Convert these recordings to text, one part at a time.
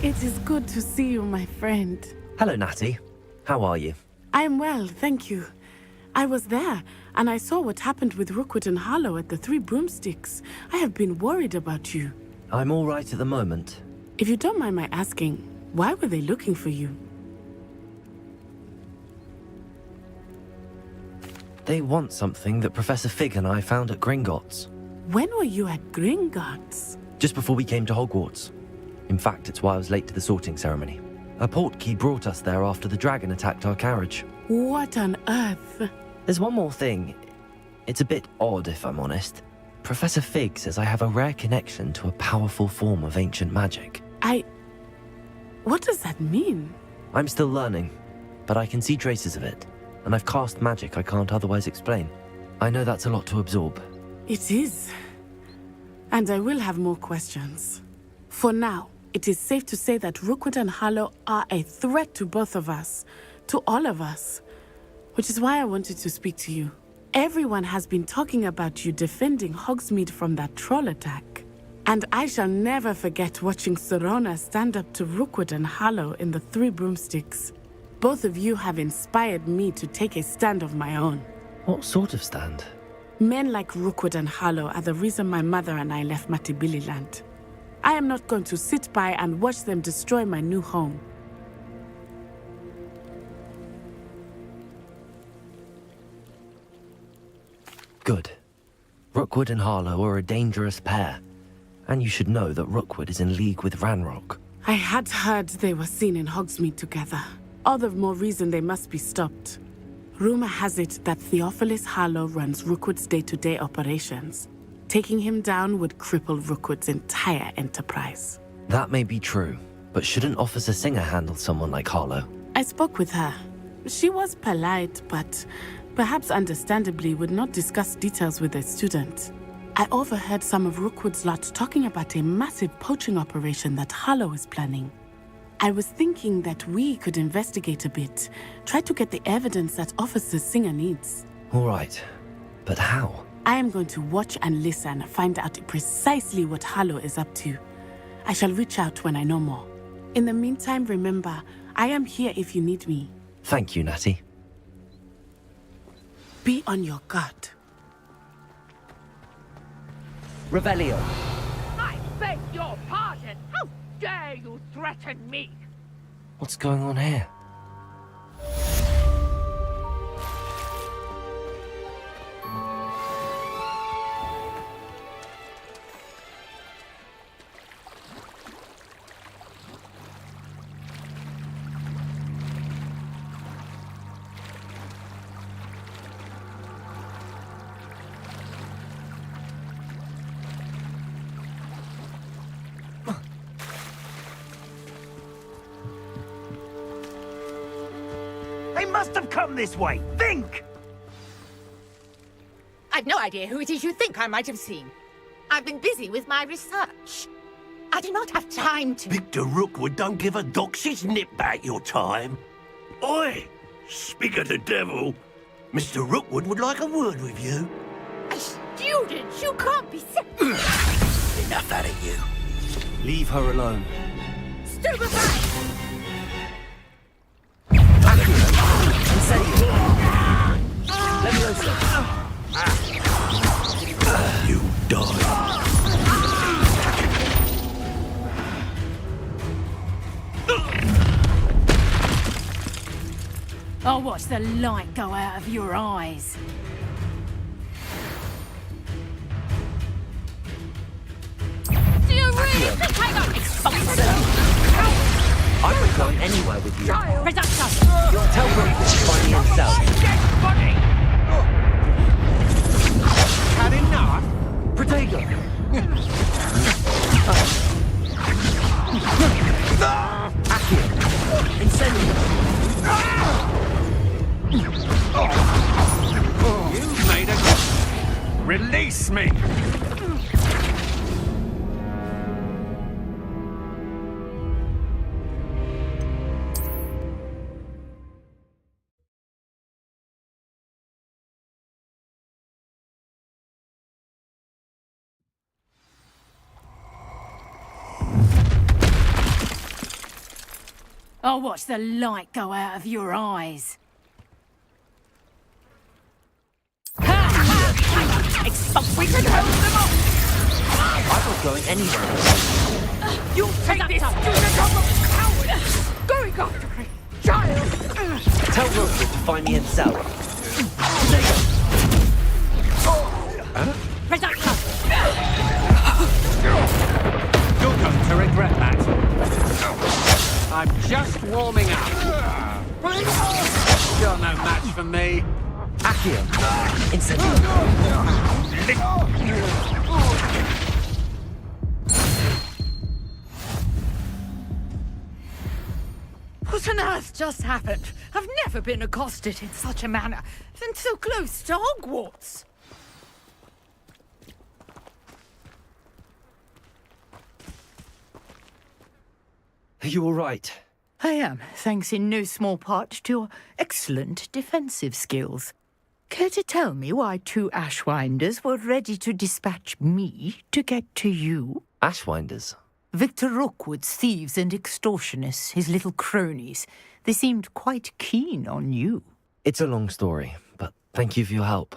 It is good to see you, my friend. Hello, Natty. How are you? I am well, thank you. I was there, and I saw what happened with Rookwood and Harlow at the Three Broomsticks. I have been worried about you. I'm all right at the moment. If you don't mind my asking, why were they looking for you? They want something that Professor Fig and I found at Gringotts. When were you at Gringotts? Just before we came to Hogwarts. In fact, it's why I was late to the sorting ceremony. A portkey brought us there after the dragon attacked our carriage. What on earth? There's one more thing. It's a bit odd, if I'm honest. Professor Fig says I have a rare connection to a powerful form of ancient magic. What does that mean? I'm still learning, but I can see traces of it, and I've cast magic I can't otherwise explain. I know that's a lot to absorb. It is. And I will have more questions. For now, it is safe to say that Rookwood and Harlow are a threat to both of us, to all of us, which is why I wanted to speak to you. Everyone has been talking about you defending Hogsmeade from that troll attack. And I shall never forget watching Serona stand up to Rookwood and Harlow in the Three Broomsticks. Both of you have inspired me to take a stand of my own. What sort of stand? Men like Rookwood and Harlow are the reason my mother and I left Matabeleland. I am not going to sit by and watch them destroy my new home. Good. Rookwood and Harlow are a dangerous pair, and you should know that Rookwood is in league with Ranrock. I had heard they were seen in Hogsmeade together. All the more reason they must be stopped. Rumor has it that Theophilus Harlow runs Rookwood's day-to-day operations. Taking him down would cripple Rookwood's entire enterprise. That may be true, but shouldn't Officer Singer handle someone like Harlow? I spoke with her. She was polite, but perhaps understandably would not discuss details with a student. I overheard some of Rookwood's lot talking about a massive poaching operation that Harlow is planning. I was thinking that we could investigate a bit, try to get the evidence that Officer Singer needs. All right, but how? I am going to watch and listen, find out precisely what Harlow is up to. I shall reach out when I know more. In the meantime, remember, I am here if you need me. Thank you, Natty. Be on your guard. Revelio. I beg your pardon! How dare you threaten me? What's going on here? They must have come this way. Think! I've no idea who it is you think I might have seen. I've been busy with my research. I do not have time to... Victor Rookwood don't give a doxy's nip back your time. Oi! Speak of the devil. Mr. Rookwood would like a word with you. A student? You can't be sick. Enough out of you. Leave her alone. Stupefy! You die. I'll watch the light go out of your eyes. Do you really think I got exposed? I'm not going anywhere with you. Reduction! Tell Rookwood to find me himself. Had enough? Protego! Accio! Incendio! You've made a... Release me! I'll watch the light go out of your eyes. Exposed! We can hold them off! I'm not going anywhere. You take this student of a coward! Going after me! Child! Tell Rookwood to find me himself. Reduction! You're going to regret that. I'm just warming up. You're no match for me. Accio! Incendio! What on earth just happened? I've never been accosted in such a manner, and so close to Hogwarts. Are you all right? I am, thanks in no small part to your excellent defensive skills. Care to tell me why two Ashwinders were ready to dispatch me to get to you? Ashwinders? Victor Rookwood's thieves and extortionists, his little cronies. They seemed quite keen on you. It's a long story, but thank you for your help.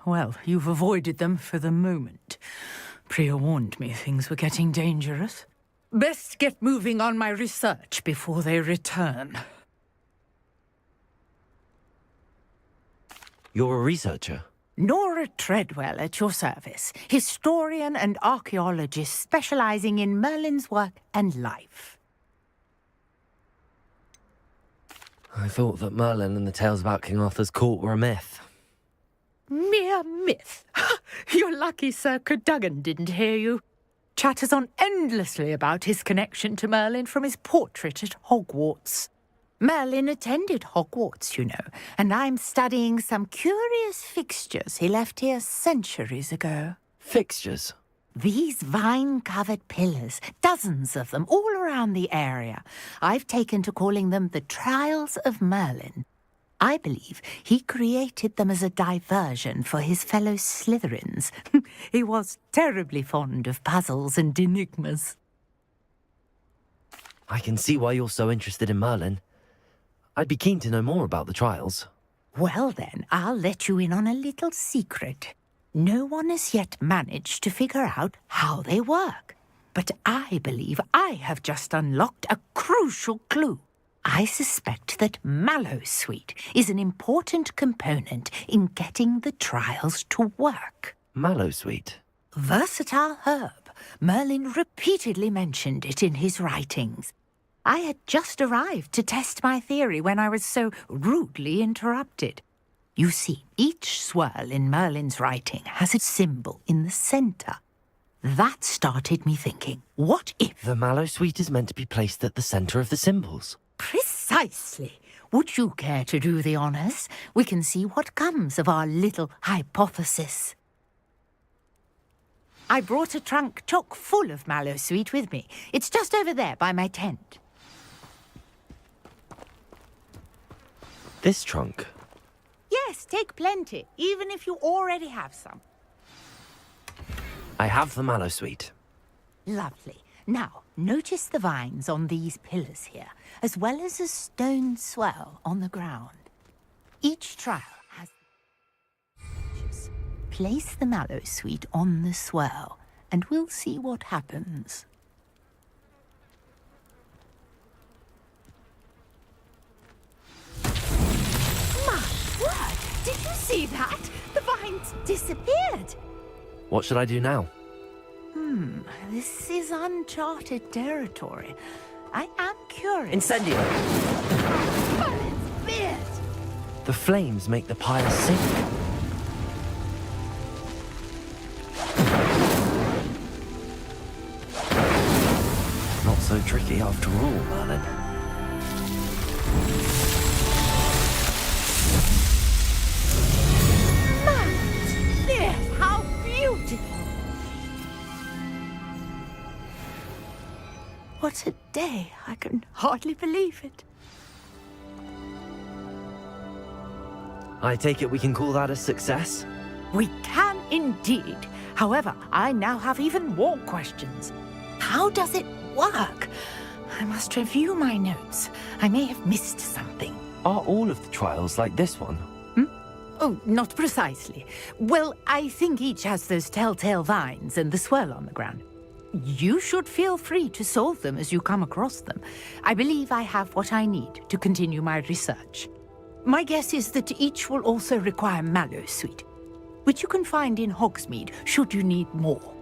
Well, you've avoided them for the moment. Priya warned me things were getting dangerous. Best get moving on my research before they return. You're a researcher? Nora Treadwell at your service, historian and archaeologist specializing in Merlin's work and life. I thought that Merlin and the tales about King Arthur's court were a myth. Mere myth. You're lucky Sir Cadogan didn't hear you. Chatters on endlessly about his connection to Merlin from his portrait at Hogwarts. Merlin attended Hogwarts, you know, and I'm studying some curious fixtures he left here centuries ago. Fixtures? These vine-covered pillars, dozens of them, all around the area. I've taken to calling them the Trials of Merlin. I believe he created them as a diversion for his fellow Slytherins. He was terribly fond of puzzles and enigmas. I can see why you're so interested in Merlin. I'd be keen to know more about the trials. Well then, I'll let you in on a little secret. No one has yet managed to figure out how they work. But I believe I have just unlocked a crucial clue. I suspect that Mallowsweet is an important component in getting the trials to work. Mallowsweet? Versatile herb. Merlin repeatedly mentioned it in his writings. I had just arrived to test my theory when I was so rudely interrupted. You see, each swirl in Merlin's writing has a symbol in the centre. That started me thinking, what if... The Mallowsweet is meant to be placed at the centre of the symbols. Precisely. Would you care to do the honours? We can see what comes of our little hypothesis. I brought a trunk chock full of Mallowsweet with me. It's just over there by my tent. This trunk? Yes, take plenty, even if you already have some. I have the Mallowsweet. Lovely. Now, notice the vines on these pillars here, as well as a stone swell on the ground. Each trial has... Place the Mallowsweet on the swell, and we'll see what happens. see that? The vines disappeared. What should I do now? This is uncharted territory. I am curious. Incendio! But it's fierce. The flames make the pyre sink. Not so tricky after all, Merlin. Fierce, how beautiful. What a day. I can hardly believe it. I take it we can call that a success? We can indeed. However, I now have even more questions. How does it work? I must review my notes. I may have missed something. Are all of the trials like this one? Oh, not precisely. Well, I think each has those telltale vines and the swirl on the ground. You should feel free to solve them as you come across them. I believe I have what I need to continue my research. My guess is that each will also require mallow sweet, which you can find in Hogsmeade should you need more.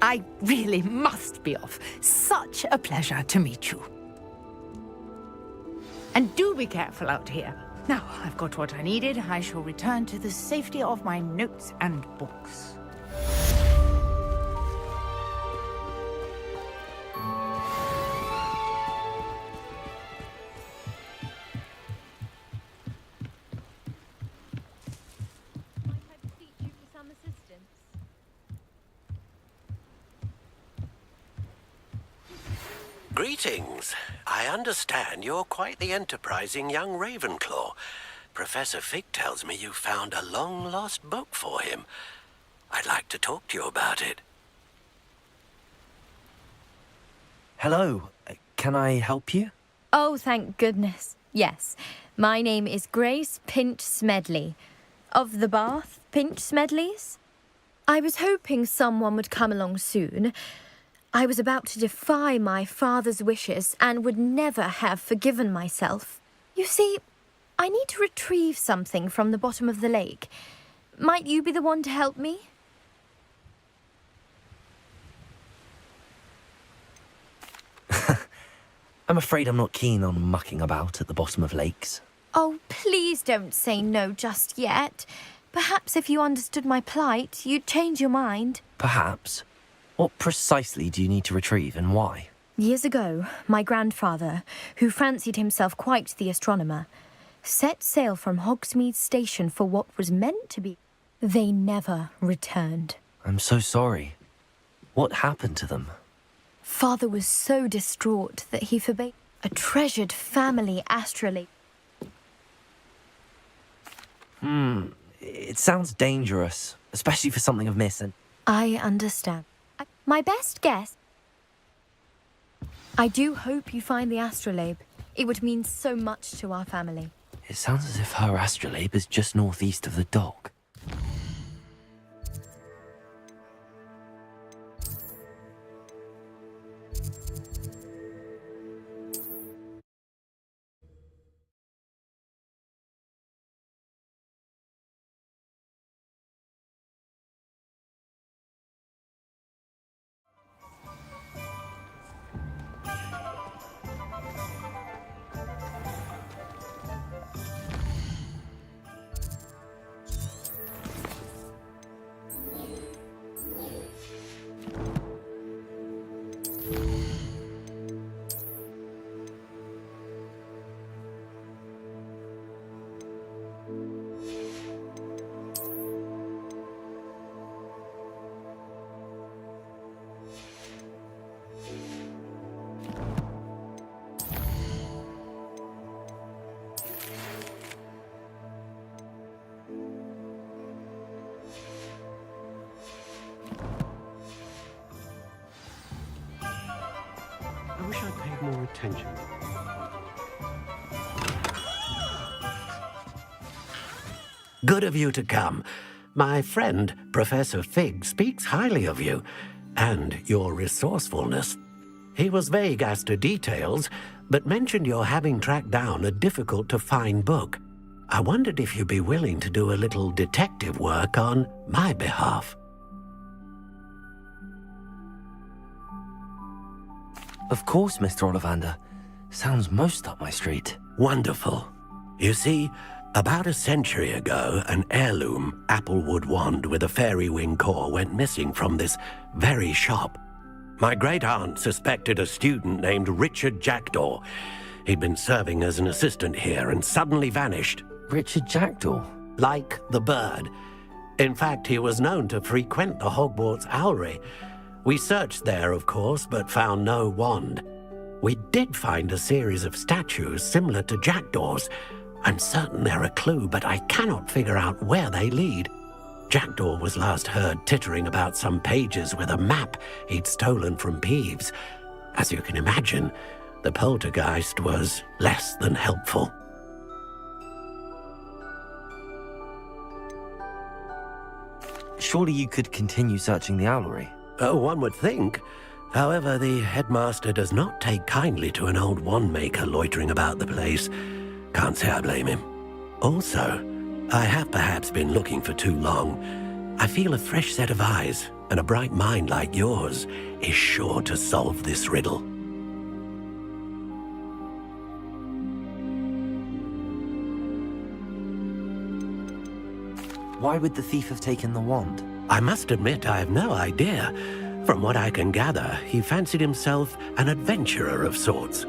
I really must be off. Such a pleasure to meet you. And do be careful out here. Now I've got what I needed, I shall return to the safety of my notes and books. Greetings. I understand you're quite the enterprising young Ravenclaw. Professor Fig tells me you found a long-lost book for him. I'd like to talk to you about it. Hello. Can I help you? Oh, thank goodness. Yes. My name is Grace Pinch Smedley. Of the Bath Pinch Smedleys. I was hoping someone would come along soon. I was about to defy my father's wishes and would never have forgiven myself. You see, I need to retrieve something from the bottom of the lake. Might you be the one to help me? I'm afraid I'm not keen on mucking about at the bottom of lakes. Oh, please don't say no just yet. Perhaps if you understood my plight, you'd change your mind. Perhaps. What precisely do you need to retrieve and why? Years ago, my grandfather, who fancied himself quite the astronomer, set sail from Hogsmeade Station for what was meant to be. They never returned. I'm so sorry. What happened to them? Father was so distraught that he forbade a treasured family astrolabe. It sounds dangerous, especially for something of Miss and... I understand. My best guess... I do hope you find the astrolabe. It would mean so much to our family. It sounds as if her astrolabe is just northeast of the dock. I wish I'd paid more attention. Good of you to come. My friend, Professor Fig, speaks highly of you and your resourcefulness. He was vague as to details, but mentioned your having tracked down a difficult-to-find book. I wondered if you'd be willing to do a little detective work on my behalf. Of course, Mr. Ollivander. Sounds most up my street. Wonderful. You see, about a century ago, an heirloom applewood wand with a fairy wing core went missing from this very shop. My great-aunt suspected a student named Richard Jackdaw. He'd been serving as an assistant here and suddenly vanished. Richard Jackdaw? Like the bird. In fact, he was known to frequent the Hogwarts Owlery. We searched there, of course, but found no wand. We did find a series of statues similar to Jackdaw's. I'm certain they're a clue, but I cannot figure out where they lead. Jackdaw was last heard tittering about some pages with a map he'd stolen from Peeves. As you can imagine, the poltergeist was less than helpful. Surely you could continue searching the owlery. Oh, one would think. However, the headmaster does not take kindly to an old wand-maker loitering about the place. Can't say I blame him. Also, I have perhaps been looking for too long. I feel a fresh set of eyes and a bright mind like yours is sure to solve this riddle. Why would the thief have taken the wand? I must admit I have no idea. From what I can gather, he fancied himself an adventurer of sorts.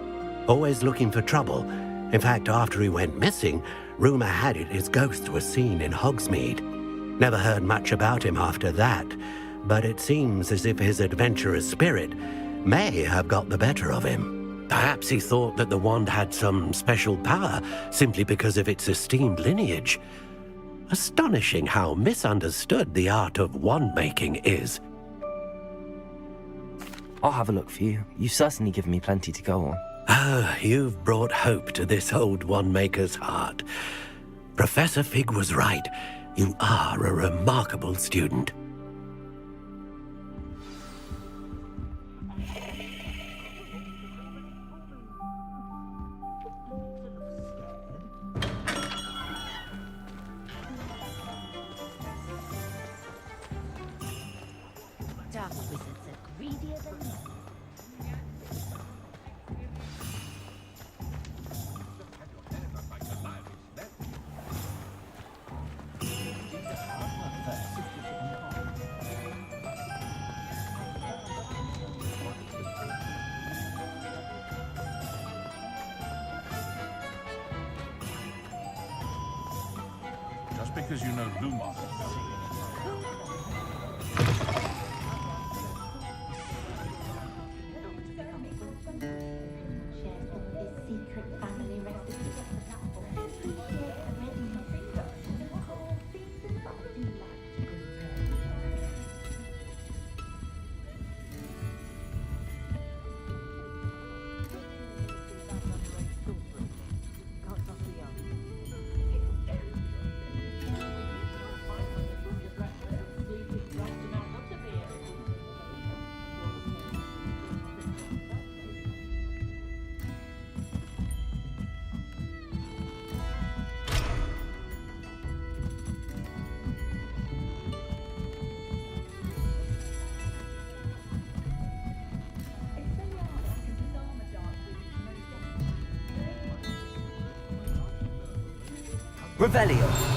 Always looking for trouble. In fact, after he went missing, rumor had it his ghost was seen in Hogsmeade. Never heard much about him after that, but it seems as if his adventurous spirit may have got the better of him. Perhaps he thought that the wand had some special power simply because of its esteemed lineage. Astonishing how misunderstood the art of wand-making is. I'll have a look for you. You've certainly given me plenty to go on. Ah, you've brought hope to this old wand-maker's heart. Professor Fig was right. You are a remarkable student. Just because you know Lumos. Revelio.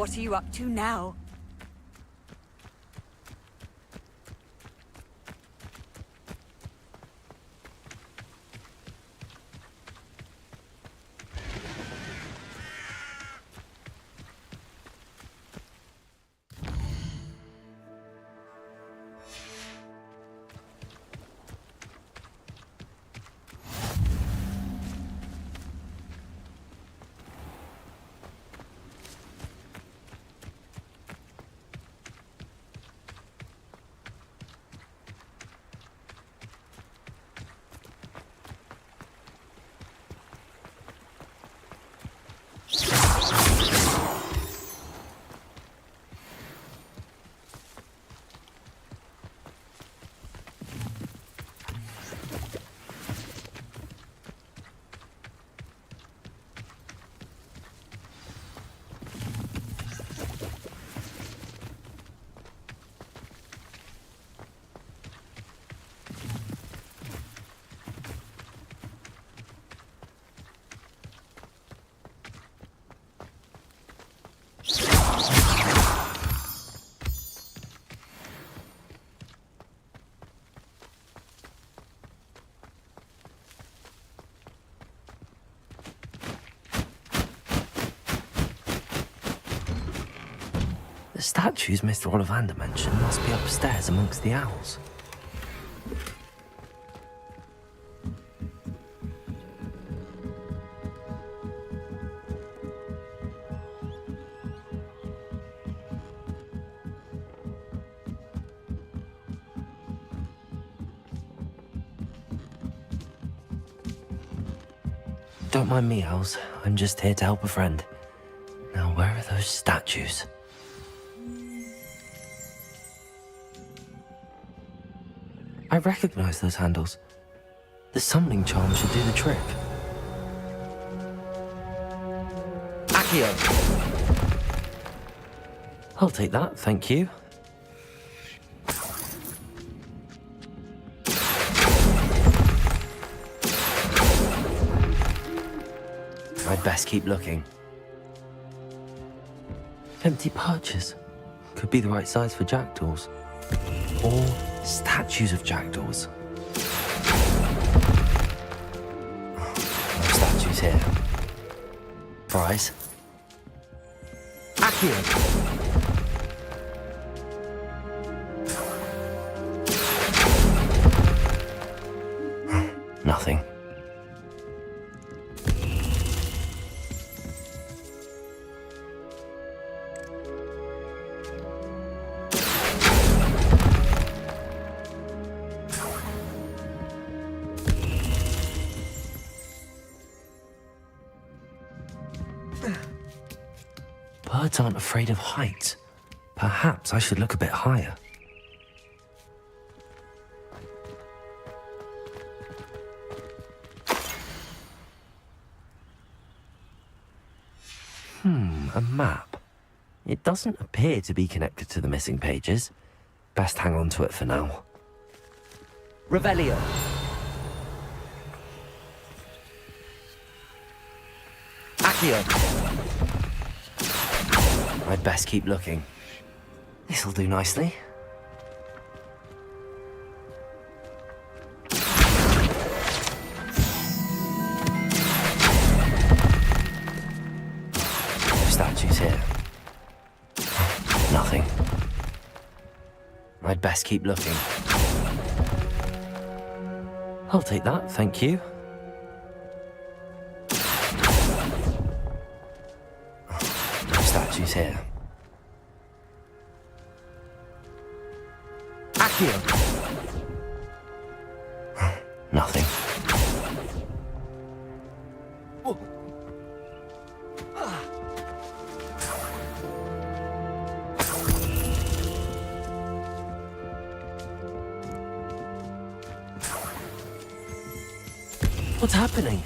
What are you up to now? The statues Mr. Ollivander mentioned must be upstairs amongst the owls. Don't mind me, owls. I'm just here to help a friend. Now, where are those statues? I recognize those handles. The summoning charm should do the trick. Accio! I'll take that, thank you. I'd best keep looking. Empty perches. Could be the right size for jackdaws. Or statues of jackdaws. No statues here. Prize. Accio! Nothing. Birds aren't afraid of heights. Perhaps I should look a bit higher. A map. It doesn't appear to be connected to the missing pages. Best hang on to it for now. Revelio. Accio. I'd best keep looking. This'll do nicely. Statues here. Nothing. I'd best keep looking. I'll take that, thank you. No statues here. Accio! Nothing. What's happening?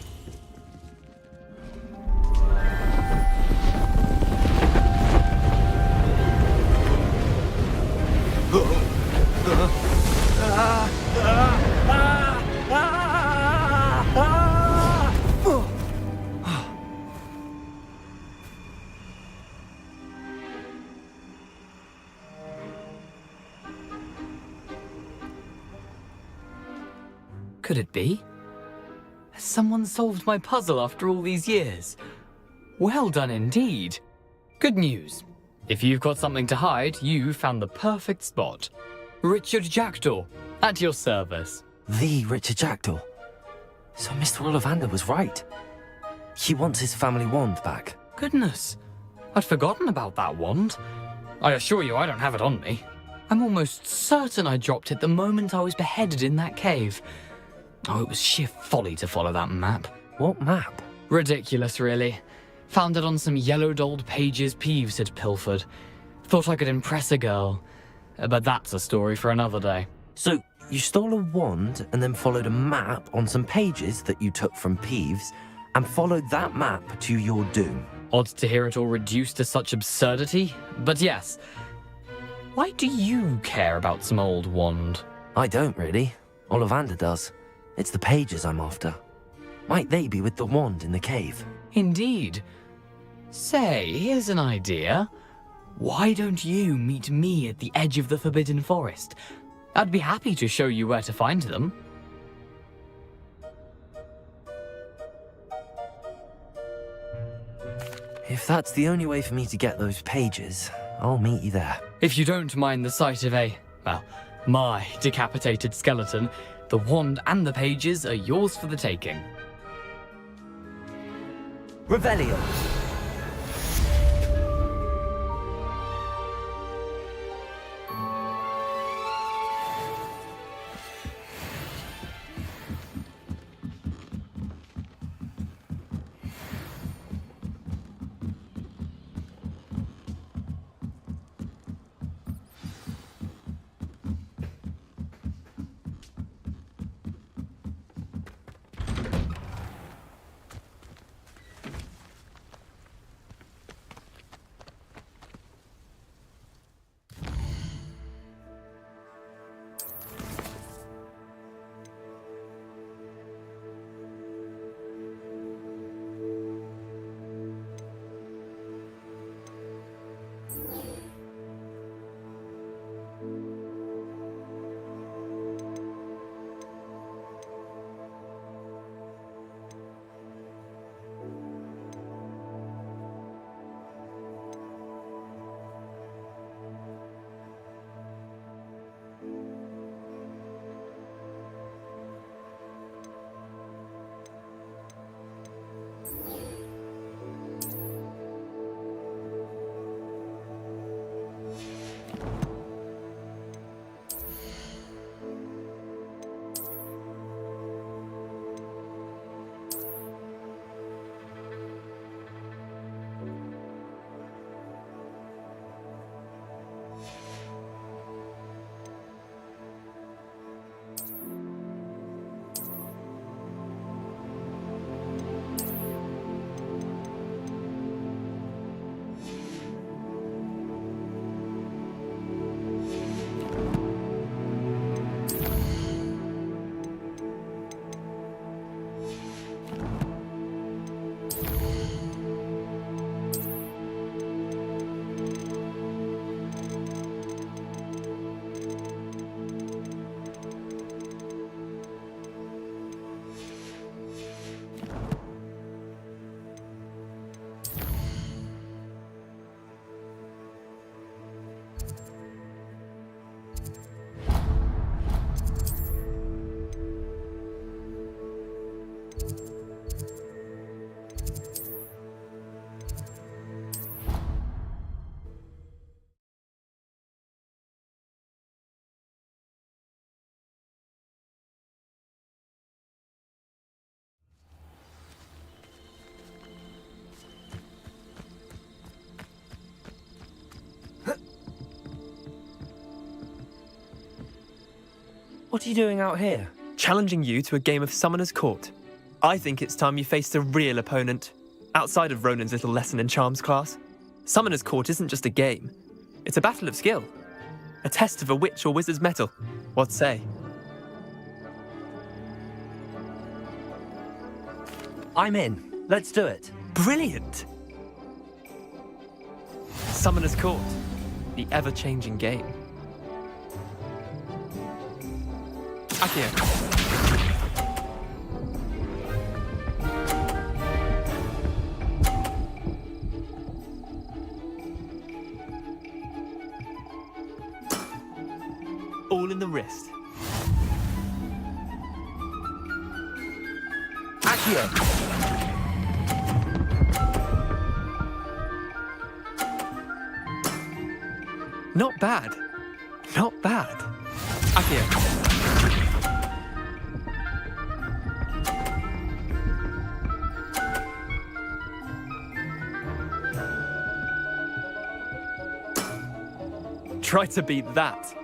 could it be? Has someone solved my puzzle after all these years? Well done indeed. Good news. If you've got something to hide, you found the perfect spot. Richard Jackdaw, at your service. The Richard Jackdaw. So Mr. Ollivander was right. He wants his family wand back. Goodness, I'd forgotten about that wand. I assure you I don't have it on me. I'm almost certain I dropped it the moment I was beheaded in that cave. Oh, it was sheer folly to follow that map. What map? Ridiculous, really. Found it on some yellowed old pages Peeves had pilfered. Thought I could impress a girl. But that's a story for another day. So, you stole a wand and then followed a map on some pages that you took from Peeves and followed that map to your doom. Odd to hear it all reduced to such absurdity, but yes. Why do you care about some old wand? I don't really. Ollivander does. It's the pages I'm after. Might they be with the wand in the cave? Indeed. Say, here's an idea. Why don't you meet me at the edge of the Forbidden Forest? I'd be happy to show you where to find them. If that's the only way for me to get those pages, I'll meet you there. If you don't mind the sight of my decapitated skeleton, the wand and the pages are yours for the taking. Revelio! What are you doing out here? Challenging you to a game of Summoner's Court. I think it's time you faced a real opponent, outside of Ronan's little lesson in charms class. Summoner's Court isn't just a game. It's a battle of skill. A test of a witch or wizard's mettle. What say? I'm in. Let's do it. Brilliant! Summoner's Court. The ever-changing game. Accio. All in the wrist. Accio! Not bad. Not bad. Accio. Try to beat that.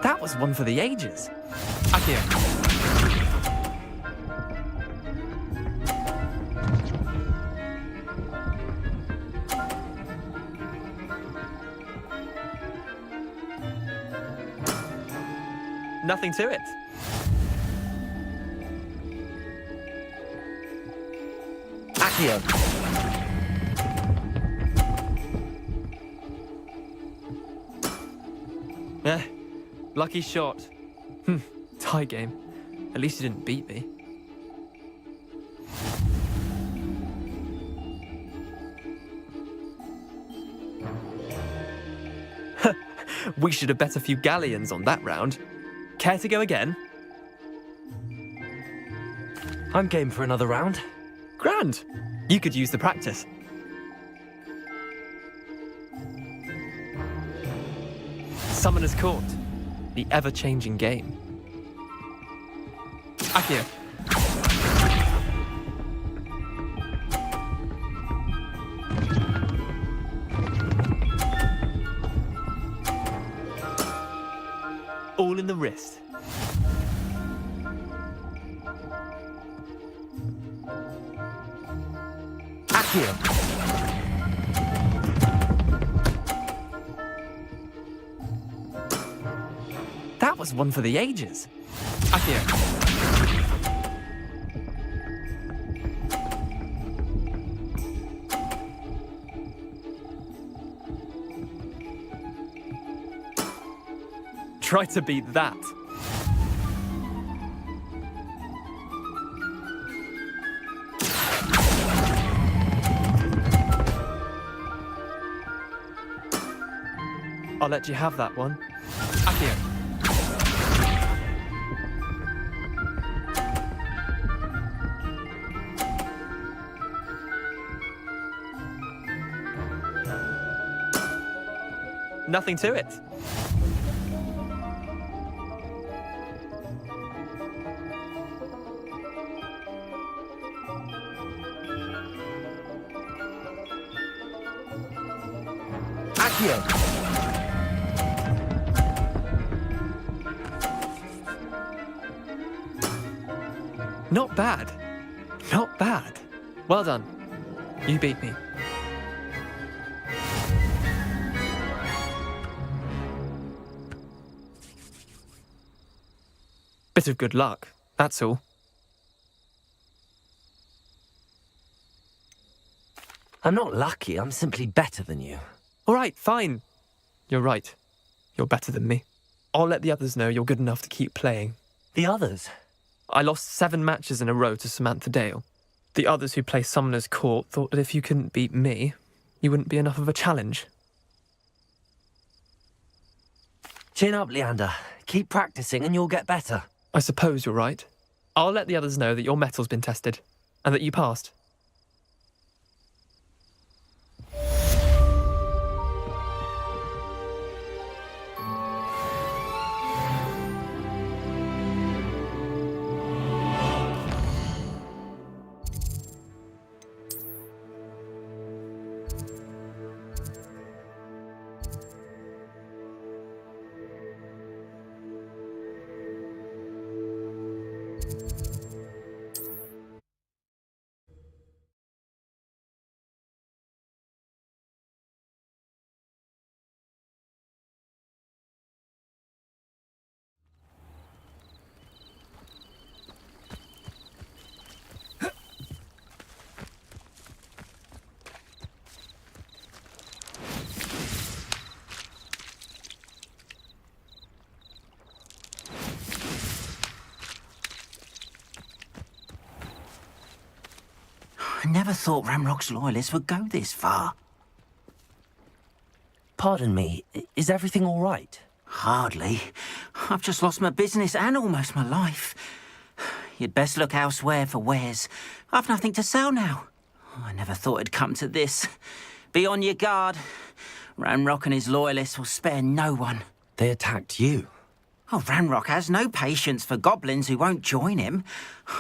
That was one for the ages. Accio. Nothing to it. Accio! Lucky shot. Tie game. At least you didn't beat me. We should have bet a few galleons on that round. Care to go again? I'm game for another round. Grand. You could use the practice. Summoner's Court. The ever-changing game. Accio. All in the wrist. Accio! That was one for the ages. Accio. Try to beat that. I'll let you have that one. Accio. Nothing to it. Accio! Not bad. Not bad. Well done. You beat me. Bit of good luck, that's all. I'm not lucky, I'm simply better than you. All right, fine. You're right. You're better than me. I'll let the others know you're good enough to keep playing. The others? I lost 7 matches in a row to Samantha Dale. The others who play Summoner's Court thought that if you couldn't beat me, you wouldn't be enough of a challenge. Chin up, Leander. Keep practicing and you'll get better. I suppose you're right. I'll let the others know that your metal's been tested, and that you passed. never thought Ramrock's loyalists would go this far. Pardon me, is everything all right? Hardly. I've just lost my business and almost my life. You'd best look elsewhere for wares. I've nothing to sell now. I never thought it'd come to this. Be on your guard. Ramrock and his loyalists will spare no one. They attacked you. Oh, Ramrock has no patience for goblins who won't join him.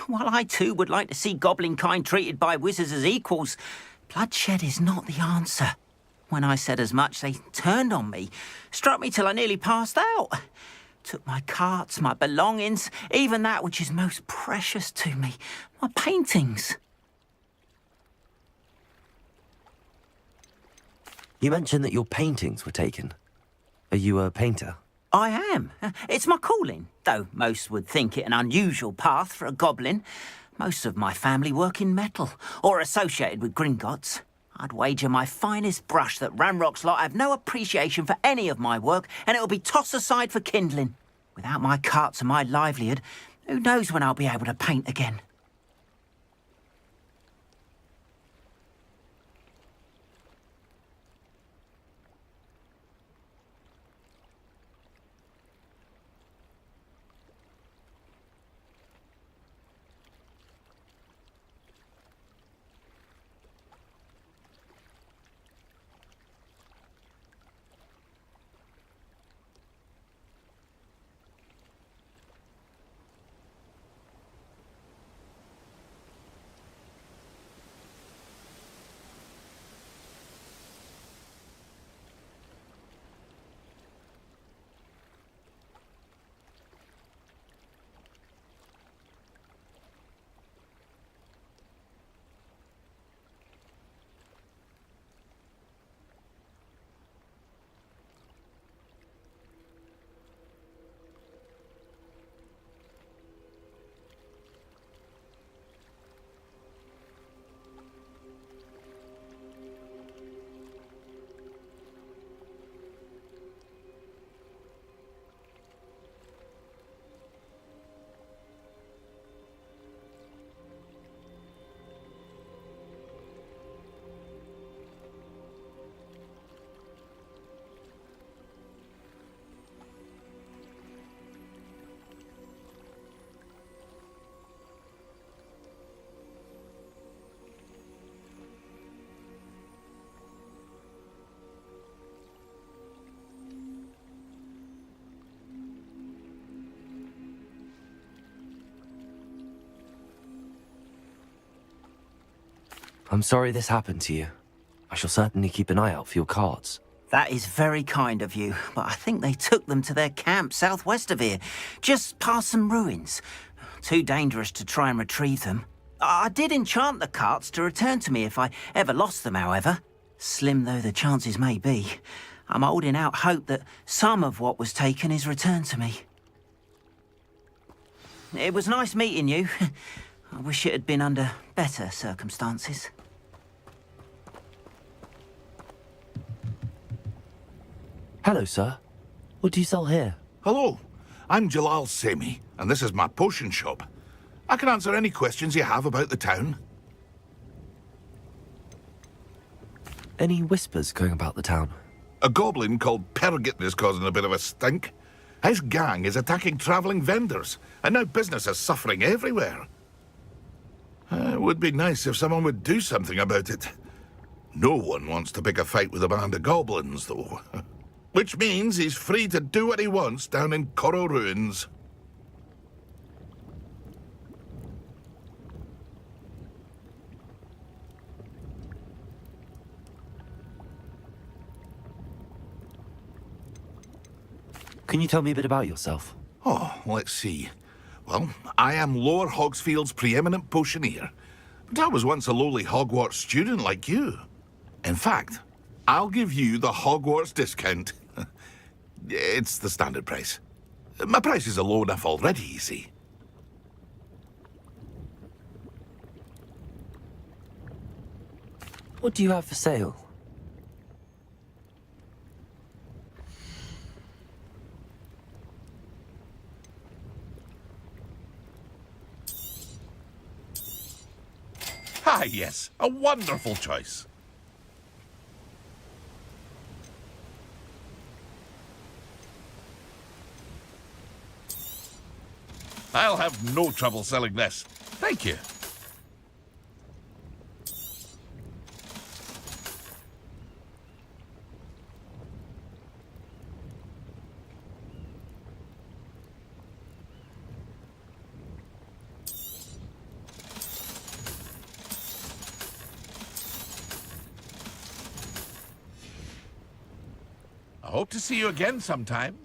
While I too would like to see goblin kind treated by wizards as equals, bloodshed is not the answer. When I said as much, they turned on me, struck me till I nearly passed out. Took my carts, my belongings, even that which is most precious to me, my paintings. You mentioned that your paintings were taken. Are you a painter? I am. It's my calling, though most would think it an unusual path for a goblin. Most of my family work in metal, or associated with Gringotts. I'd wager my finest brush that Ramrock's lot have no appreciation for any of my work, and it'll be tossed aside for kindling. Without my carts and my livelihood, who knows when I'll be able to paint again? I'm sorry this happened to you. I shall certainly keep an eye out for your cards. That is very kind of you, but I think they took them to their camp southwest of here, just past some ruins. Too dangerous to try and retrieve them. I did enchant the carts to return to me if I ever lost them, however. Slim though the chances may be, I'm holding out hope that some of what was taken is returned to me. It was nice meeting you. I wish it had been under better circumstances. Hello, sir. What do you sell here? Hello, I'm Jalal Semi, and this is my potion shop. I can answer any questions you have about the town. Any whispers going about the town? A goblin called Pergit is causing a bit of a stink. His gang is attacking travelling vendors, and now business is suffering everywhere. It would be nice if someone would do something about it. No one wants to pick a fight with a band of goblins, though. Which means he's free to do what he wants down in Coral Ruins. Can you tell me a bit about yourself? Oh, let's see. Well, I am Lower Hogsfield's preeminent potioneer. But I was once a lowly Hogwarts student like you. In fact, I'll give you the Hogwarts discount. It's the standard price. My prices are low enough already, you see. What do you have for sale? Ha! Ah, yes, a wonderful choice. I'll have no trouble selling this. Thank you. I hope to see you again sometime.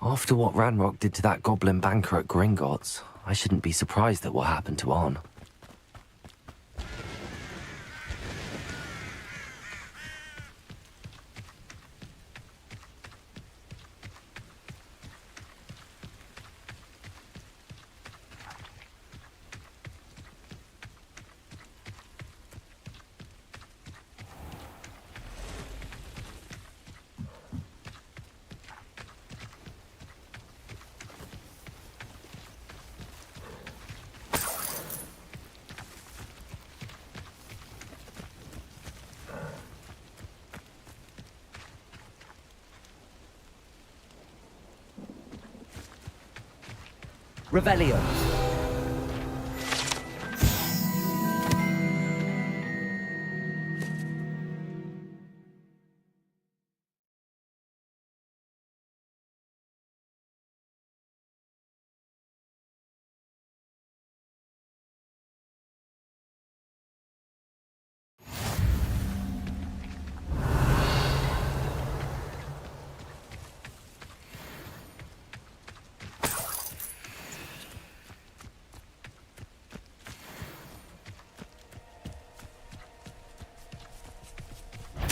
After what Ranrock did to that goblin banker at Gringotts, I shouldn't be surprised at what happened to Arn. Revelio.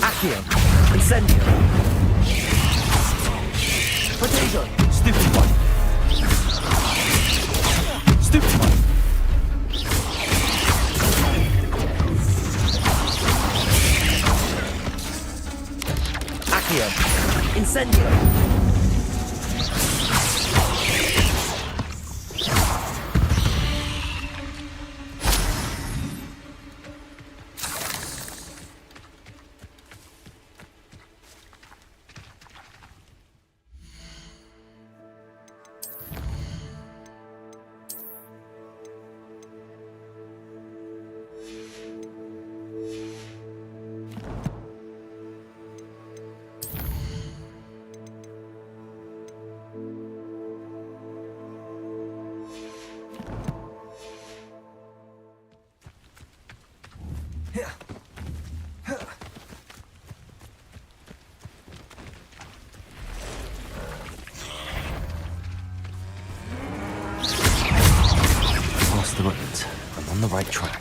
Accio. Incendio. Potato. Stupid one. Stupid one. Accio. Incendio. Past the ruins. I'm on the right track.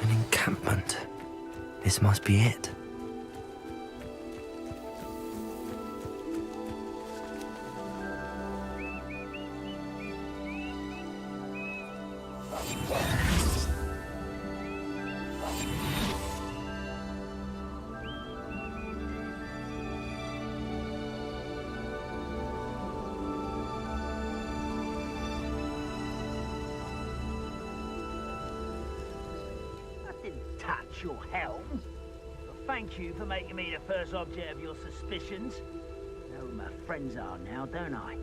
An encampment. This must be it. Touch your helm. But thank you for making me the first object of your suspicions. know who my friends are now, don't I?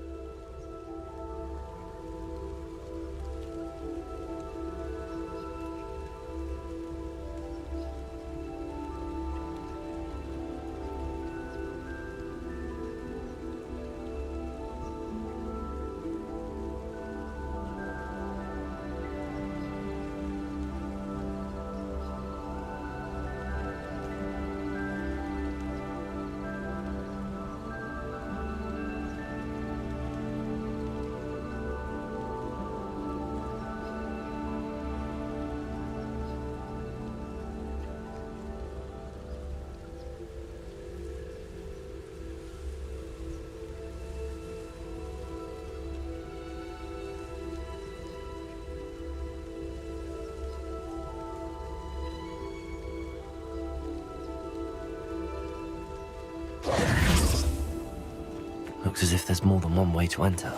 Looks as if there's more than one way to enter.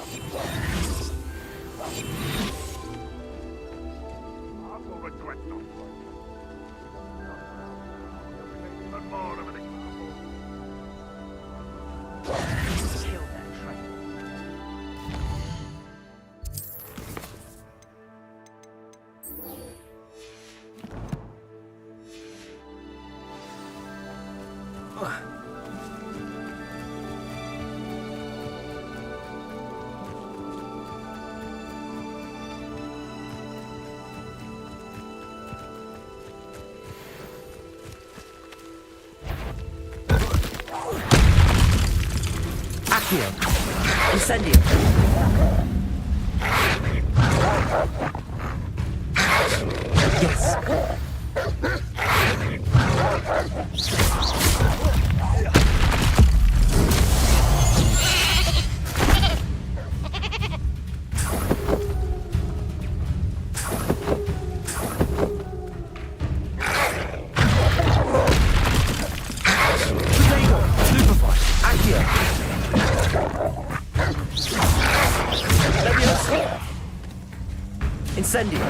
Accio. Incendio. Yes. Incendio.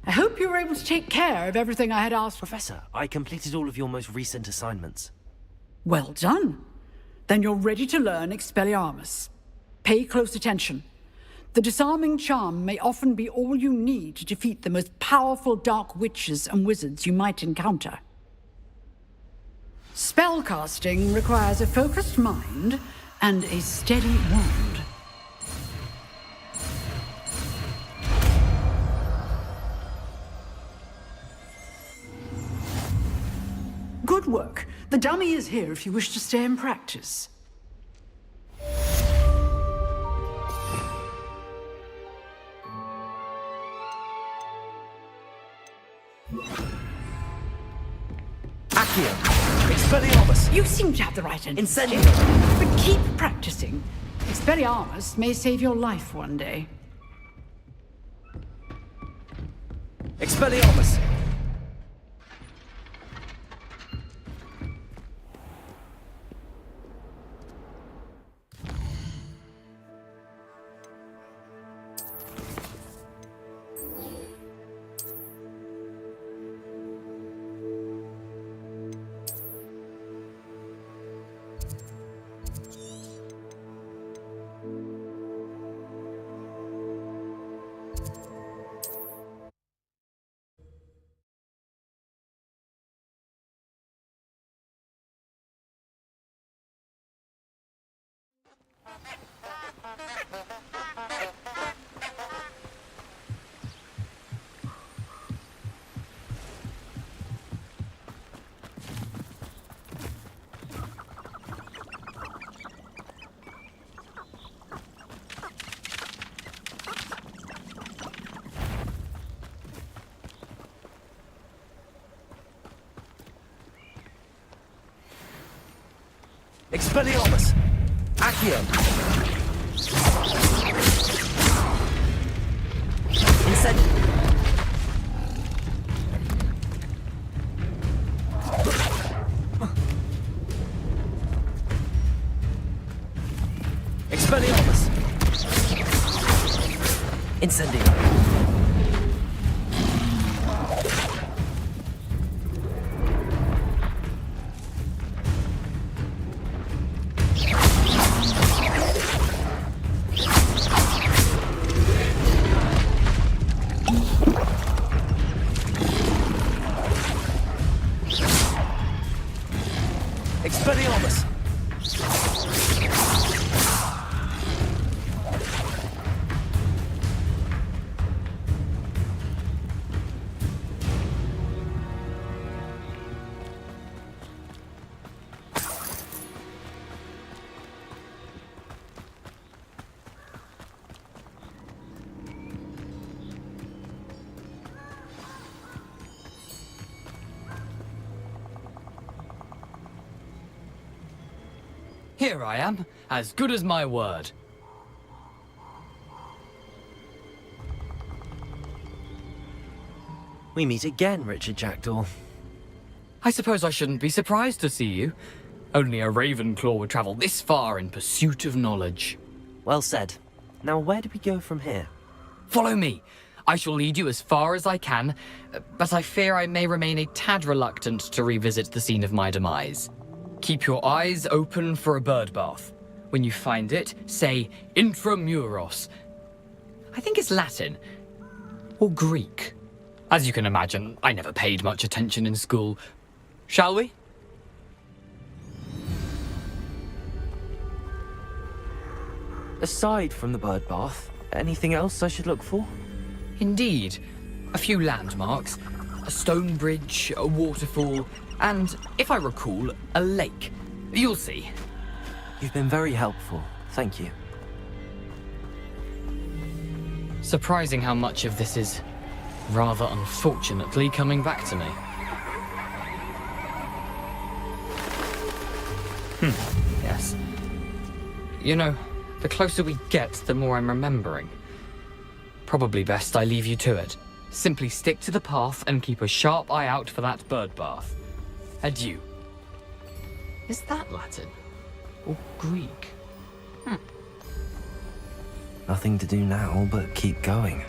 I hope you were able to take care of everything I had asked for. Professor, I completed all of your most recent assignments. Well done. Then you're ready to learn Expelliarmus. Pay close attention. The disarming charm may often be all you need to defeat the most powerful dark witches and wizards you might encounter. Spellcasting requires a focused mind and a steady wand. Good work. The dummy is here if you wish to stay and practice. Accio! Expelliarmus! You seem to have the right Incendio! But keep practicing. Expelliarmus may save your life one day. Expelliarmus! Expelliarmus! Accio! Incendio! Expelliarmus! Incendio! Expelliarmus! Here I am, as good as my word. We meet again, Richard Jackdaw. I suppose I shouldn't be surprised to see you. Only a Ravenclaw would travel this far in pursuit of knowledge. Well said. Now where do we go from here? Follow me. I shall lead you as far as I can, but I fear I may remain a tad reluctant to revisit the scene of my demise. Keep your eyes open for a bird bath. When you find it, say intramuros. I think it's Latin. Or Greek. As you can imagine, I never paid much attention in school. Shall we? Aside from the bird bath, anything else I should look for? Indeed. A few landmarks. A stone bridge, a waterfall, and, if I recall, a lake. You'll see. You've been very helpful. Thank you. Surprising how much of this is, rather unfortunately, coming back to me. Yes. You know, the closer we get, the more I'm remembering. Probably best I leave you to it. Simply stick to the path and keep a sharp eye out for that bird bath. Adieu. Is that Latin? Or Greek? Nothing to do now but keep going.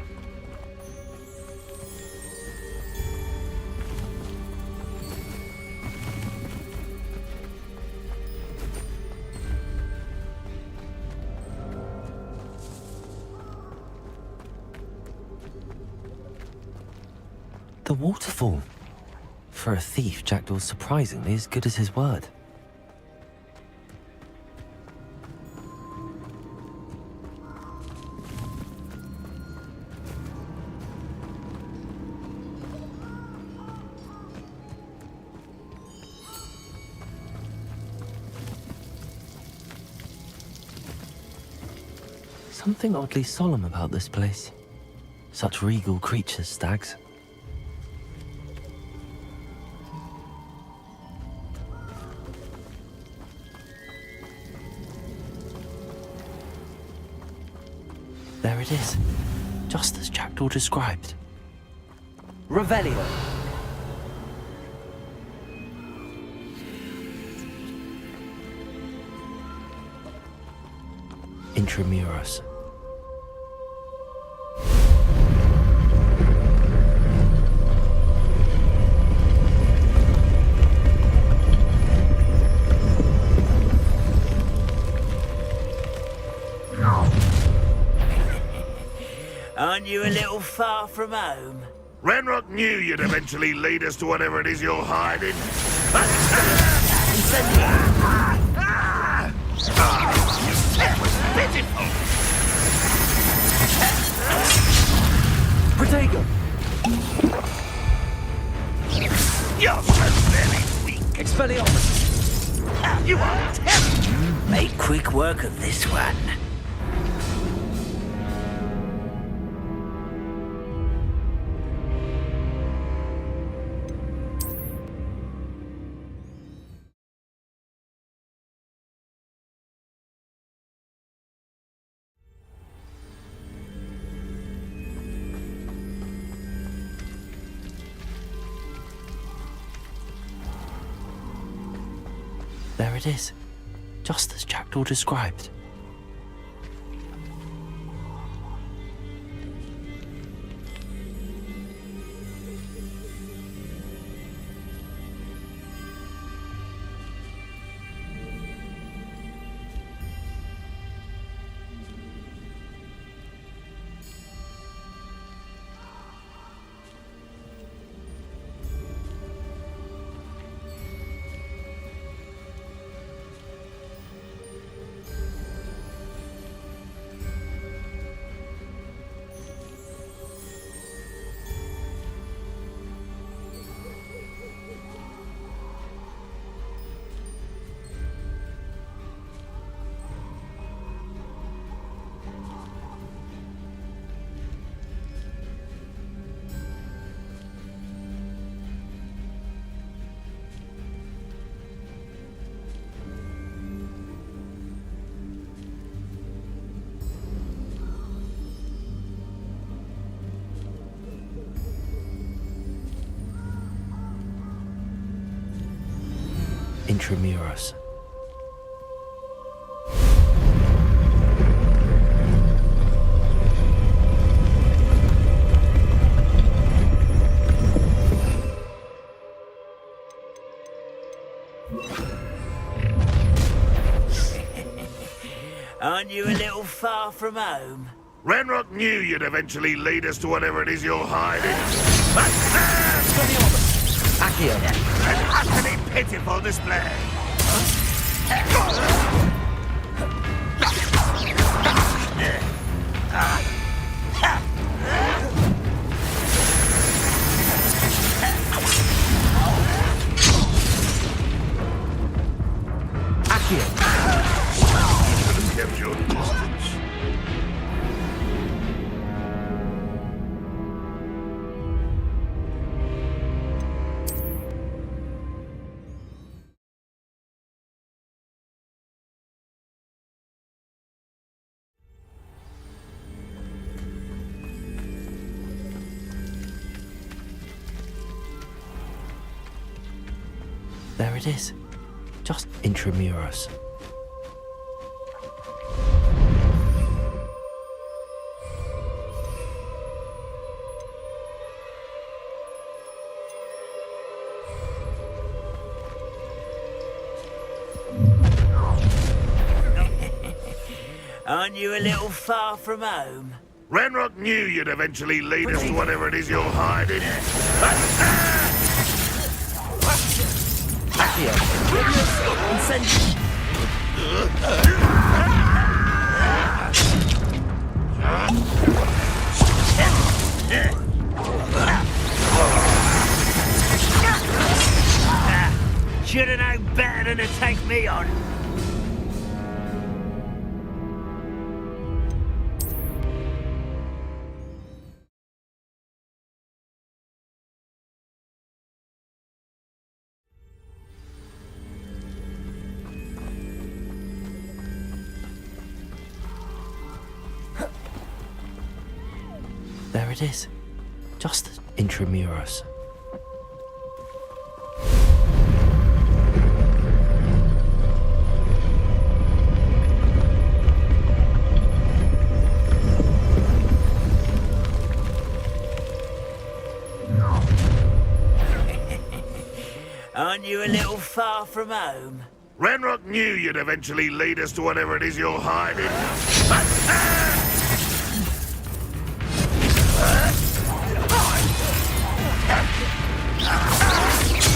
The waterfall. For a thief, Jackdaw's surprisingly as good as his word. Something oddly solemn about this place. Such regal creatures, stags. There it is, just as Jackdaw described. Revelio. Intramuros. Aren't you a little far from home? Renrock knew you'd eventually lead us to whatever it is you're hiding. Pitiful! Protego. You're so very weak. Expelliarmus. You are terrible. Make quick work of this one. There it is, just as Jackdaw described. Intramuros. Aren't you a little far from home? Renrock knew you'd eventually lead us to whatever it is you're hiding. Accio. An utterly pitiful display. Accio. You could have kept your distance. There it is, just Intramuros. Aren't you a little far from home? Renrock knew you'd eventually lead us to whatever it is you're hiding. Accio. Incendio. Should've known better than to take me on. There it is. Just intramuros. Aren't you a little far from home? Renrock knew you'd eventually lead us to whatever it is you're hiding.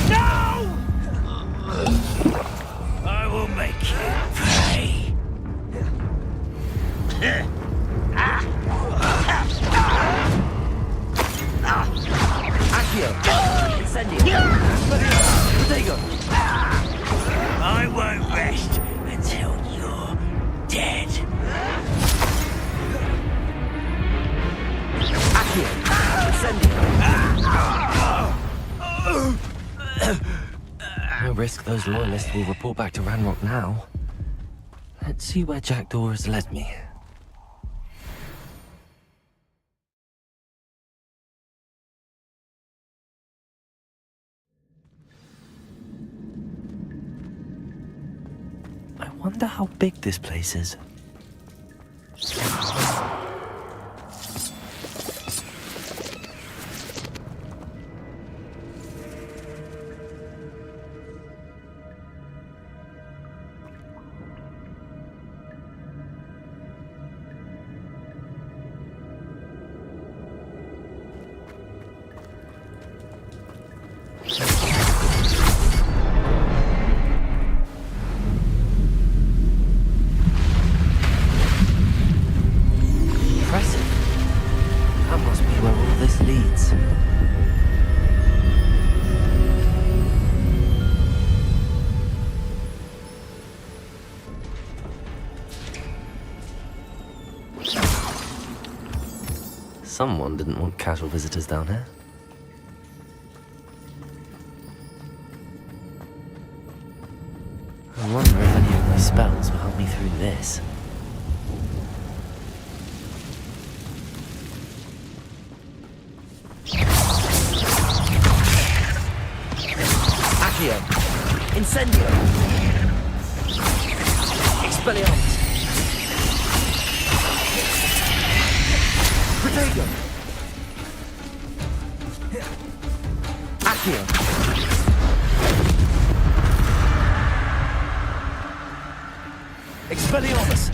No! I will make you pay. Accio. Incendio. Protego. I won't rest until you're dead. Accio. Incendio. No risk those loyalists will report back to Ranrock now. Let's see where Jackdaw has led me. I wonder how big this place is. Someone didn't want casual visitors down here. I wonder if any of my spells will help me through this. Accio. Incendio. Expelliarmus. Protego. Accio. Expelliarmus.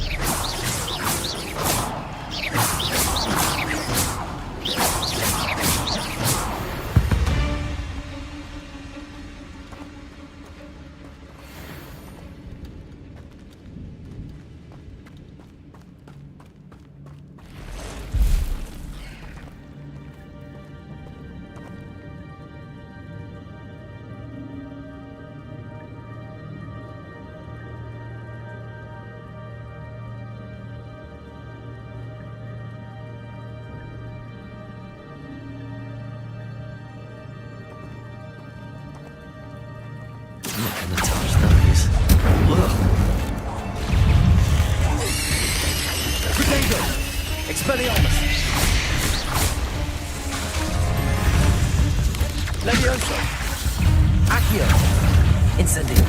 I'm not gonna touch those. Protego. Expelliarmus. Levioso. Accio. Incendio.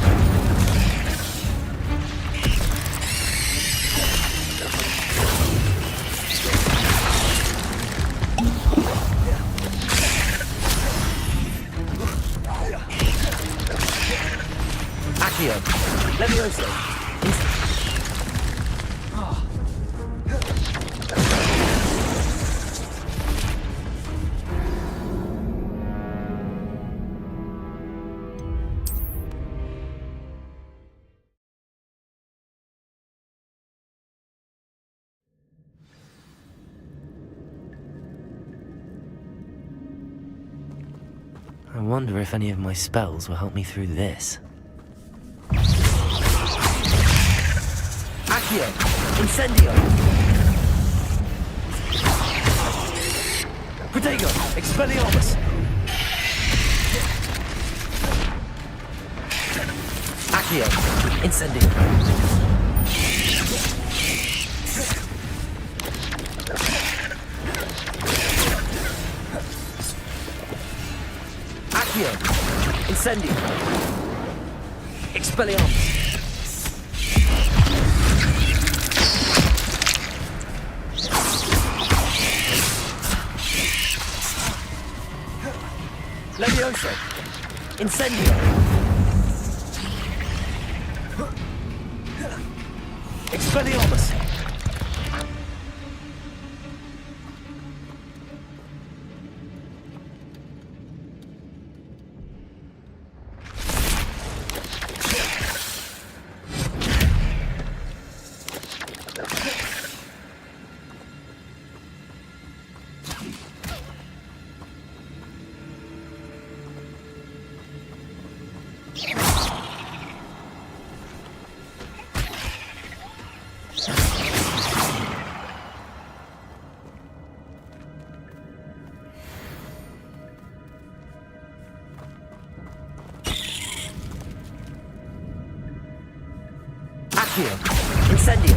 Accio. Levioso. I wonder if any of my spells will help me through this. Accio! Incendio! Protego! Expelliarmus! Accio! Incendio! Accio! Incendio! Expelliarmus! Levioso! Incendio! Expelliarmus! Accio! Incendio!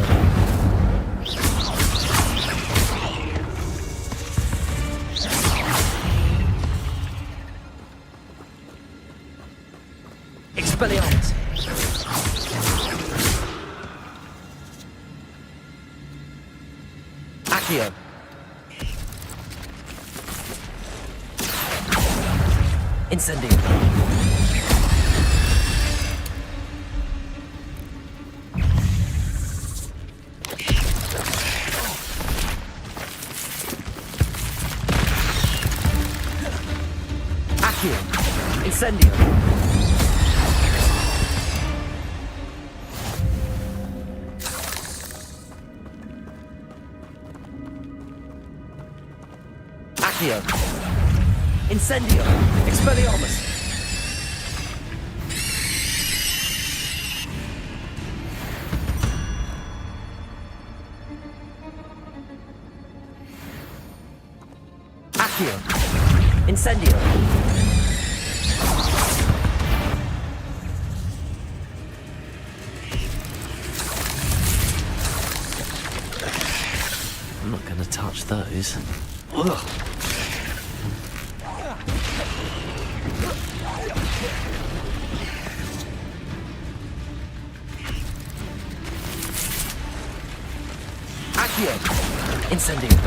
Expelliarmus! Accio! Incendio! Accio! Incendio! Accio! Incendio! Expelliarmus! Accio! Incendio! I'm not gonna touch those. Ugh. Accio! Incendio!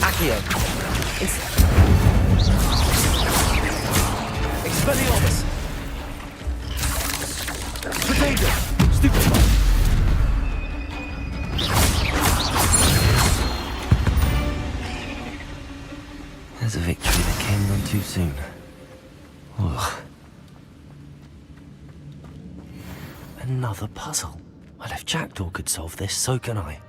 Accio! Expelliarmus! Protego! Stupefy! There's a victory that came none too soon. Ugh. Another puzzle. Well, if Jackdaw could solve this, so can I.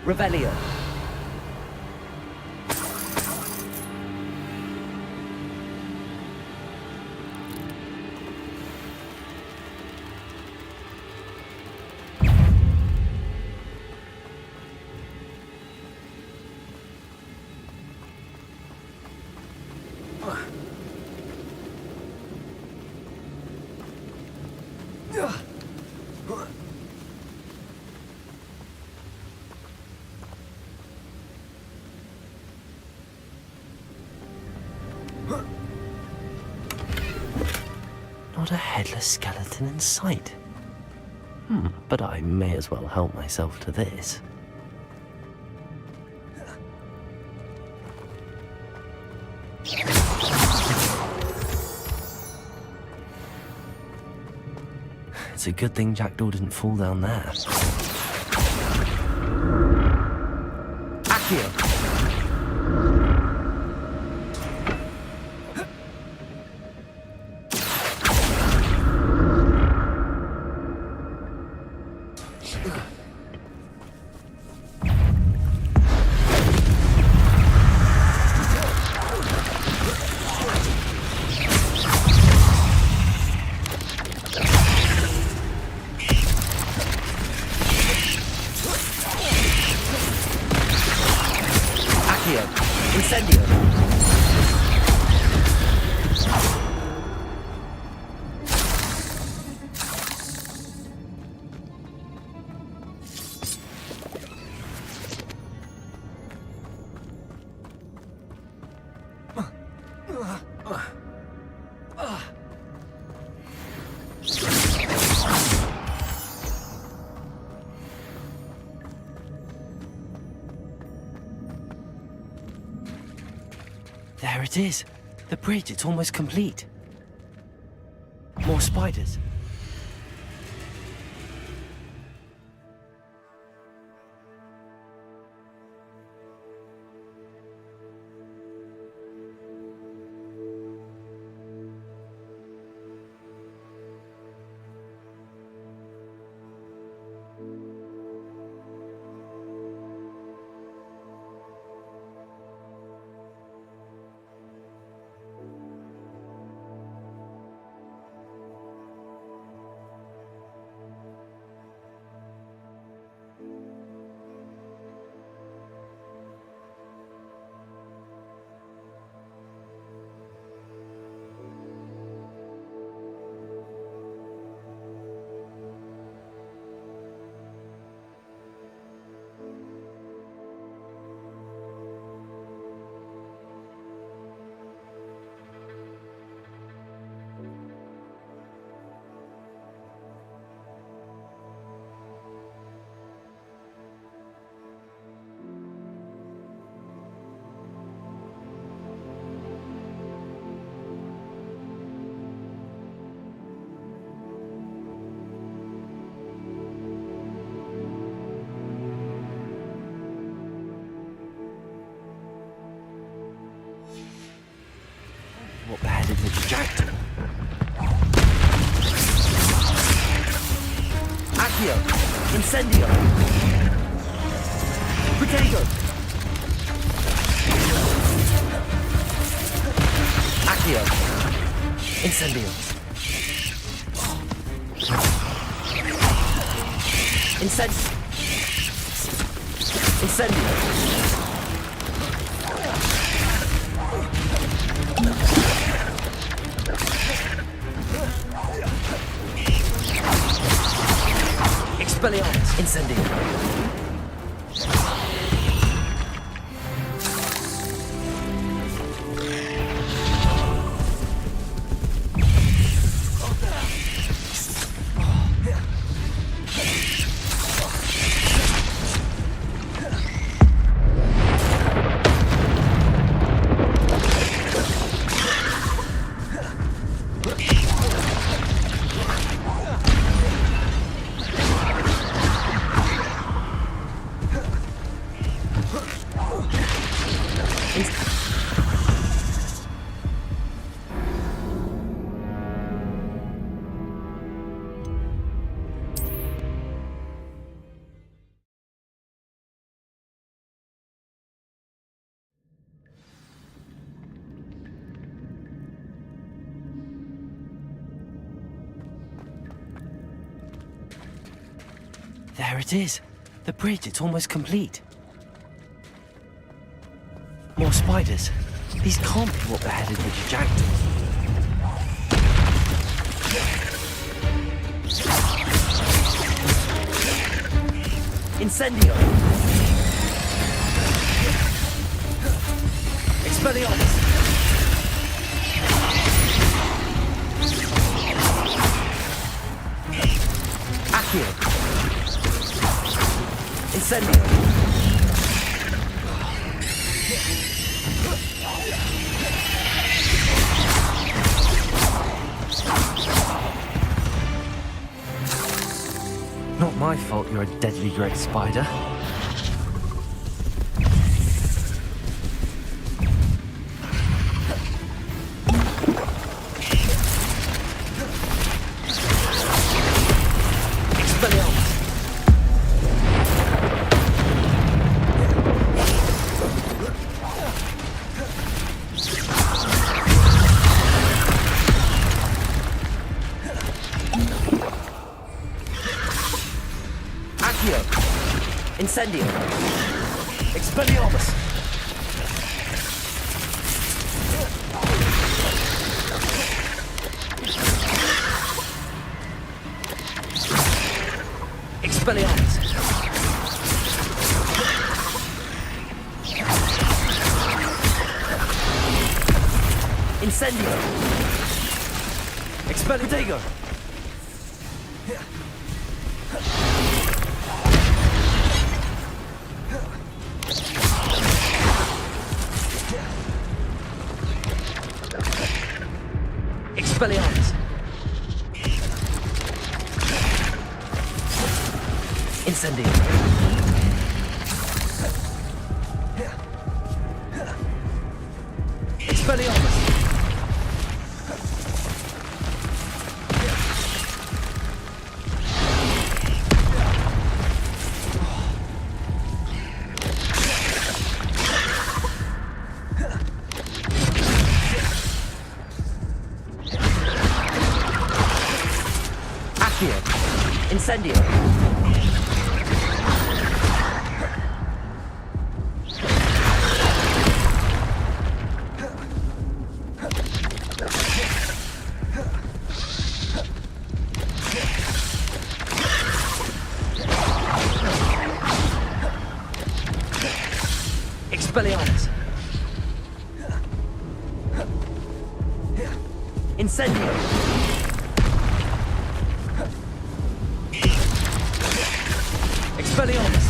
Revelio. Not a headless skeleton in sight. But I may as well help myself to this. It's a good thing Jackdaw didn't fall down there. Accio. Incendio. There it is. The bridge, it's almost complete. More spiders. What beheaded the Jackdaw? Accio. Incendio. Potato. Accio. Incendio. Incendio. Expelliarmus. Incendio. There it is. The bridge, it's almost complete. More spiders. These can't be what beheaded Richard Jackson. Incendio! Expelliarmus! Accio! Incendio! Not my fault you're a deadly great spider. Incendio! Expelliarmus! Expelliarmus! Incendio! Expelliarmus! Expelliarmus! Incendio! Expelliarmus! Incendio! Expelliarmus! Incendio! Expelliarmus!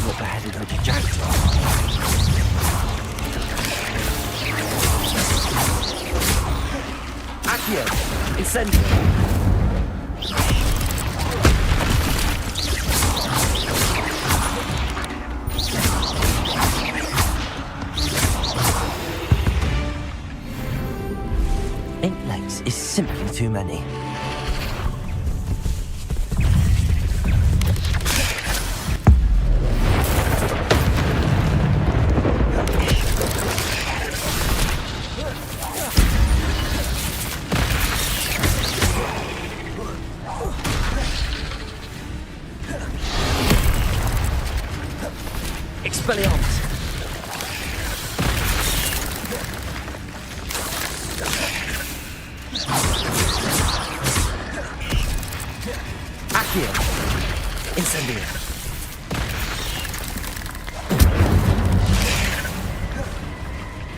What beheaded Richard Jackson? Accio! Incendio! Eight legs is simply too many. Expelliarmus! Accio! Incendio!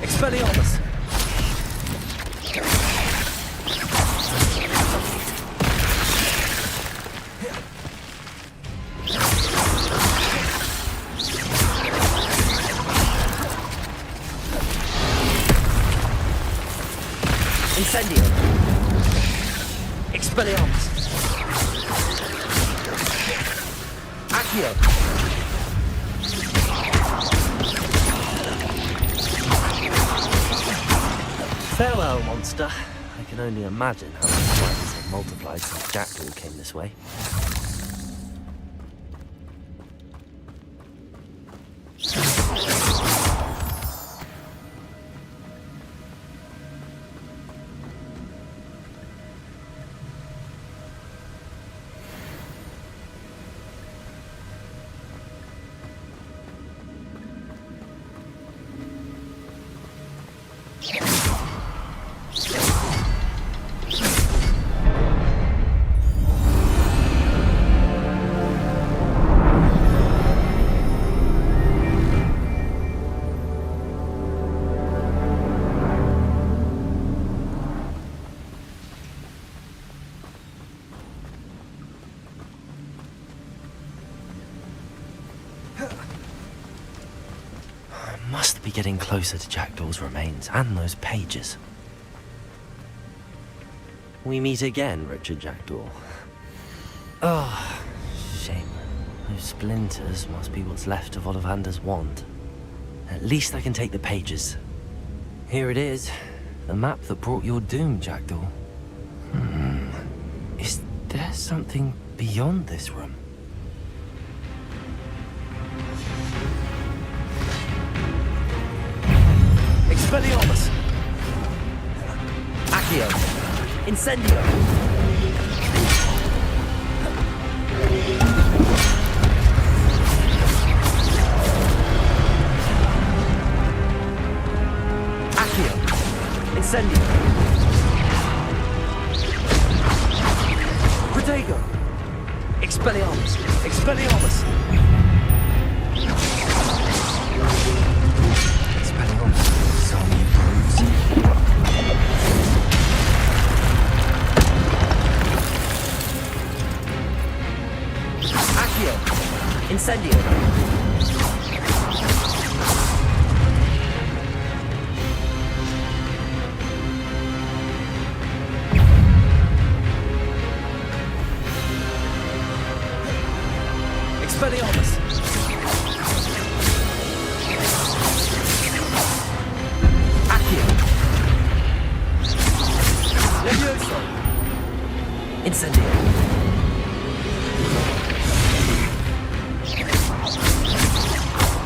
Expelliarmus! Incendio! Expelliarmus! Accio! Farewell, monster. I can only imagine how many spiders have multiplied since Jackdaw came this way. Must be getting closer to Jackdaw's remains and those pages. We meet again, Richard Jackdaw. Oh, shame. Those splinters must be what's left of Ollivander's wand. At least I can take the pages. Here it is. The map that brought your doom, Jackdaw. Is there something beyond this room? Expelliarmus! Accio! Incendio! Accio! Incendio! Protego! Expelliarmus! Expelliarmus! Incendio! Expelliarmus! Accio! Levioso! Incendio!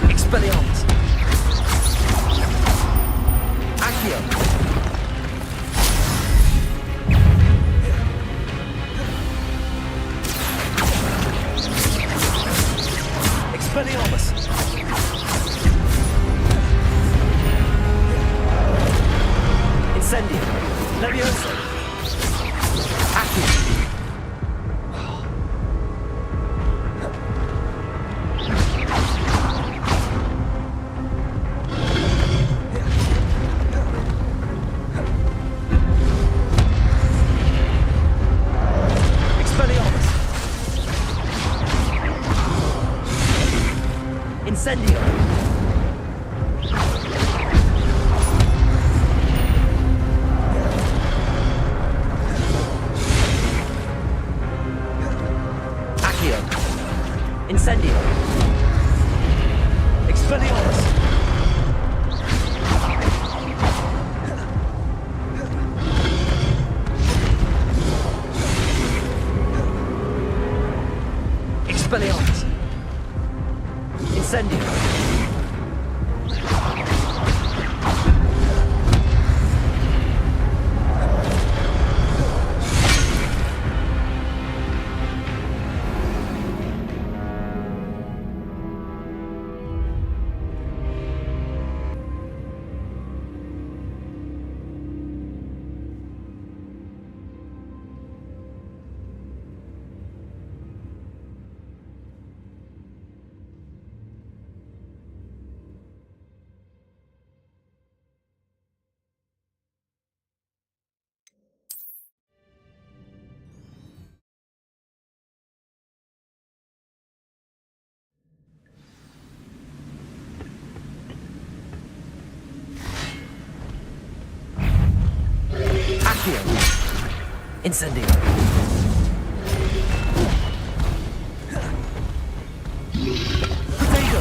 Expelliarmus! Accio! Expelliarmus! Incendio! Levioso! Accio! Incendio! Accio! Incendio! Expelliarmus! Expelliarmus! Incendio! Accio! Incendio! Protego!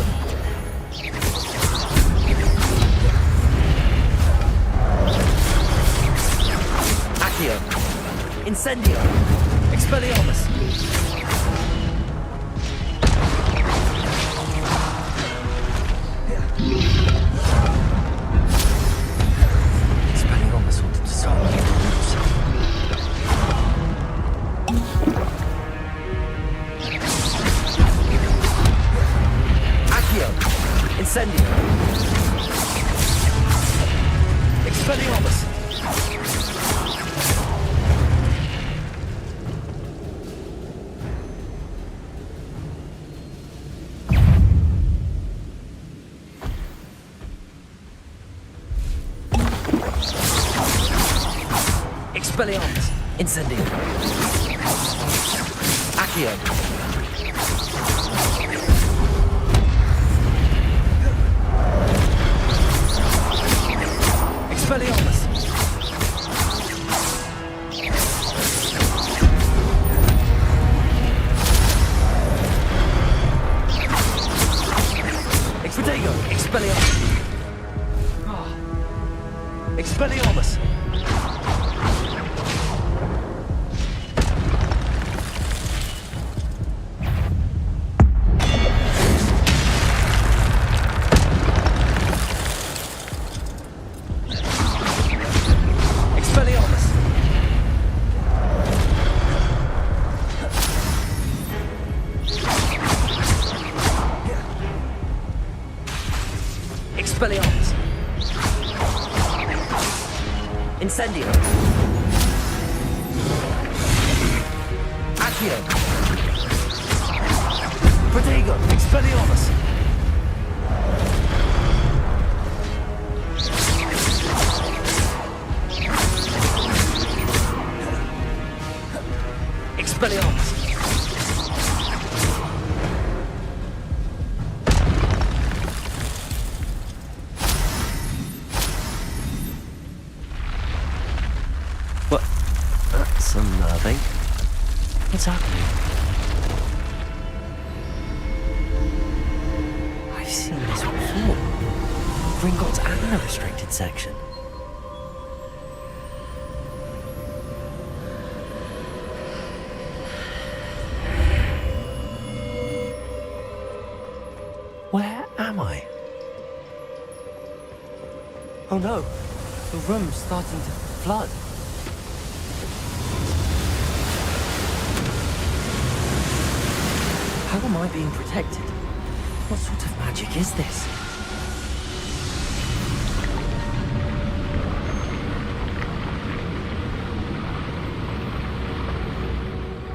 Expelliarmus! Expelliarmus wanted to start me to lose. Accio! Incendio! Expelliarmus! Expelliarmus! Incendio! Accio! Expelliarmus! Expedego! Expelliarmus! Expelliarmus! Expelliarmus! Expelliarmus! Incendio! Accio! Protego! Expelliarmus! Expelliarmus! What? That's unnerving. What's happening? I've seen this before. Gringotts and the restricted section. Where am I? Oh no, the room's starting to flood. How am I being protected? What sort of magic is this?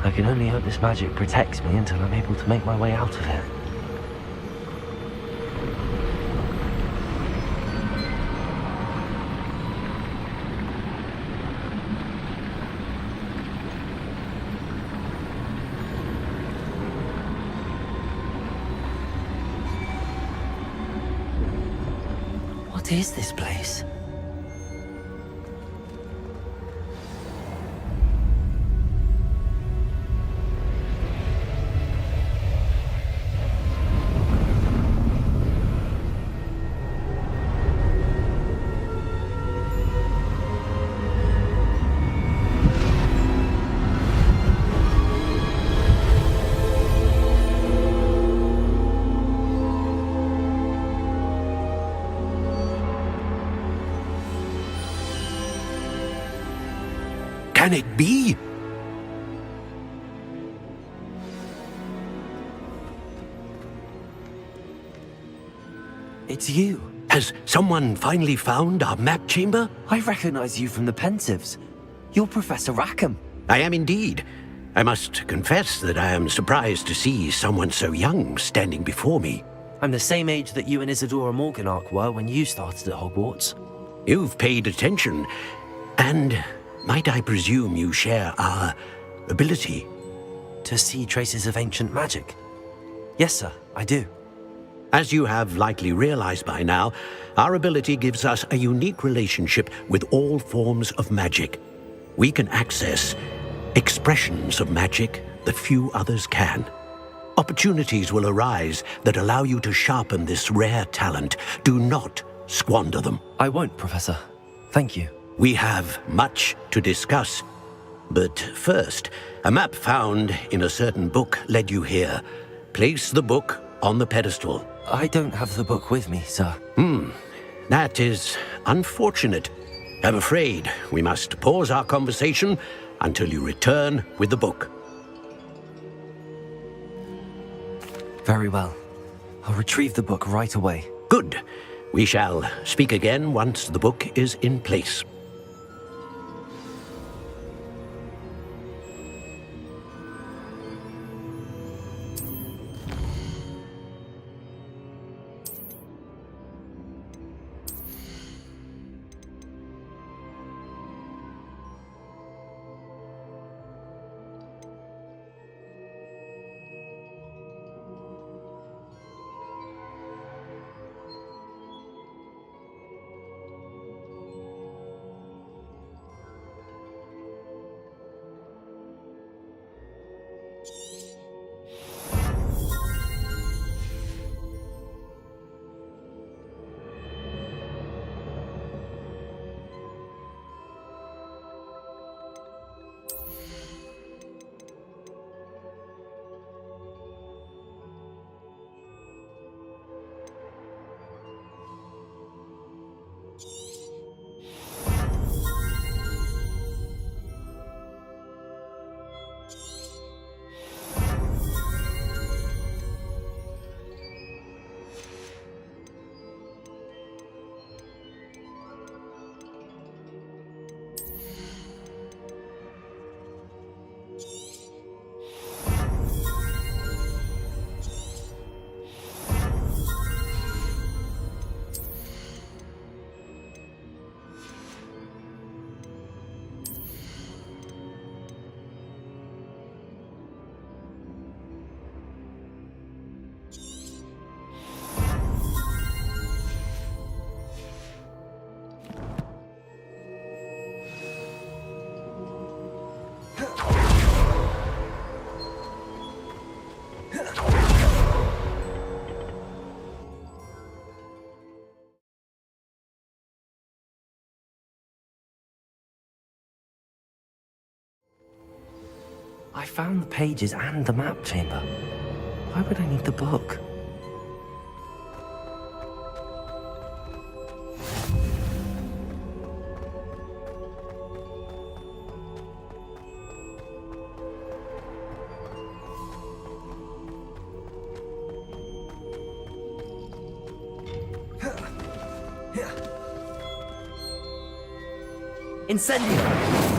I can only hope this magic protects me until I'm able to make my way out of here. What is this place? Can it be? It's you. Has someone finally found our map chamber? I recognize you from the Pensives. You're Professor Rackham. I am indeed. I must confess that I am surprised to see someone so young standing before me. I'm the same age that you and Isadora Morganach were when you started at Hogwarts. You've paid attention, and might I presume you share our ability? To see traces of ancient magic? Yes, sir, I do. As you have likely realized by now, our ability gives us a unique relationship with all forms of magic. We can access expressions of magic that few others can. Opportunities will arise that allow you to sharpen this rare talent. Do not squander them. I won't, Professor. Thank you. We have much to discuss, But first, a map found in a certain book led you here. Place the book on the pedestal. I don't have the book with me, sir. That is unfortunate. I'm afraid we must pause our conversation until you return with the book. Very well. I'll retrieve the book right away. Good. We shall speak again once the book is in place. I found the pages and the map chamber. Why would I need the book? Incendio!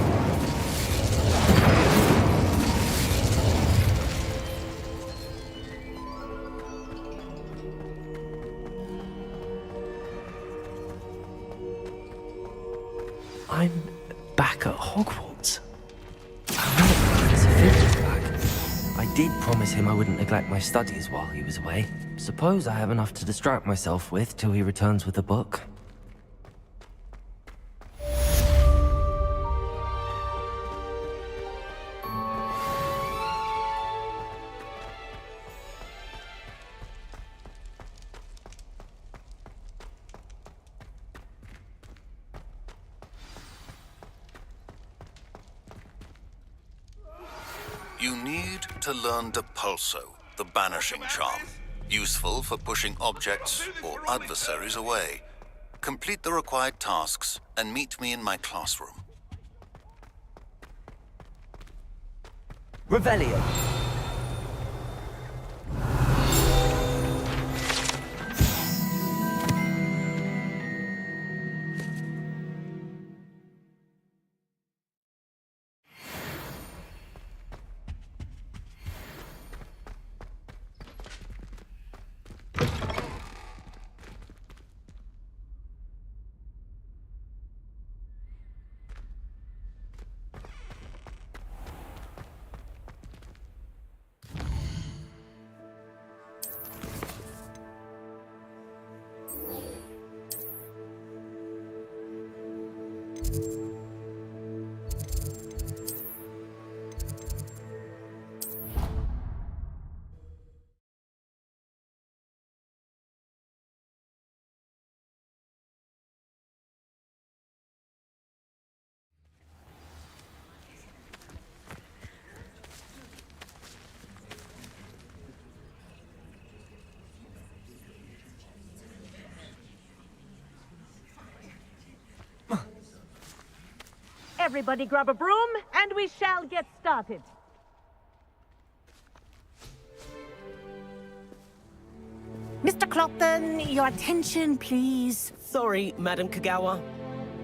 I'm back at Hogwarts. I wonder if Professor Fig is back. I did promise him I wouldn't neglect my studies while he was away. Suppose I have enough to distract myself with till he returns with the book. You need to learn Depulso, the banishing charm. Useful for pushing objects or adversaries away. Complete the required tasks and meet me in my classroom. Revelio! Everybody grab a broom, and we shall get started. Mr. Clopton, your attention, please. Sorry, Madam Kagawa.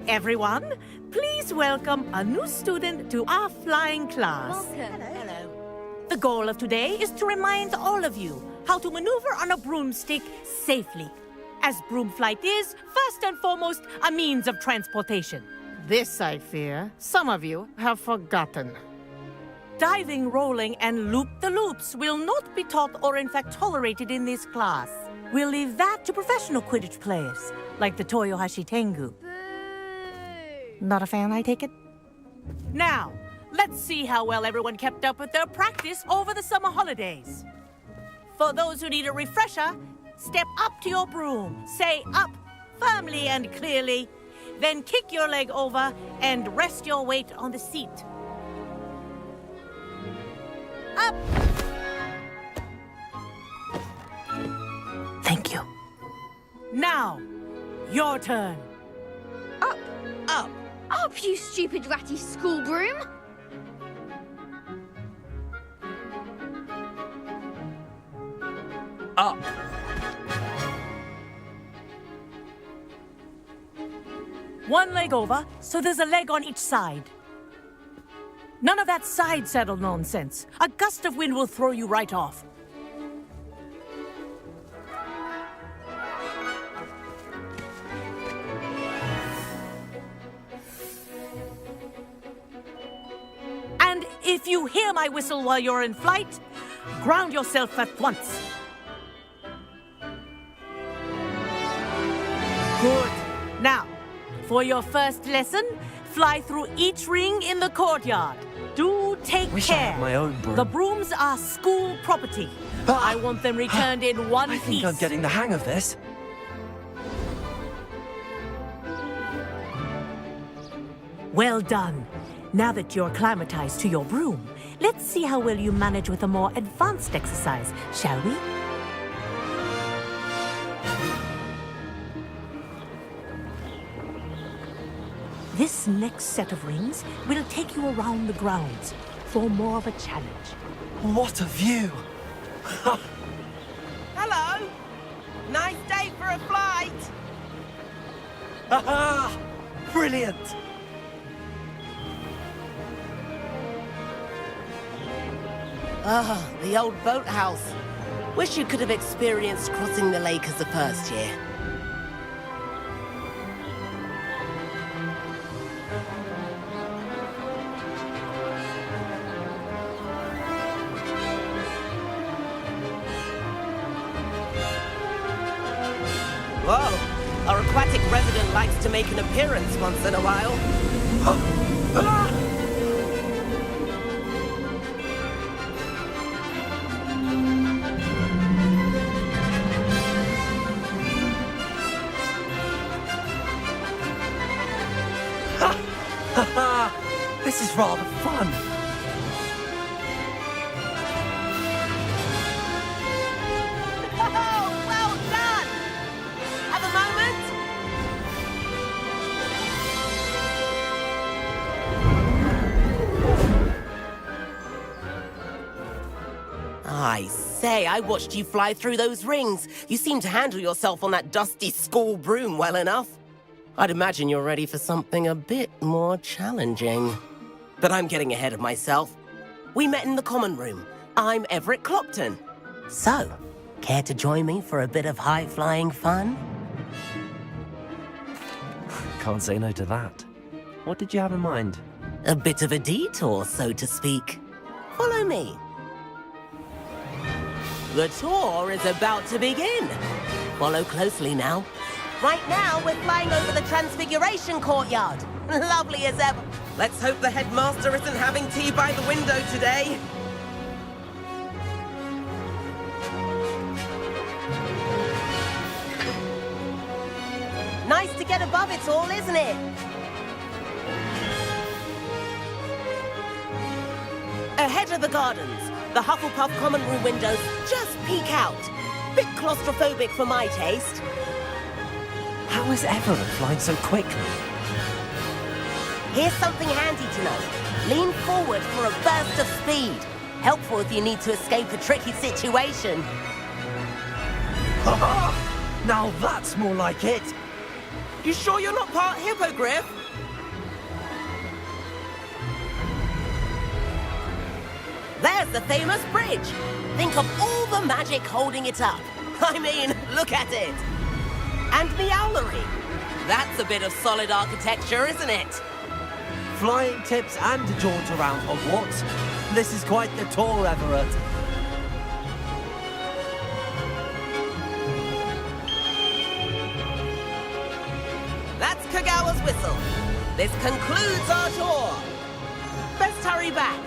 Everyone, please welcome a new student to our flying class. Hello. The goal of today is to remind all of you how to maneuver on a broomstick safely. As broom flight is, first and foremost, a means of transportation. This, I fear, some of you have forgotten. Diving, rolling, and loop-the-loops will not be taught or in fact tolerated in this class. We'll leave that to professional Quidditch players, like the Toyohashi Tengu. Not a fan, I take it? Now, let's see how well everyone kept up with their practice over the summer holidays. For those who need a refresher, step up to your broom, say up firmly and clearly, then kick your leg over and rest your weight on the seat. Up! Thank you. Now, your turn. Up, Up. up, you stupid ratty school broom! Up. One leg over, so there's a leg on each side. None of that side saddle nonsense. A gust of wind will throw you right off. And if you hear my whistle while you're in flight, ground yourself at once. Good. Now, for your first lesson, fly through each ring in the courtyard. Do take Wish I care. had my own broom. The brooms are school property. I want them returned in one I piece. think I'm getting the hang of this. Well done. Now that you're acclimatized to your broom, let's see how well you manage with a more advanced exercise, shall we? This next set of rings will take you around the grounds for more of a challenge. What a view! Hello. Nice day for a flight. Aha! Brilliant! Ah, the old boathouse. Wish you could have experienced crossing the lake as a first year. Whoa, our aquatic resident likes to make an appearance once in a while. This is rather fun. Oh, well done! Have a moment? I say, I watched you fly through those rings. You seem to handle yourself on that dusty school broom well enough. I'd imagine you're ready for something a bit more challenging. But I'm getting ahead of myself. We met in the common room. I'm Everett Clopton. So, care to join me for a bit of high-flying fun? Can't say no to that. What did you have in mind? A bit of a detour, so to speak. Follow me. The tour is about to begin. Follow closely now. Right now, we're flying over the Transfiguration Courtyard. Lovely as ever. Let's hope the headmaster isn't having tea by the window today. Nice to get above it all, isn't it? Ahead of the gardens, the Hufflepuff common room windows just peek out. Bit claustrophobic for my taste. How is Everett flying so quickly? Here's something handy to know. Lean forward for a burst of speed. Helpful if you need to escape a tricky situation. Now that's more like it. You sure you're not part hippogriff? There's the famous bridge. Think of all the magic holding it up. I mean, look at it. And the owlery. That's a bit of solid architecture, isn't it? Flying tips and a jaunt around Hogwarts. This is quite the tour, Everett. That's Kagawa's whistle. This concludes our tour. Best hurry back.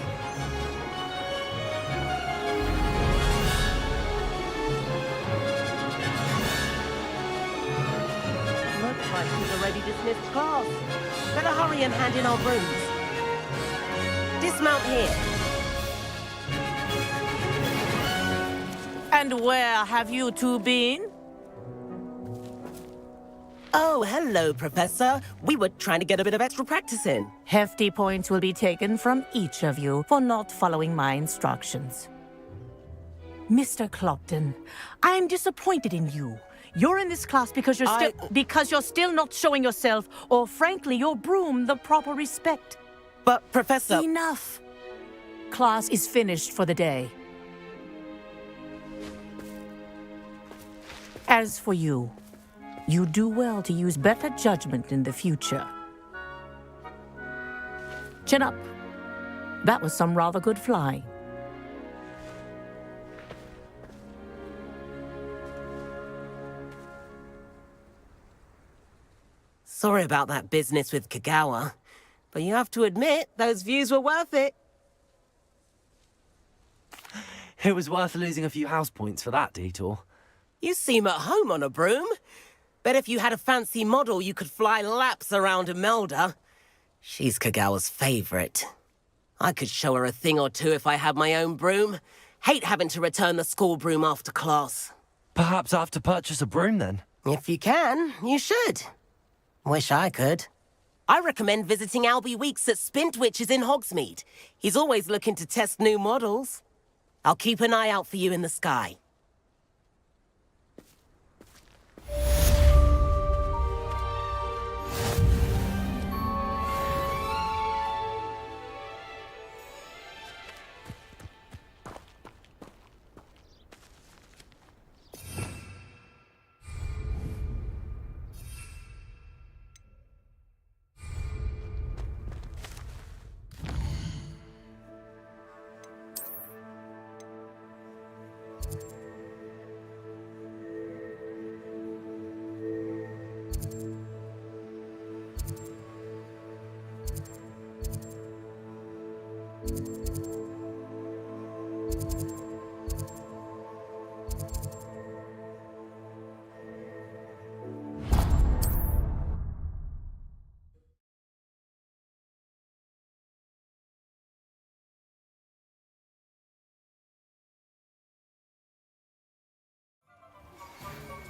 Looks like he's already dismissed class. Better hurry and hand in our brooms. Dismount here. And where have you two been? Oh, hello, Professor. We were trying to get a bit of extra practice in. Hefty points will be taken from each of you for not following my instructions. Mr. Clopton, I am disappointed in you. You're in this class because you're still not showing yourself, or frankly, your broom the proper respect. But, Professor... Enough. Class is finished for the day. As for you, you do well to use better judgment in the future. Chin up. That was some rather good flying. Sorry about that business with Kagawa, but you have to admit, those views were worth it. It was worth losing a few house points for that detour. You seem at home on a broom. Bet if you had a fancy model, you could fly laps around Imelda. She's Kagawa's favorite. I could show her a thing or two if I had my own broom. Hate having to return the school broom after class. Perhaps I have to purchase a broom then? If you can, you should. Wish I could. I recommend visiting Albie Weeks at Spintwitches in Hogsmeade. He's always looking to test new models. I'll keep an eye out for you in the sky.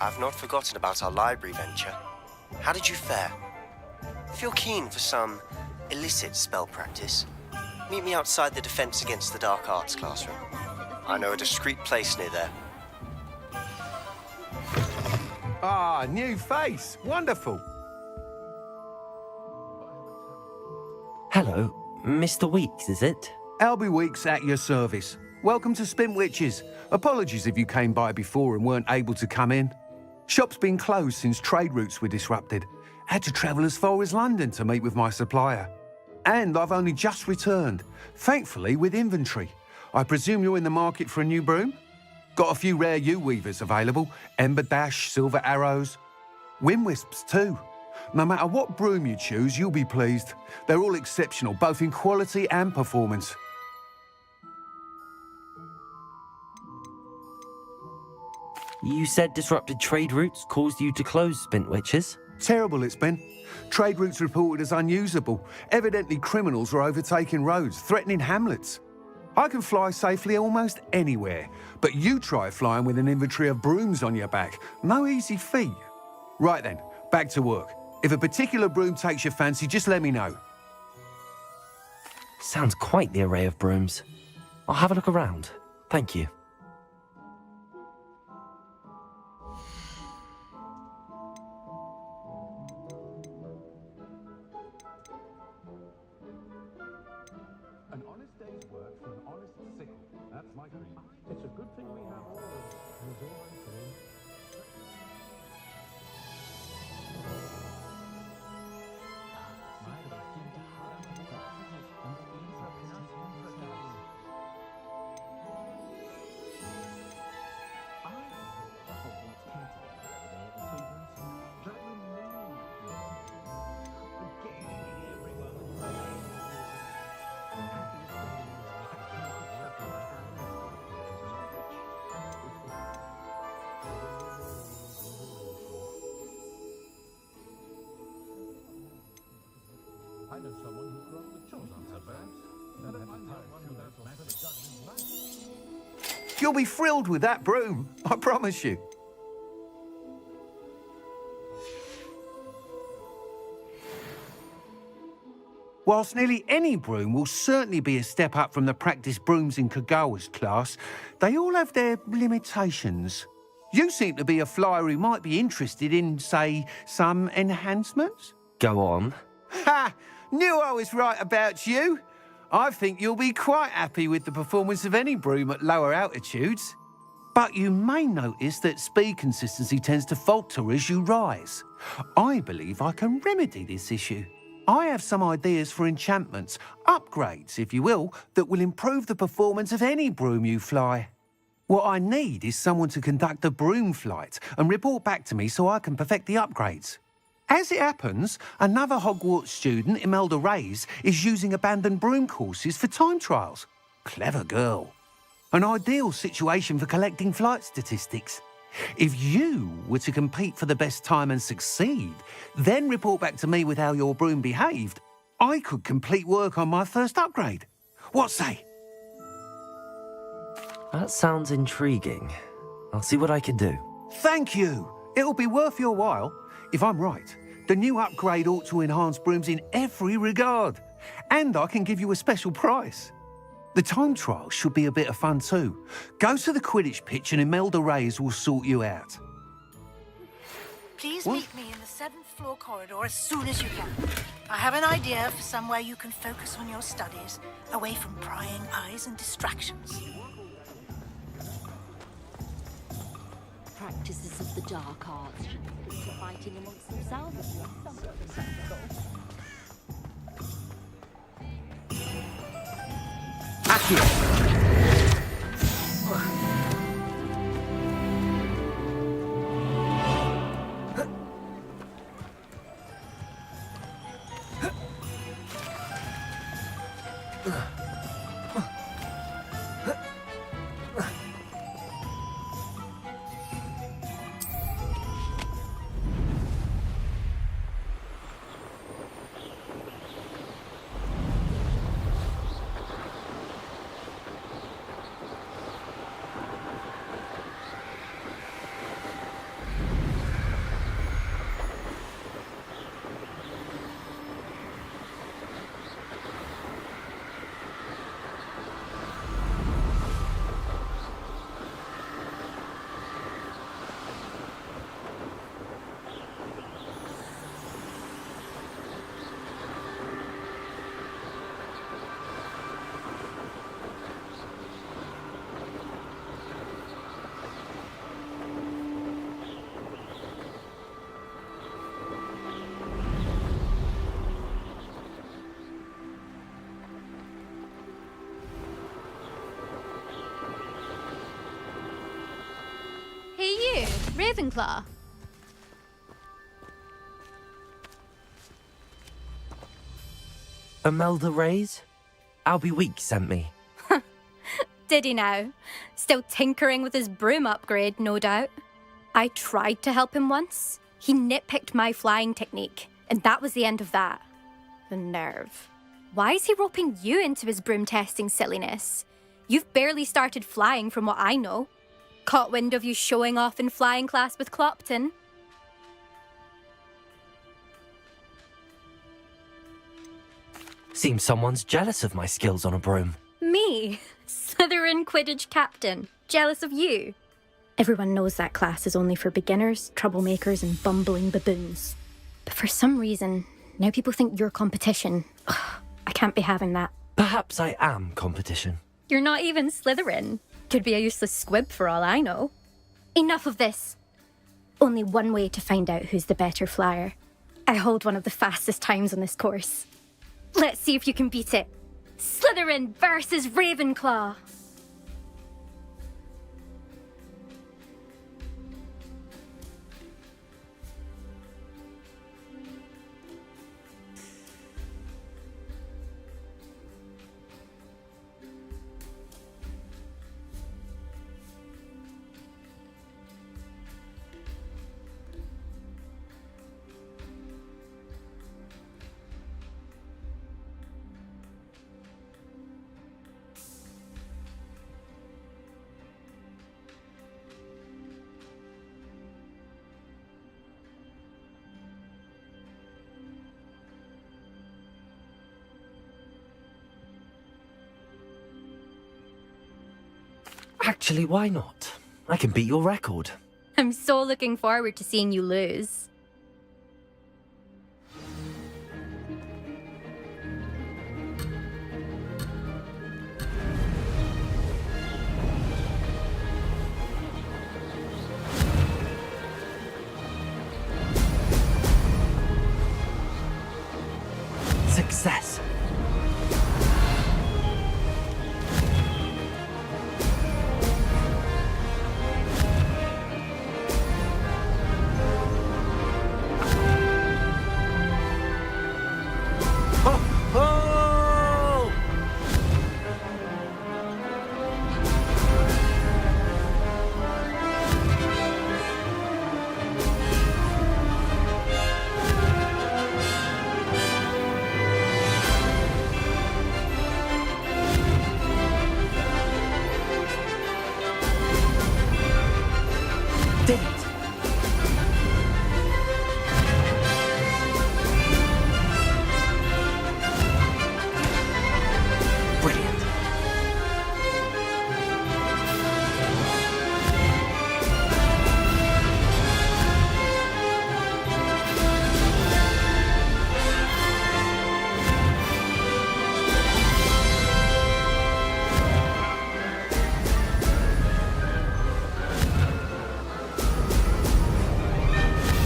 I've not forgotten about our library venture. How did you fare? If you're keen for some illicit spell practice, meet me outside the Defense Against the Dark Arts classroom. I know a discreet place near there. Ah, new face. Wonderful. Hello, Mr. Weeks, is it? Albie Weeks at your service. Welcome to Spintwitches. Apologies if you came by before and weren't able to come in. Shop's been closed since trade routes were disrupted. Had to travel as far as London to meet with my supplier. And I've only just returned, thankfully with inventory. I presume you're in the market for a new broom? Got a few rare U-weavers available, Ember Dash, Silver Arrows, Wind Wisps too. No matter what broom you choose, you'll be pleased. They're all exceptional, both in quality and performance. You said disrupted trade routes caused you to close Spintwitches? Terrible it's been. Trade routes reported as unusable. Evidently criminals were overtaking roads, threatening hamlets. I can fly safely almost anywhere, but you try flying with an inventory of brooms on your back. No easy feat. Right then, back to work. If a particular broom takes your fancy, just let me know. Sounds quite the array of brooms. I'll have a look around. Thank you. An honest day's work for an honest sickle. That's my creed. It's a good thing we have all I know someone who's grown the chores on her back. You'll be thrilled with that broom, I promise you. Whilst nearly any broom will certainly be a step up from the practice brooms in Kagawa's class, they all have their limitations. You seem to be a flyer who might be interested in, say, some enhancements? Go on. Ha! Knew I was right about you. I think you'll be quite happy with the performance of any broom at lower altitudes. But you may notice that speed consistency tends to falter as you rise. I believe I can remedy this issue. I have some ideas for enchantments, upgrades, if you will, that will improve the performance of any broom you fly. What I need is someone to conduct a broom flight and report back to me so I can perfect the upgrades. As it happens, another Hogwarts student, Imelda Reyes, is using abandoned broom courses for time trials. Clever girl. An ideal situation for collecting flight statistics. If you were to compete for the best time and succeed, then report back to me with how your broom behaved, I could complete work on my first upgrade. What say? That sounds intriguing. I'll see what I can do. Thank you. It'll be worth your while. If I'm right, the new upgrade ought to enhance brooms in every regard. And I can give you a special price. The time trial should be a bit of fun too. Go to the Quidditch pitch and Imelda Reyes will sort you out. Please meet me in the 7th floor corridor as soon as you can. I have an idea for somewhere you can focus on your studies, away from prying eyes and distractions. Practices of the dark arts should be fighting amongst themselves. Ravenclaw. Imelda Reyes? Albie Week sent me. Did he now? Still tinkering with his broom upgrade, no doubt. I tried to help him once. He nitpicked my flying technique, and that was the end of that. The nerve. Why is he roping you into his broom testing silliness? You've barely started flying from what I know. Caught wind of you showing off in flying class with Clopton. Seems someone's jealous of my skills on a broom. Me? Slytherin Quidditch captain. Jealous of you? Everyone knows that class is only for beginners, troublemakers, and bumbling baboons. But for some reason, now people think you're competition. Ugh, I can't be having that. Perhaps I am competition. You're not even Slytherin. Could be a useless squib for all I know. Enough of this. Only one way to find out who's the better flyer. I hold one of the fastest times on this course. Let's see if you can beat it. Slytherin versus Ravenclaw. Actually, why not? I can beat your record. I'm so looking forward to seeing you lose. Success. Did it! Brilliant.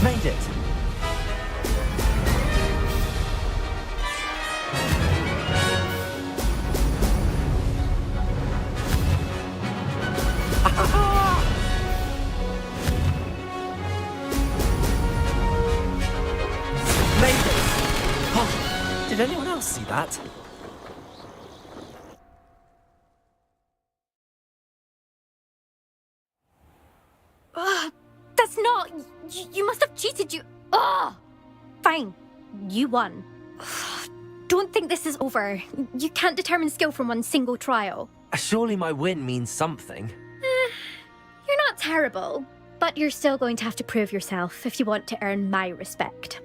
Made it! Made it! Oh, did anyone else see that? That's not... You must have cheated, you... Ugh! Fine. You won. Don't think this is over. You can't determine skill from one single trial. Surely my win means something. You're not terrible, but you're still going to have to prove yourself if you want to earn my respect.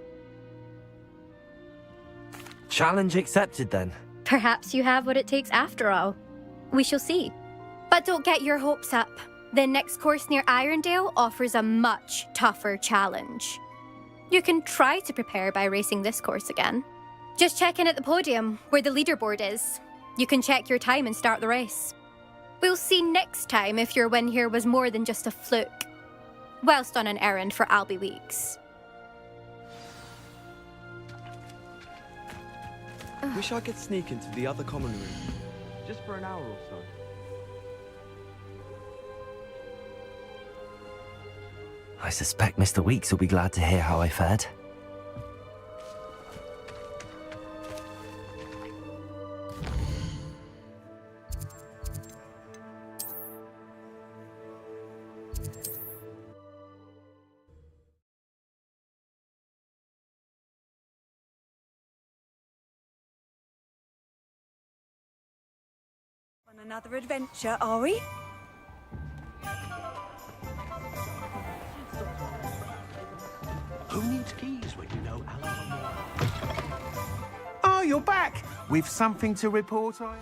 Challenge accepted then. Perhaps you have what it takes after all. We shall see. But don't get your hopes up. The next course near Irondale offers a much tougher challenge. You can try to prepare by racing this course again. Just check in at the podium, where the leaderboard is. You can check your time and start the race. We'll see next time if your win here was more than just a fluke. Whilst on an errand for Albie Weeks. Wish I could sneak into the other common room. Just for an hour or so. I suspect Mr. Weeks will be glad to hear how I fared. On another adventure, are we? Who needs keys when you know Alan? Oh, you're back! With something to report, I...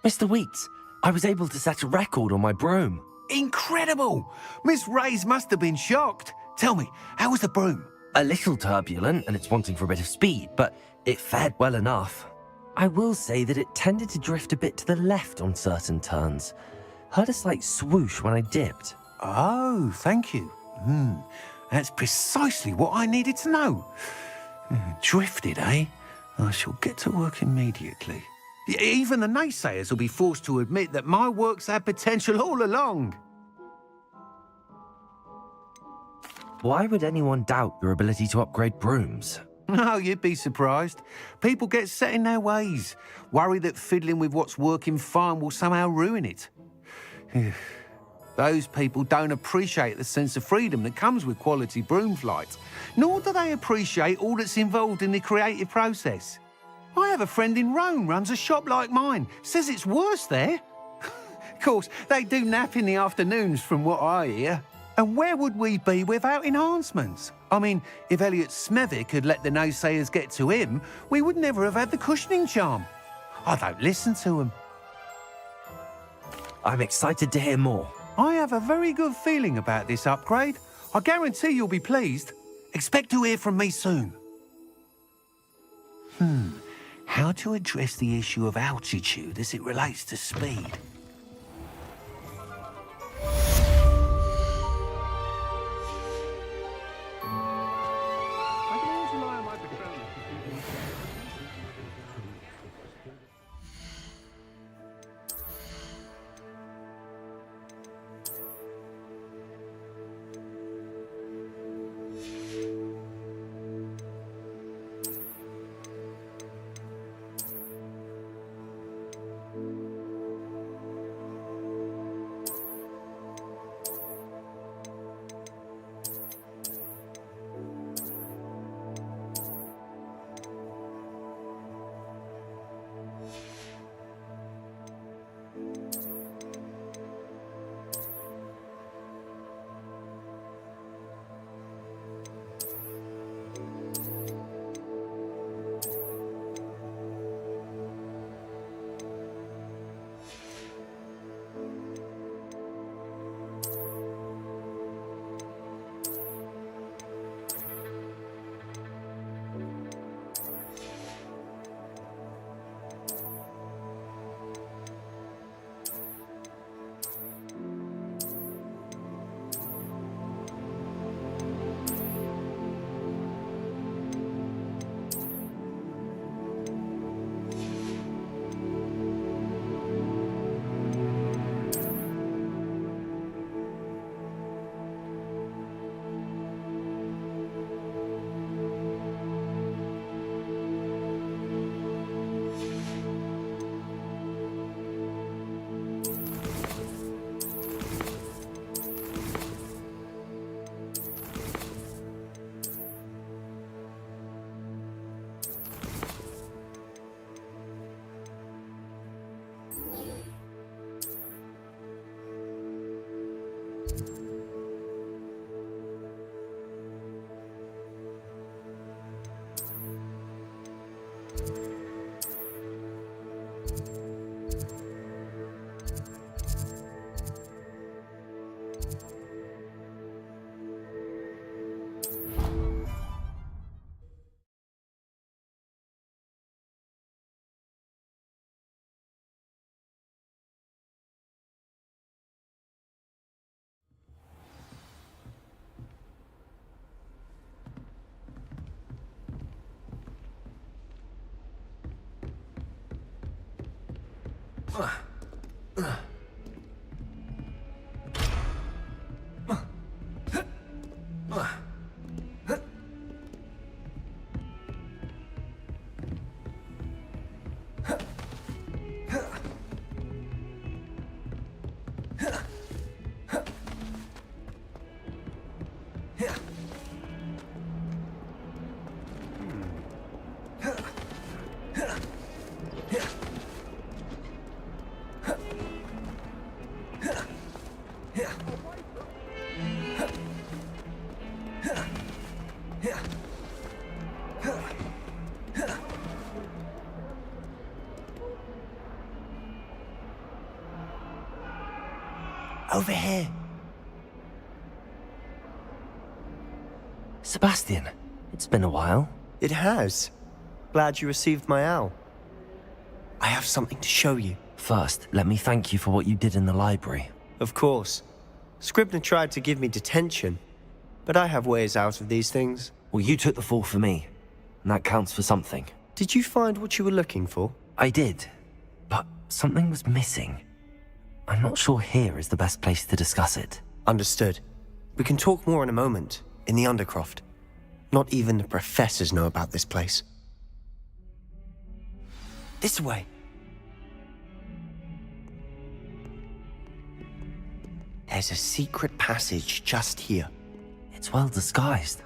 Mr. Weeks, I was able to set a record on my broom. Incredible! Miss Ray's must have been shocked. Tell me, how was the broom? A little turbulent and it's wanting for a bit of speed, but it fared well enough. I will say that it tended to drift a bit to the left on certain turns. Heard a slight swoosh when I dipped. Oh, thank you. That's precisely what I needed to know. Drifted, eh? I shall get to work immediately. Even the naysayers will be forced to admit that my work's had potential all along. Why would anyone doubt your ability to upgrade brooms? Oh, you'd be surprised. People get set in their ways, worry that fiddling with what's working fine will somehow ruin it. Those people don't appreciate the sense of freedom that comes with quality broom flight, nor do they appreciate all that's involved in the creative process. I have a friend in Rome runs a shop like mine, says it's worse there. Of course, they do nap in the afternoons from what I hear. And where would we be without enhancements? I mean, if Elliot Smethwick had let the naysayers get to him, we would never have had the cushioning charm. I don't listen to them. I'm excited to hear more. I have a very good feeling about this upgrade. I guarantee you'll be pleased. Expect to hear from me soon. How to address the issue of altitude as it relates to speed? Over here. Sebastian, it's been a while. It has. Glad you received my owl. I have something to show you. First, let me thank you for what you did in the library. Of course. Scribner tried to give me detention, but I have ways out of these things. Well, you took the fall for me, and that counts for something. Did you find what you were looking for? I did, but something was missing. I'm not sure here is the best place to discuss it. Understood. We can talk more in a moment, in the Undercroft. Not even the professors know about this place. This way. There's a secret passage just here. It's well disguised.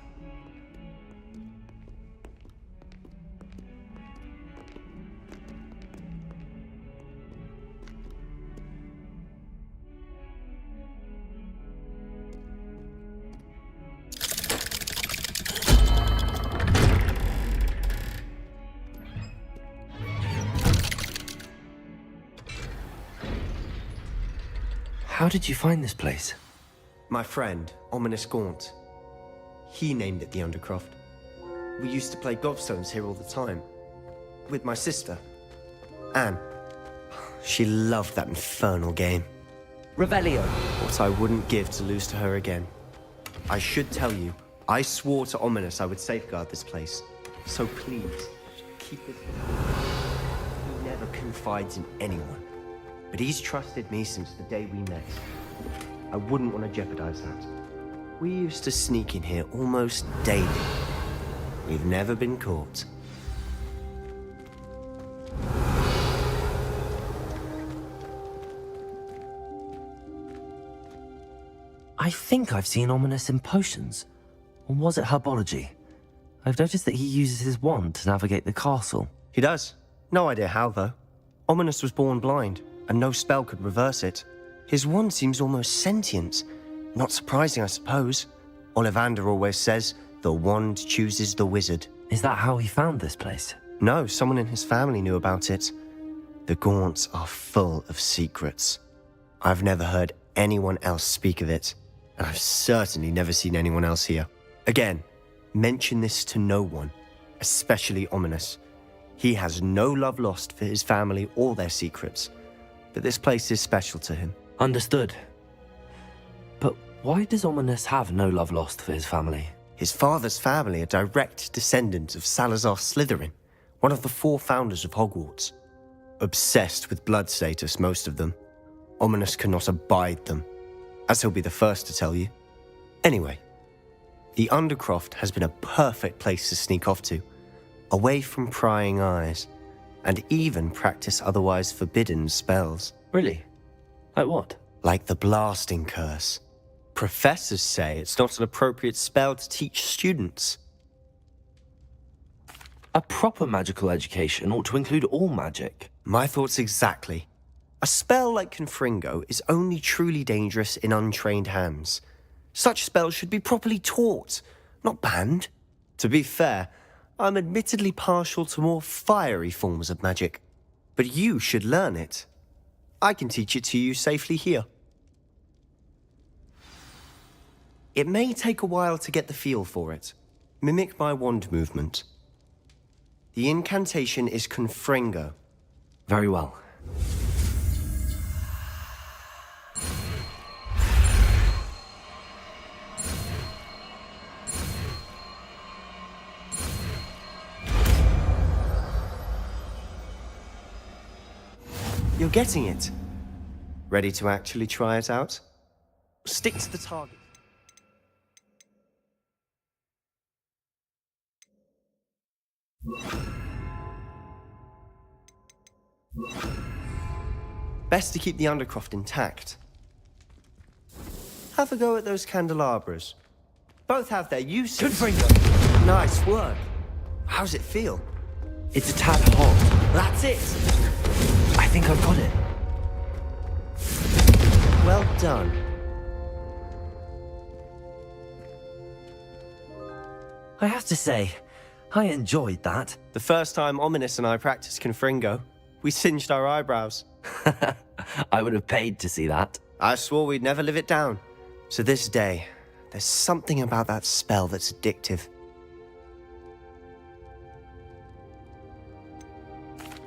How did you find this place? My friend, Ominous Gaunt. He named it the Undercroft. We used to play gobstones here all the time. With my sister, Anne. She loved that infernal game. Revelio. What I wouldn't give to lose to her again. I should tell you, I swore to Ominous I would safeguard this place. So please, keep it. He never confides in anyone. But he's trusted me since the day we met. I wouldn't want to jeopardize that. We used to sneak in here almost daily. We've never been caught. I think I've seen Ominous in potions. Or was it herbology? I've noticed that he uses his wand to navigate the castle. He does. No idea how, though. Ominous was born blind, and no spell could reverse it. His wand seems almost sentient. Not surprising, I suppose. Ollivander always says, the wand chooses the wizard. Is that how he found this place? No, someone in his family knew about it. The Gaunts are full of secrets. I've never heard anyone else speak of it, and I've certainly never seen anyone else here. Again, mention this to no one, especially Ominous. He has no love lost for his family or their secrets, but this place is special to him. Understood. But why does Ominous have no love lost for his family? His father's family are direct descendants of Salazar Slytherin, one of the 4 founders of Hogwarts. Obsessed with blood status, most of them. Ominous cannot abide them, as he'll be the first to tell you. Anyway, the Undercroft has been a perfect place to sneak off to, away from prying eyes, and even practice otherwise forbidden spells. Really? Like what? Like the Blasting Curse. Professors say it's not an appropriate spell to teach students. A proper magical education ought to include all magic. My thoughts exactly. A spell like Confringo is only truly dangerous in untrained hands. Such spells should be properly taught, not banned. To be fair, I'm admittedly partial to more fiery forms of magic, but you should learn it. I can teach it to you safely here. It may take a while to get the feel for it. Mimic my wand movement. The incantation is Confringo. Very well. You're getting it. Ready to actually try it out? Stick to the target. Best to keep the Undercroft intact. Have a go at those candelabras. Both have their uses. Confringo! Nice work. How does it feel? It's a tad hot. That's it! I think I've got it. Well done. I have to say, I enjoyed that. The first time Ominous and I practiced Confringo, we singed our eyebrows. I would have paid to see that. I swore we'd never live it down. So this day, there's something about that spell that's addictive.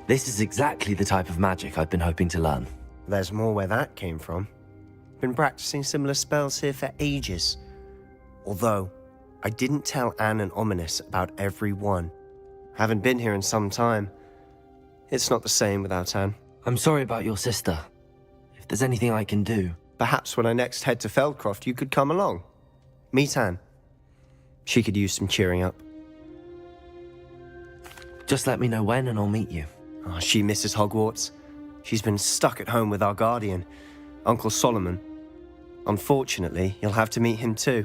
This is exactly the type of magic I've been hoping to learn. There's more where that came from. Been practicing similar spells here for ages. Although, I didn't tell Anne and Ominous about every one. Haven't been here in some time. It's not the same without Anne. I'm sorry about your sister. If there's anything I can do... Perhaps when I next head to Feldcroft, you could come along. Meet Anne. She could use some cheering up. Just let me know when and I'll meet you. Oh, she misses Hogwarts. She's been stuck at home with our guardian, Uncle Solomon. Unfortunately, you'll have to meet him too.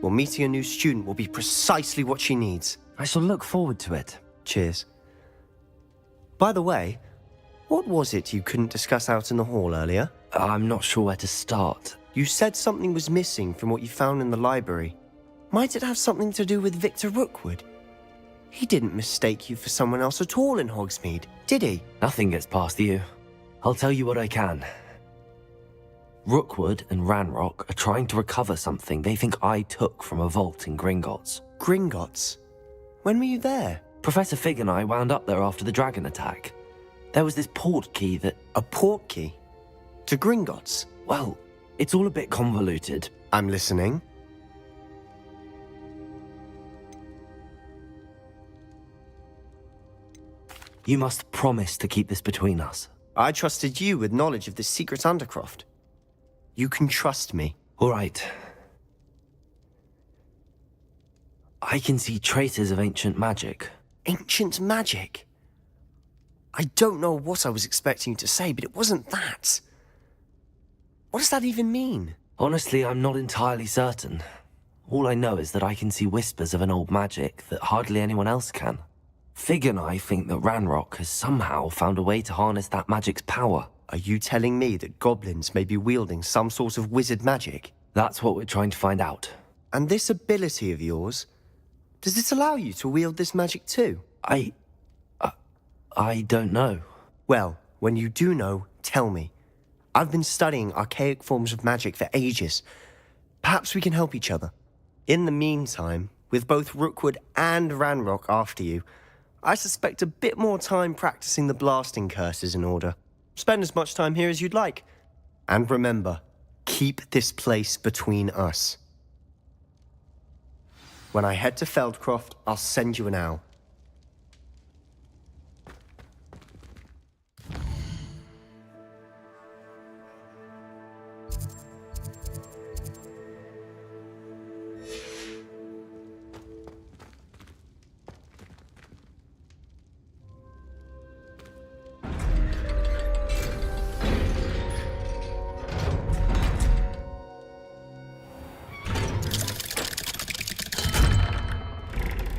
Well, meeting a new student will be precisely what she needs. I shall look forward to it. Cheers. By the way, what was it you couldn't discuss out in the hall earlier? I'm not sure where to start. You said something was missing from what you found in the library. Might it have something to do with Victor Rookwood? He didn't mistake you for someone else at all in Hogsmeade, did he? Nothing gets past you. I'll tell you what I can. Rookwood and Ranrock are trying to recover something they think I took from a vault in Gringotts. Gringotts? When were you there? Professor Fig and I wound up there after the dragon attack. There was this port key that... A port key? To Gringotts? Well, it's all a bit convoluted. I'm listening. You must promise to keep this between us. I trusted you with knowledge of the secret Undercroft. You can trust me. All right. I can see traces of ancient magic. Ancient magic? I don't know what I was expecting you to say, but it wasn't that. What does that even mean? Honestly, I'm not entirely certain. All I know is that I can see whispers of an old magic that hardly anyone else can. Fig and I think that Ranrock has somehow found a way to harness that magic's power. Are you telling me that goblins may be wielding some sort of wizard magic? That's what we're trying to find out. And this ability of yours, does it allow you to wield this magic too? I don't know. Well, when you do know, tell me. I've been studying archaic forms of magic for ages. Perhaps we can help each other. In the meantime, with both Rookwood and Ranrock after you, I suspect a bit more time practicing the blasting curse is in order. Spend as much time here as you'd like. And remember, keep this place between us. When I head to Feldcroft, I'll send you an owl.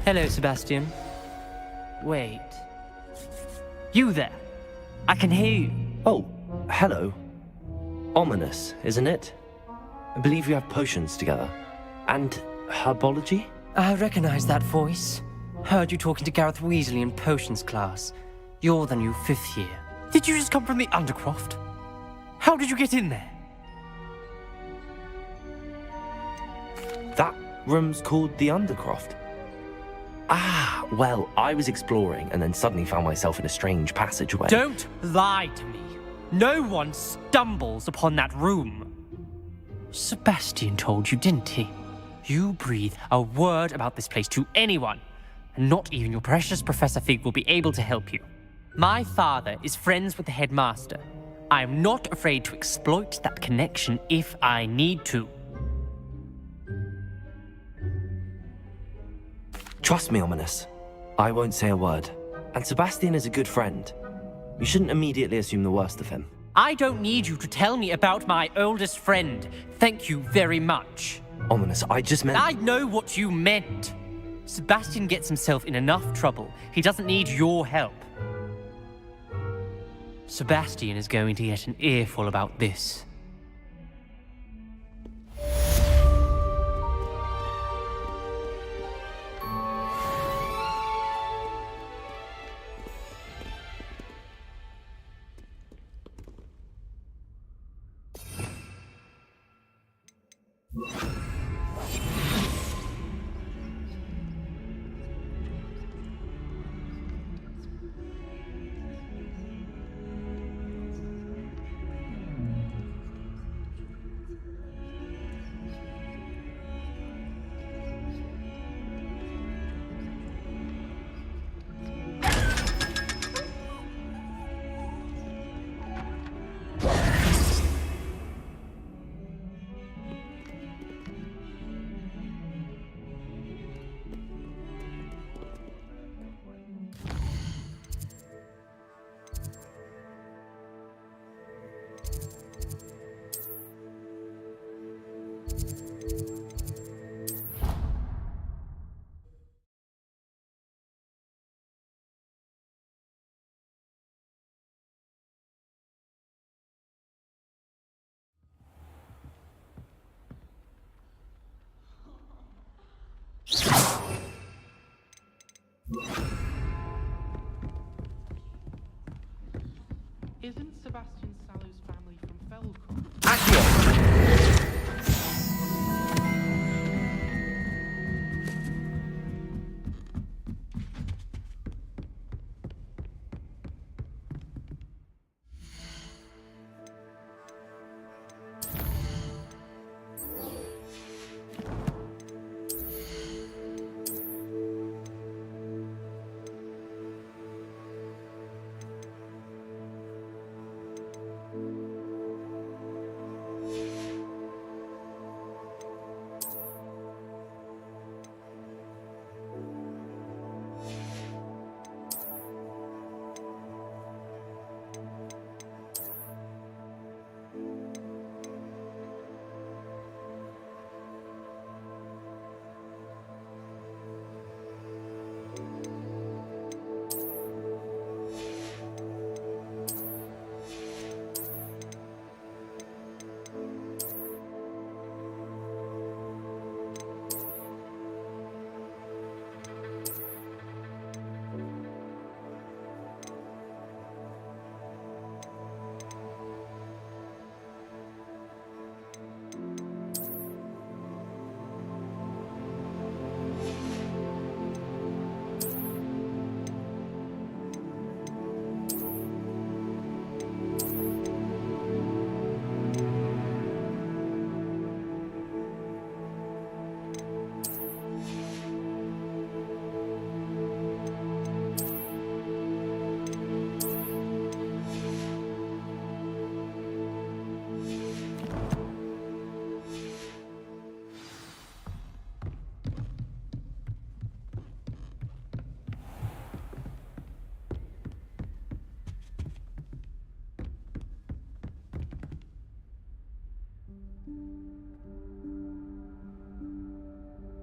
Hello, Sebastian. Wait. You there? I can hear you. Oh, hello. Ominous, isn't it? I believe we have potions together. And herbology? I recognize that voice. Heard you talking to Gareth Weasley in potions class. You're the new 5th year. Did you just come from the Undercroft? How did you get in there? That room's called the Undercroft. Ah, well, I was exploring and then suddenly found myself in a strange passageway. Don't lie to me. No one stumbles upon that room. Sebastian told you, didn't he? You breathe a word about this place to anyone, and not even your precious Professor Fig will be able to help you. My father is friends with the headmaster. I'm not afraid to exploit that connection if I need to. Trust me, Ominous. I won't say a word. And Sebastian is a good friend. You shouldn't immediately assume the worst of him. I don't need you to tell me about my oldest friend. Thank you very much. Ominous, I just meant... I know what you meant. Sebastian gets himself in enough trouble. He doesn't need your help. Sebastian is going to get an earful about this. Isn't Sebastian Sallow's family from Felcroft?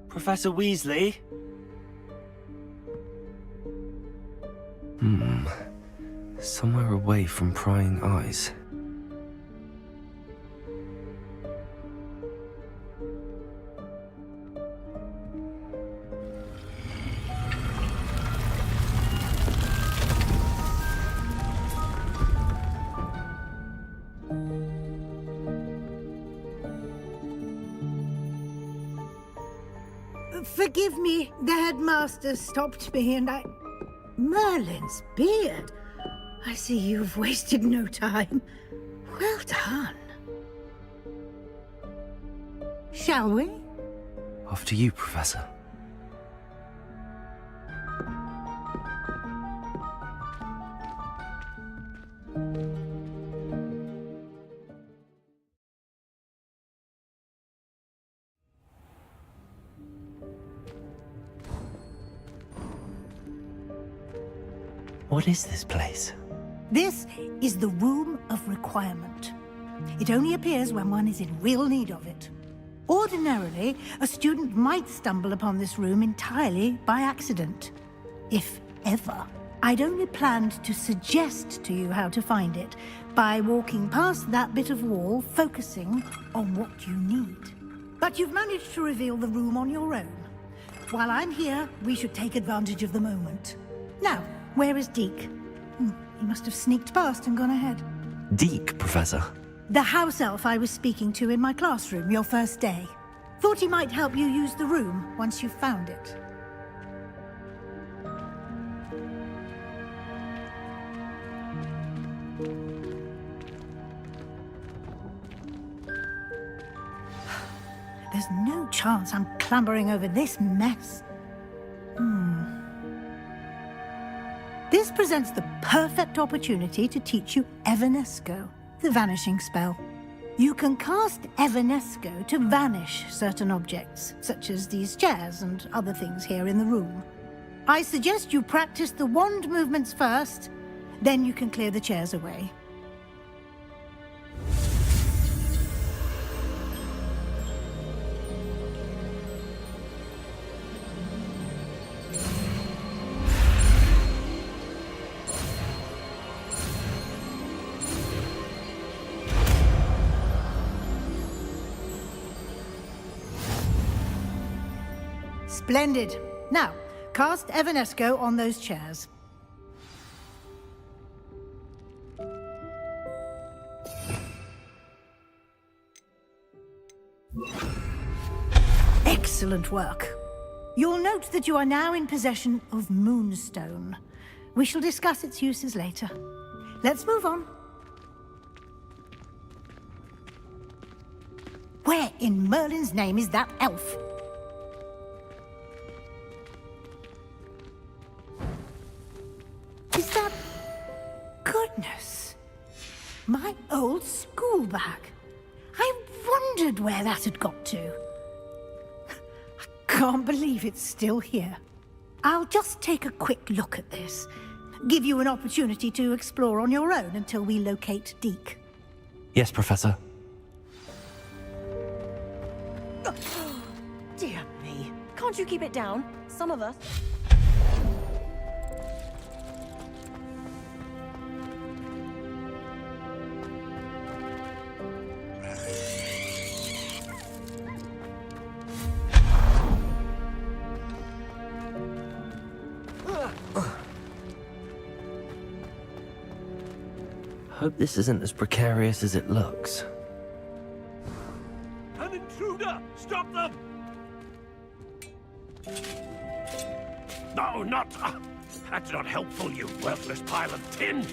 Professor Weasley? Somewhere away from prying eyes. Forgive me, the headmaster stopped me and I... Merlin's beard. I see you've wasted no time. Well done. Shall we? After you, Professor. What is this place? This is the Room of Requirement. It only appears when one is in real need of it. Ordinarily, a student might stumble upon this room entirely by accident. If ever. I'd only planned to suggest to you how to find it by walking past that bit of wall, focusing on what you need. But you've managed to reveal the room on your own. While I'm here, we should take advantage of the moment. Now, where is Deke? He must have sneaked past and gone ahead. Deke, Professor. The house elf I was speaking to in my classroom your first day. Thought he might help you use the room once you've found it. There's no chance I'm clambering over this mess. This presents the perfect opportunity to teach you Evanesco, the vanishing spell. You can cast Evanesco to vanish certain objects, such as these chairs and other things here in the room. I suggest you practice the wand movements first, then you can clear the chairs away. Splendid. Now, cast Evanesco on those chairs. Excellent work. You'll note that you are now in possession of Moonstone. We shall discuss its uses later. Let's move on. Where in Merlin's name is that elf? Is that... Goodness. My old school bag. I wondered where that had got to. I can't believe it's still here. I'll just take a quick look at this. Give you an opportunity to explore on your own until we locate Deke. Yes, Professor. Dear me. Can't you keep it down? Some of us. Hope this isn't as precarious as it looks. An intruder! Stop them! No, not... that's not helpful, you worthless pile of tin!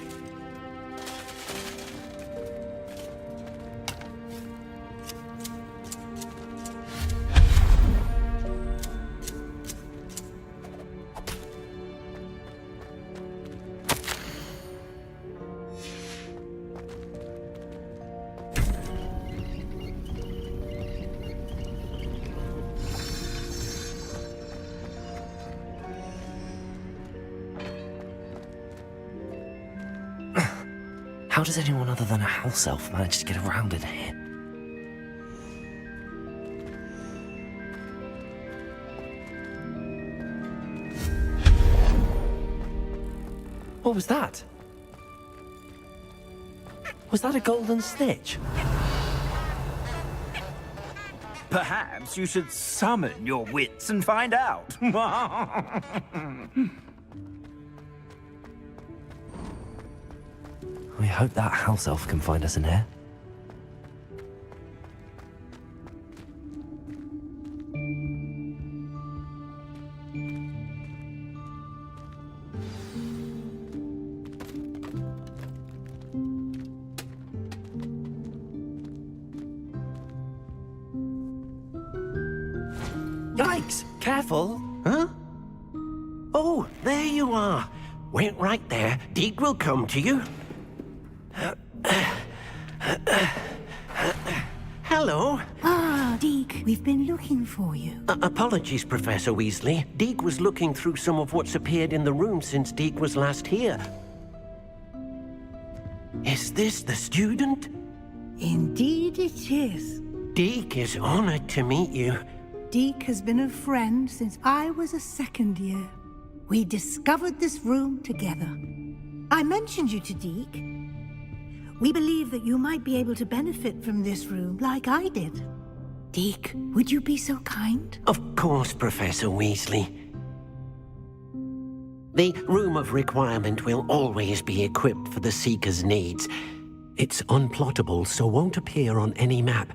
How does anyone other than a house elf manage to get around in here? What was that? Was that a golden snitch? Perhaps you should summon your wits and find out. We hope that house elf can find us in here. Yikes! Careful! Huh? Oh, there you are. Wait right there. Deke will come to you. Hello. Ah, Deke, we've been looking for you. Apologies, Professor Weasley. Deke was looking through some of what's appeared in the room since Deke was last here. Is this the student? Indeed it is. Deke is honored to meet you. Deke has been a friend since I was a second year. We discovered this room together. I mentioned you to Deke. We believe that you might be able to benefit from this room like I did. Deke, would you be so kind? Of course, Professor Weasley. The Room of Requirement will always be equipped for the Seeker's needs. It's unplottable, so won't appear on any map.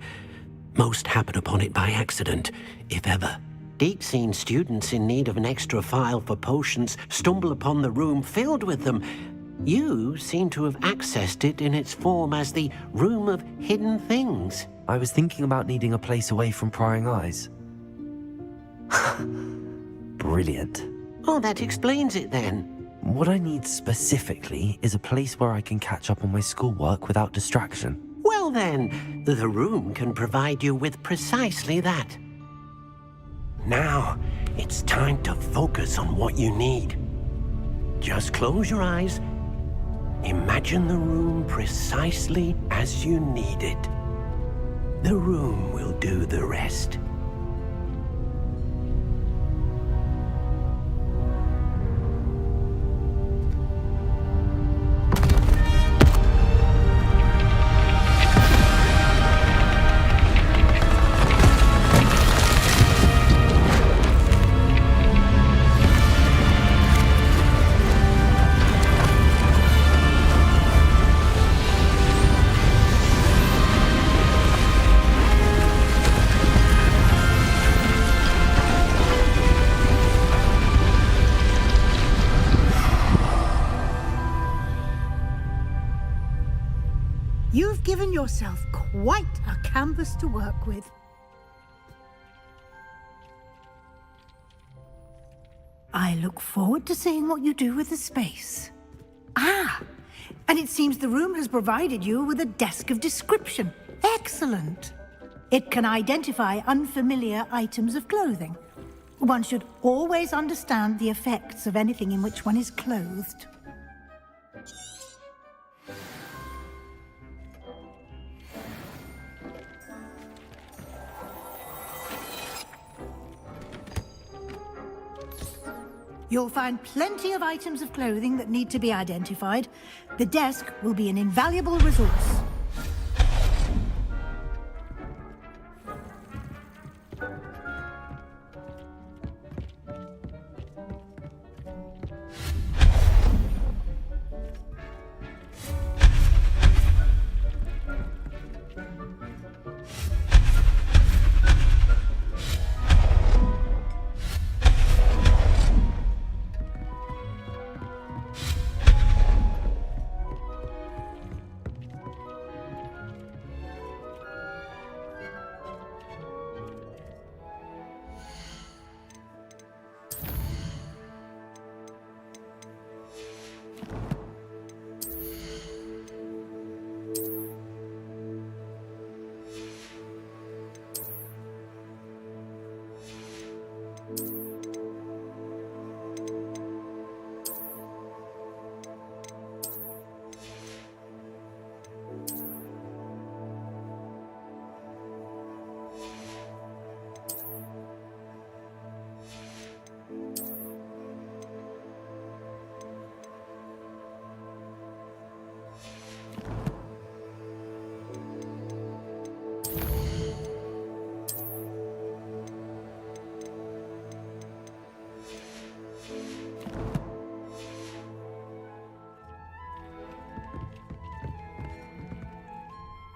Most happen upon it by accident, if ever. Deke's seen students in need of an extra file for potions stumble upon the room filled with them. You seem to have accessed it in its form as the Room of Hidden Things. I was thinking about needing a place away from prying eyes. Brilliant. Oh, that explains it then. What I need specifically is a place where I can catch up on my schoolwork without distraction. Well then, the room can provide you with precisely that. Now, it's time to focus on what you need. Just close your eyes. Imagine the room precisely as you need it. The room will do the rest. You've given yourself quite a canvas to work with. I look forward to seeing what you do with the space. Ah, and it seems the room has provided you with a desk of description. Excellent. It can identify unfamiliar items of clothing. One should always understand the effects of anything in which one is clothed. You'll find plenty of items of clothing that need to be identified. The desk will be an invaluable resource.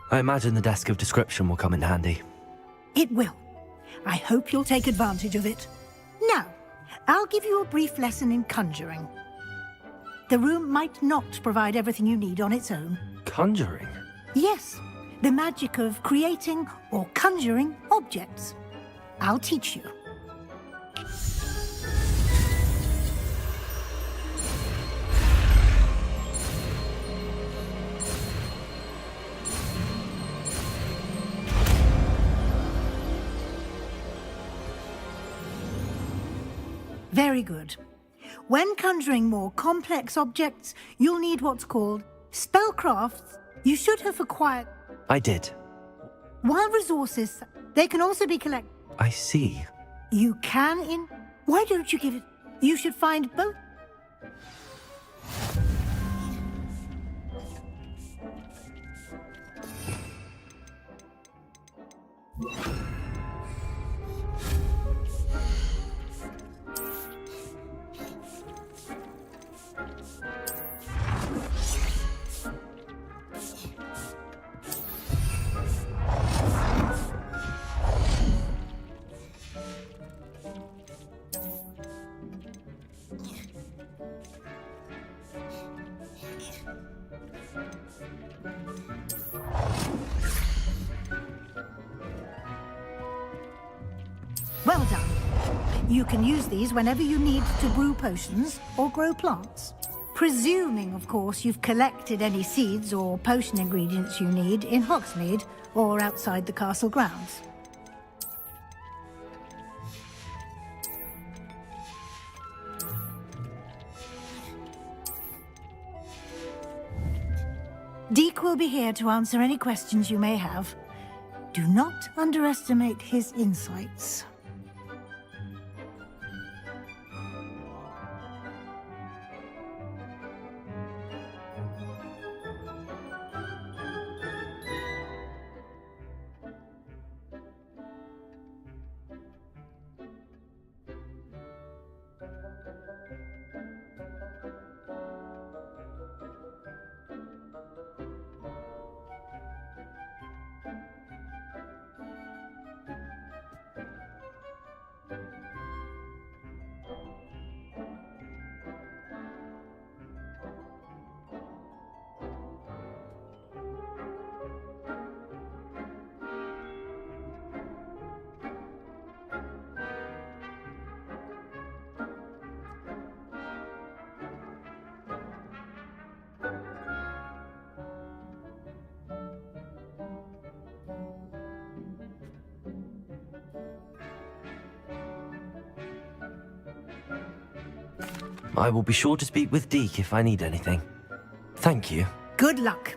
I imagine the desk of description will come in handy. It will. I hope you'll take advantage of it. Now, I'll give you a brief lesson in conjuring. The room might not provide everything you need on its own. Conjuring? Yes, the magic of creating or conjuring objects. I'll teach you. Very good. When conjuring more complex objects, you'll need what's called spellcrafts. You should have acquired. I did. Wild resources, they can also be collected. I see. You can in... Why don't you give it... You should find both... Well done. You can use these whenever you need to brew potions or grow plants. Presuming, of course, you've collected any seeds or potion ingredients you need in Hogsmeade or outside the castle grounds. Deke will be here to answer any questions you may have. Do not underestimate his insights. I will be sure to speak with Deke if I need anything. Thank you. Good luck.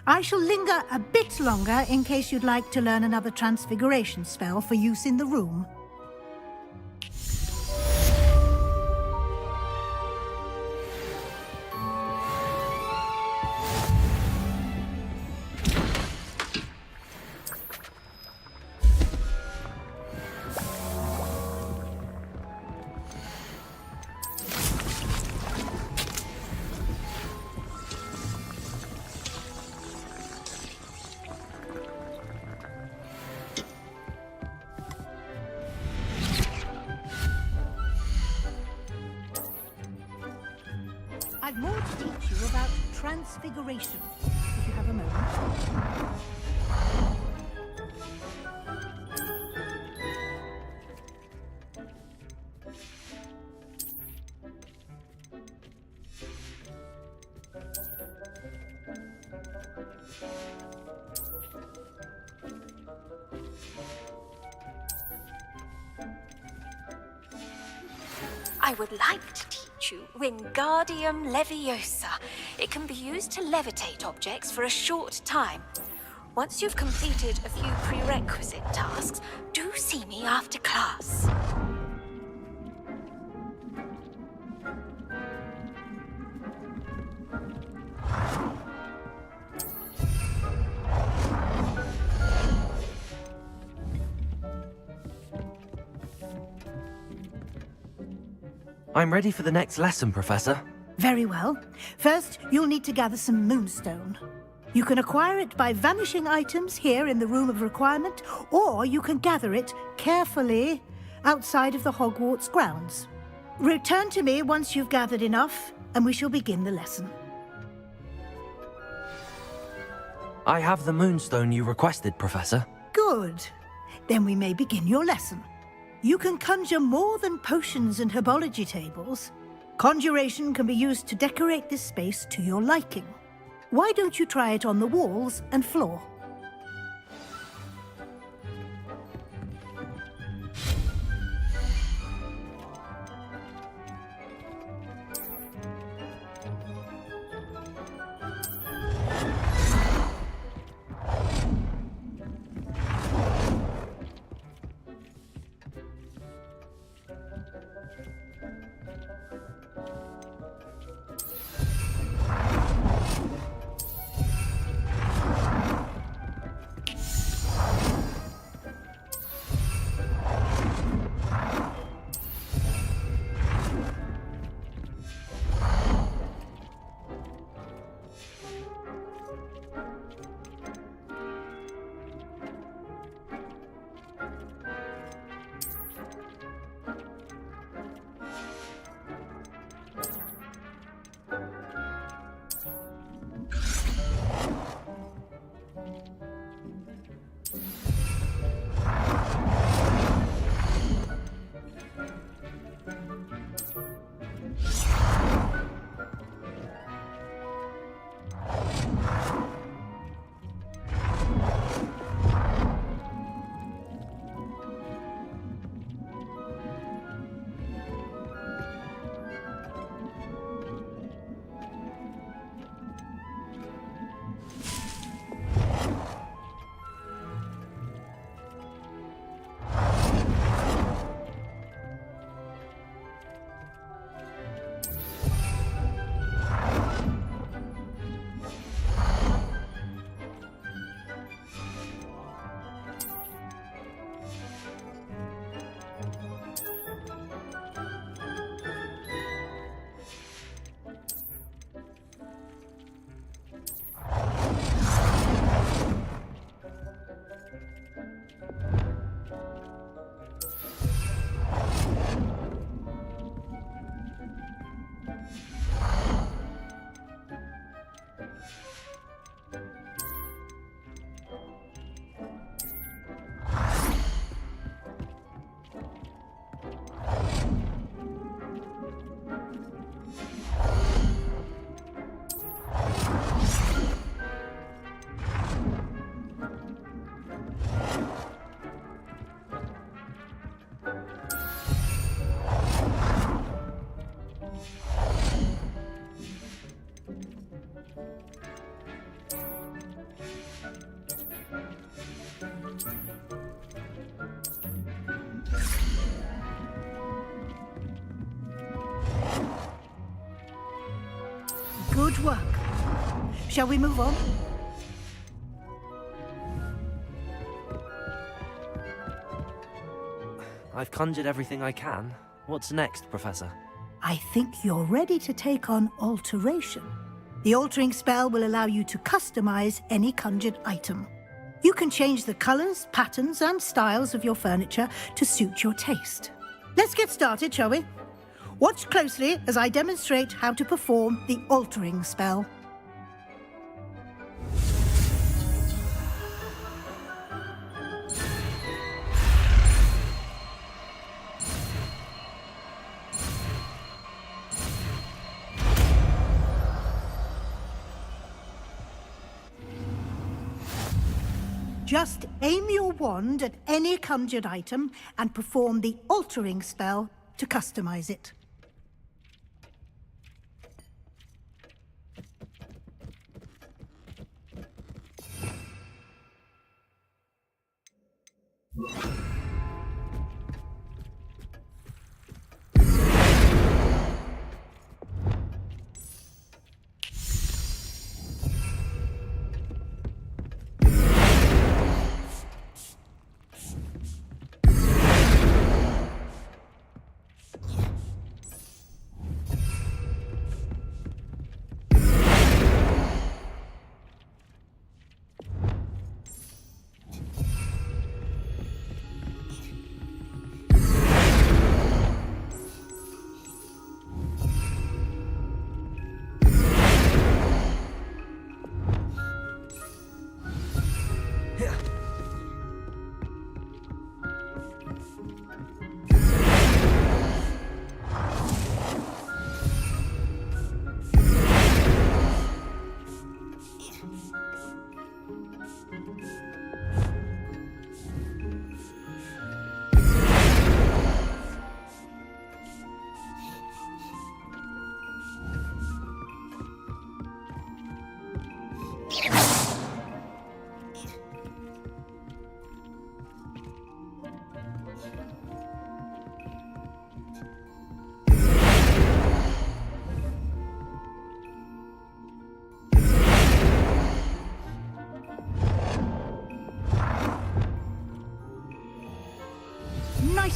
I shall linger a bit longer in case you'd like to learn another transfiguration spell for use in the room. I've more to teach you about transfiguration, if you have a moment. I would like to teach you Wingardium Leviosa. It can be used to levitate objects for a short time. Once you've completed a few prerequisite tasks, do see me after class. I'm ready for the next lesson, Professor. Very well. First, you'll need to gather some moonstone. You can acquire it by vanishing items here in the Room of Requirement, or you can gather it carefully outside of the Hogwarts grounds. Return to me once you've gathered enough, and we shall begin the lesson. I have the moonstone you requested, Professor. Good. Then we may begin your lesson. You can conjure more than potions and herbology tables. Conjuration can be used to decorate this space to your liking. Why don't you try it on the walls and floor? Good work. Shall we move on? I've conjured everything I can. What's next, Professor? I think you're ready to take on alteration. The altering spell will allow you to customize any conjured item. You can change the colors, patterns, and styles of your furniture to suit your taste. Let's get started, shall we? Watch closely as I demonstrate how to perform the altering spell. Just aim your wand at any conjured item and perform the altering spell to customize it.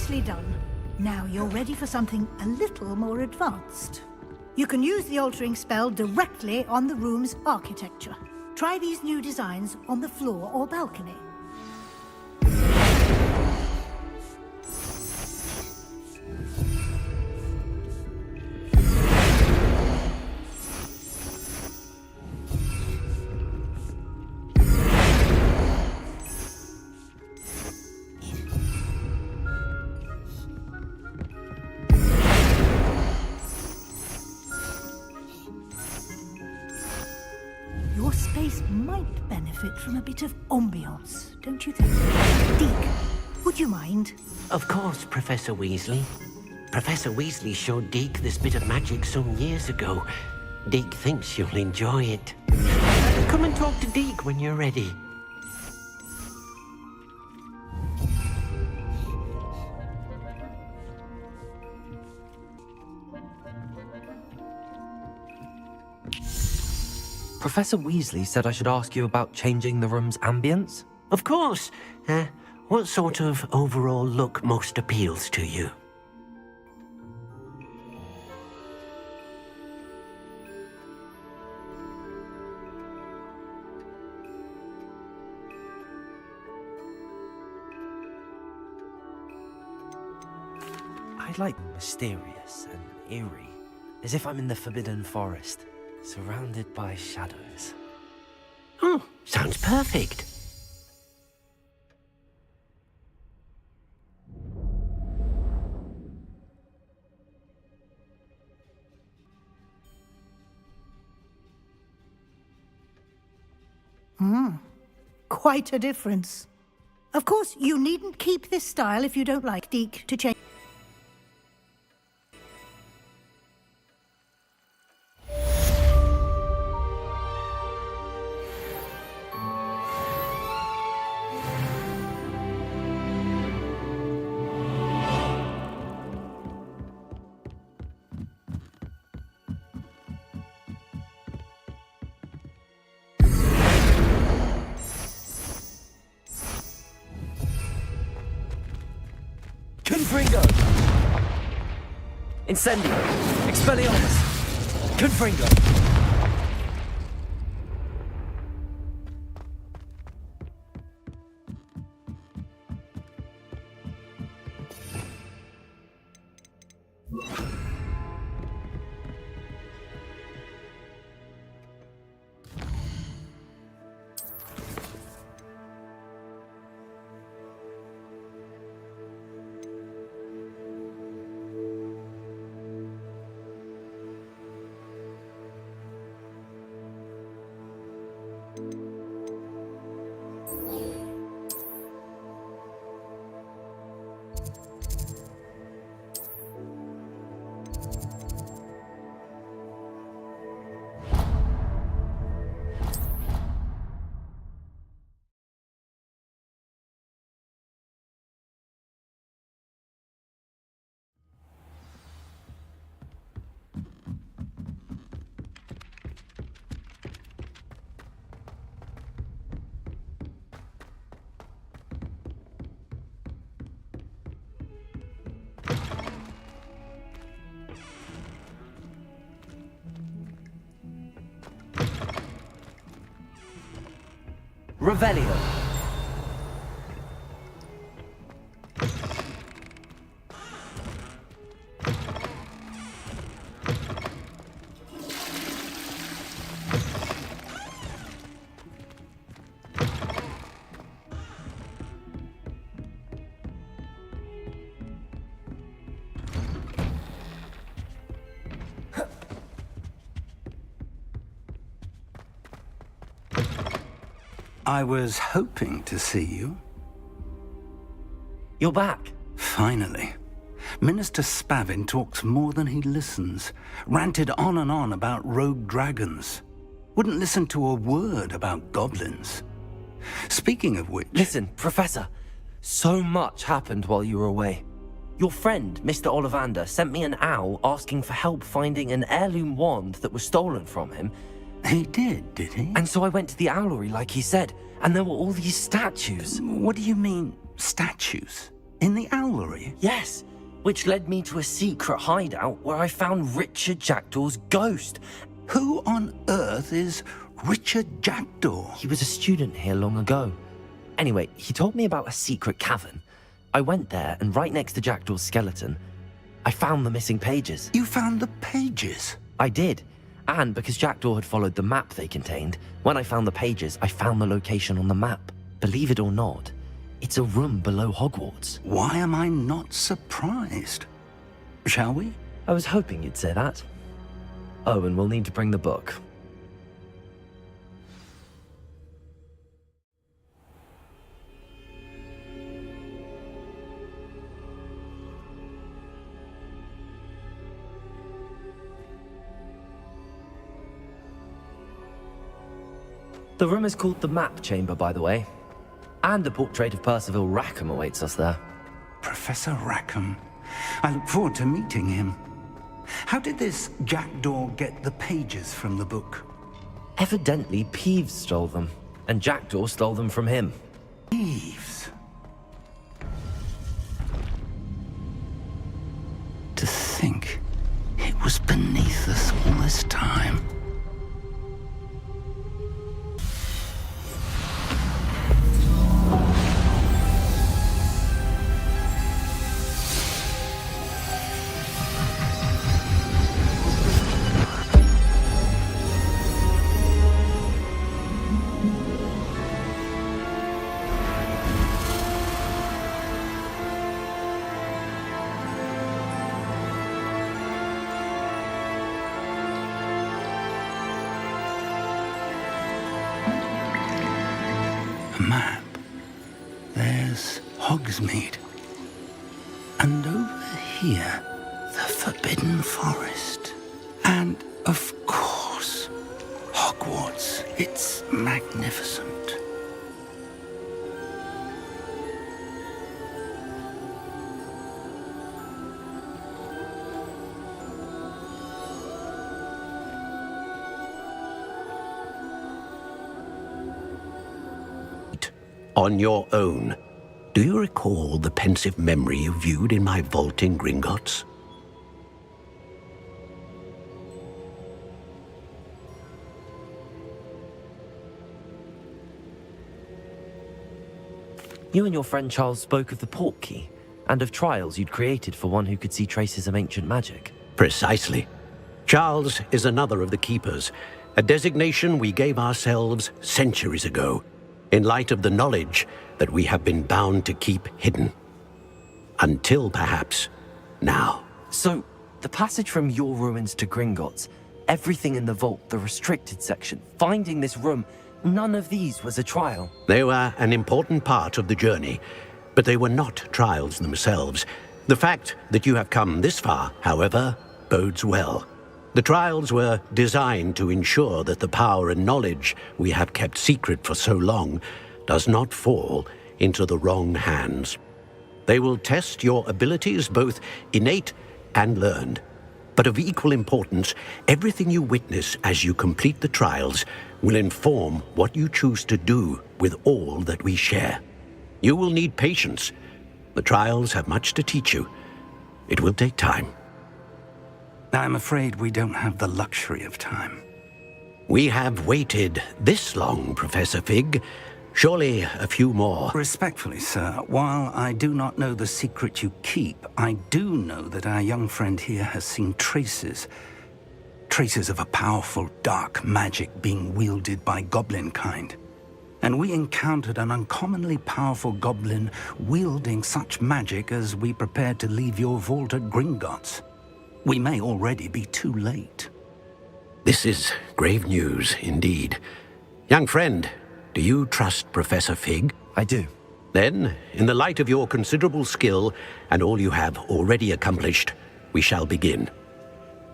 Nicely done. Now you're ready for something a little more advanced. You can use the altering spell directly on the room's architecture. Try these new designs on the floor or balcony. Your space might benefit from a bit of ambiance, don't you think? Deke, would you mind? Of course, Professor Weasley. Professor Weasley showed Deke this bit of magic some years ago. Deke thinks you'll enjoy it. Come and talk to Deke when you're ready. Professor Weasley said I should ask you about changing the room's ambience? Of course. What sort of overall look most appeals to you? I like mysterious and eerie, as if I'm in the Forbidden Forest, surrounded by shadows. Oh, sounds perfect. Quite a difference. Of course, you needn't keep this style if you don't like Deke to change. Confringo! Incendio! Expelliarmus! Confringo! Revelio. I was hoping to see you. You're back. Finally. Minister Spavin talks more than he listens. Ranted on and on about rogue dragons. Wouldn't listen to a word about goblins. Speaking of which... Listen, Professor. So much happened while you were away. Your friend, Mr. Ollivander, sent me an owl asking for help finding an heirloom wand that was stolen from him. He did he? And so I went to the owlery like he said, and there were all these statues. What do you mean, statues? In the owlery? Yes, which led me to a secret hideout where I found Richard Jackdaw's ghost. Who on earth is Richard Jackdaw? He was a student here long ago. Anyway, he told me about a secret cavern. I went there, and right next to Jackdaw's skeleton, I found the missing pages. You found the pages? I did. And because Jackdaw had followed the map they contained, when I found the pages, I found the location on the map. Believe it or not, it's a room below Hogwarts. Why am I not surprised? Shall we? I was hoping you'd say that. Oh, and we'll need to bring the book. The room is called the Map Chamber, by the way. And a portrait of Percival Rackham awaits us there. Professor Rackham. I look forward to meeting him. How did this Jackdaw get the pages from the book? Evidently, Peeves stole them, and Jackdaw stole them from him. Peeves? To think it was beneath us all this time. Map. There's Hogsmeade. And over here, the Forbidden Forest. And, of course, Hogwarts. It's magnificent. On your own, do you recall the pensive memory you viewed in my vault in Gringotts? You and your friend Charles spoke of the Portkey, and of trials you'd created for one who could see traces of ancient magic. Precisely. Charles is another of the Keepers, a designation we gave ourselves centuries ago, in light of the knowledge that we have been bound to keep hidden. Until, perhaps, now. So, the passage from your ruins to Gringotts, everything in the vault, the restricted section, finding this room, none of these was a trial. They were an important part of the journey, but they were not trials themselves. The fact that you have come this far, however, bodes well. The trials were designed to ensure that the power and knowledge we have kept secret for so long does not fall into the wrong hands. They will test your abilities, both innate and learned. But of equal importance, everything you witness as you complete the trials will inform what you choose to do with all that we share. You will need patience. The trials have much to teach you. It will take time. I'm afraid we don't have the luxury of time. We have waited this long, Professor Fig. Surely a few more. Respectfully, sir, while I do not know the secret you keep, I do know that our young friend here has seen traces of a powerful dark magic being wielded by goblin kind. And we encountered an uncommonly powerful goblin wielding such magic as we prepared to leave your vault at Gringotts. We may already be too late. This is grave news, indeed. Young friend, do you trust Professor Fig? I do. Then, in the light of your considerable skill and all you have already accomplished, we shall begin.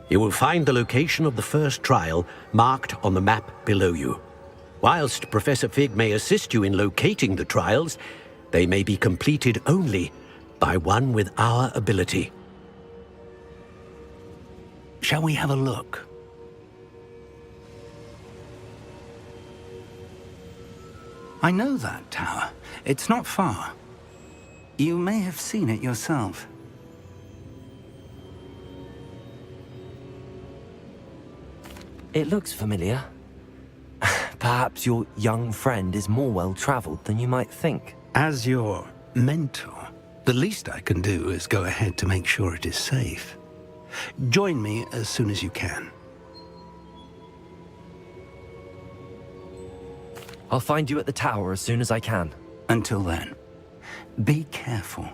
You will find the location of the first trial marked on the map below you. Whilst Professor Fig may assist you in locating the trials, they may be completed only by one with our ability. Shall we have a look? I know that tower. It's not far. You may have seen it yourself. It looks familiar. Perhaps your young friend is more well-traveled than you might think. As your mentor, the least I can do is go ahead to make sure it is safe. Join me as soon as you can. I'll find you at the tower as soon as I can. Until then, be careful,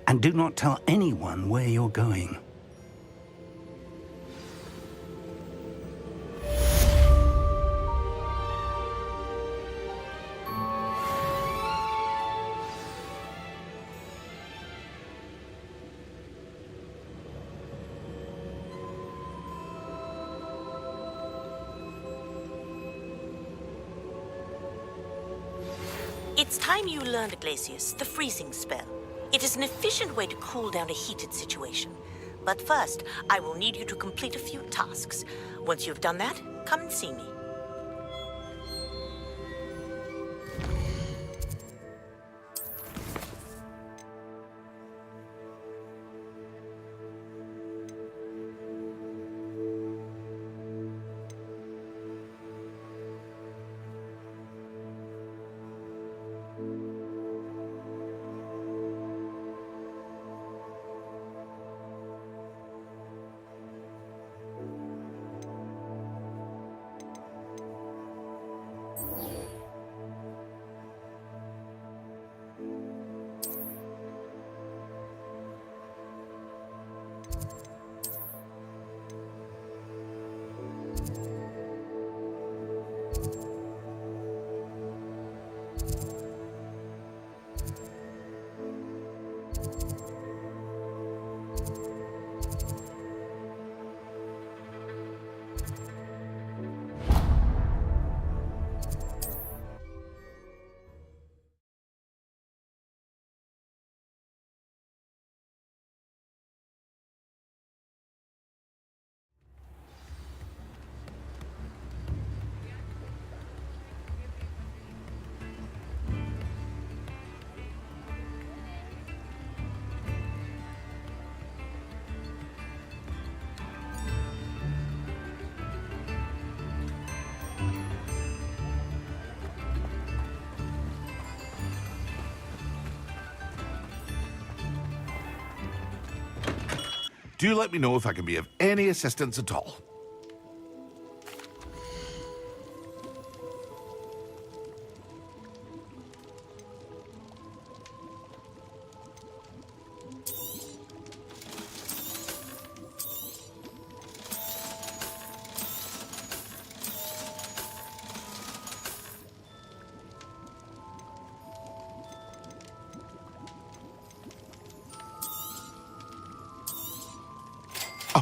and do not tell anyone where you're going. It's time you learned, Glacius, the freezing spell. It is an efficient way to cool down a heated situation. But first, I will need you to complete a few tasks. Once you've done that, come and see me. Do let me know if I can be of any assistance at all.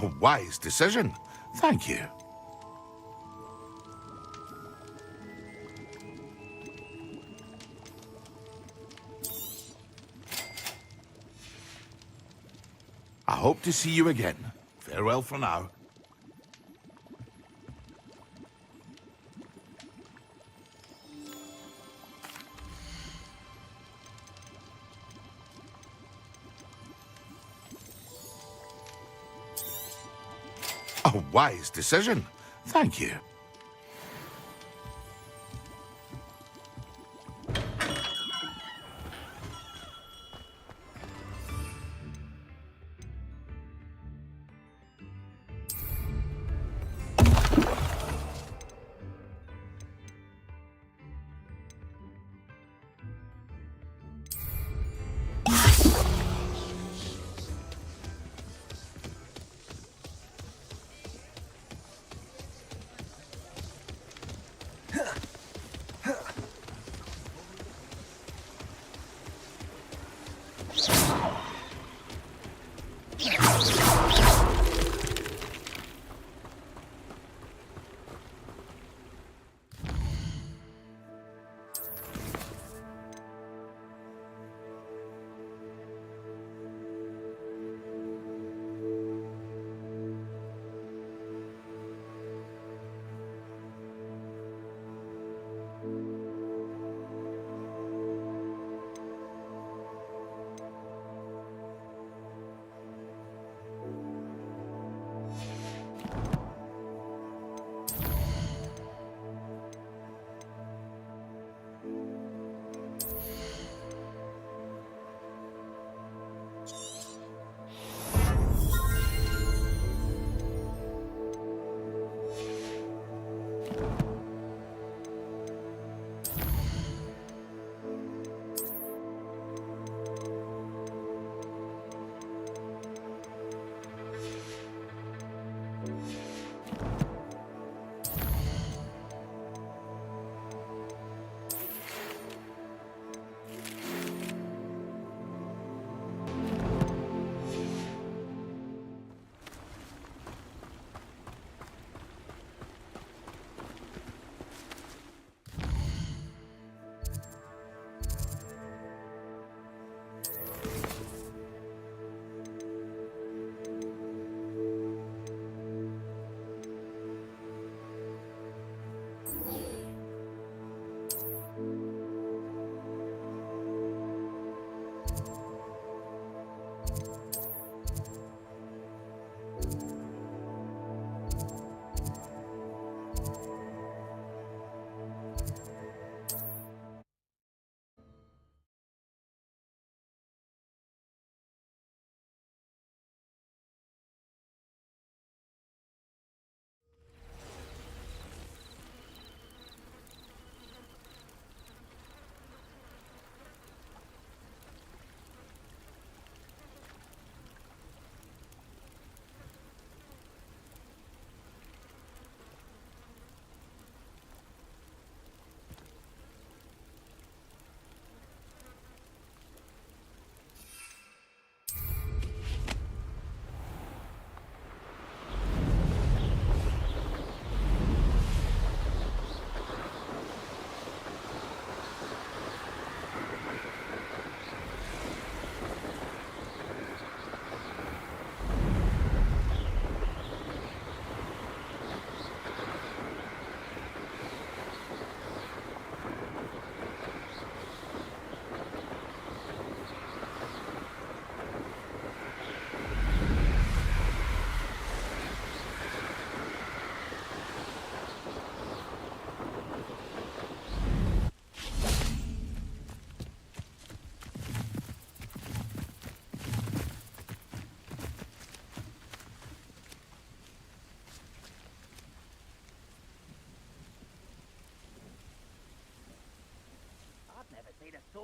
A wise decision. Thank you. I hope to see you again. Farewell for now. A wise decision. Thank you.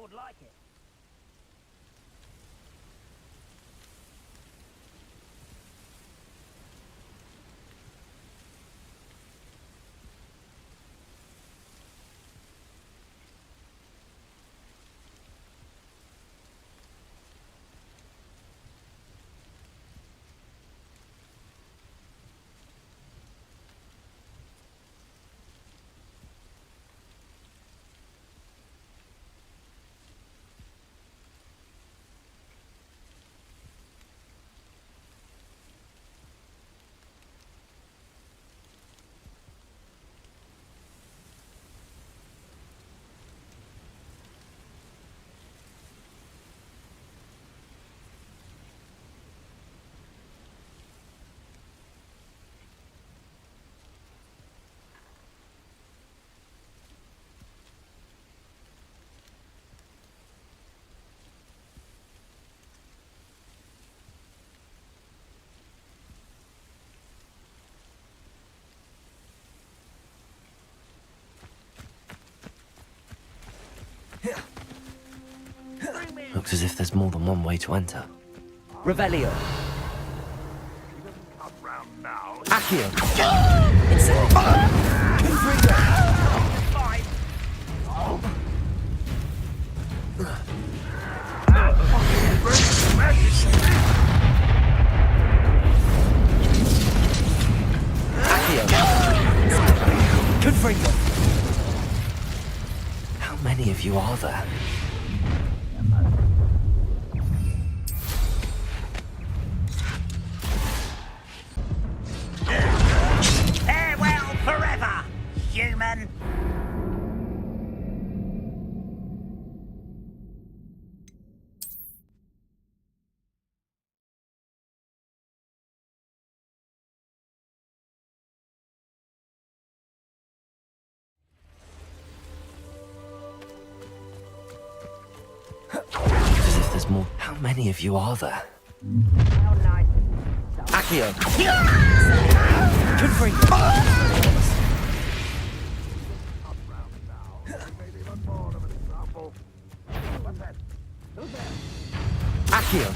would like it. Looks as if there's more than one way to enter. Revelio. Accio. Confringo. How many of you are there? Farewell forever, human! As if there's more. How many of you are there? Accio. Accio.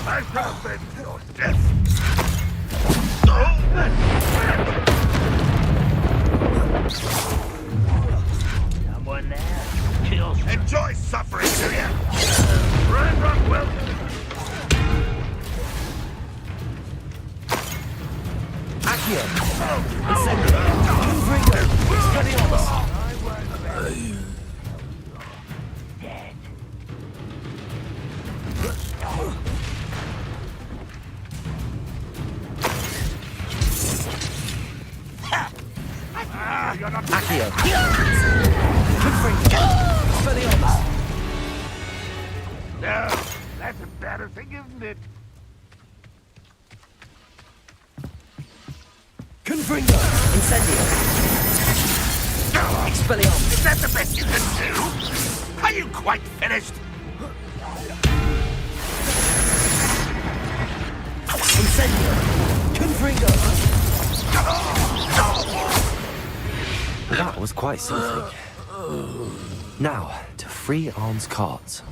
I prevent your death. Someone there. Kill. Enjoy suffering, do ya? Right, Rockwell. Accio. Incendio. Confringo. Expelliarmus. Dead. Accio. Confringo. Expelliarmus. No, that's embarrassing, isn't it? Confringo. Incendio. Expelliarmus. Is that the best you can do? Are you quite finished? Incendio. Confringo. That was quite something. Now, to free Arm's carts.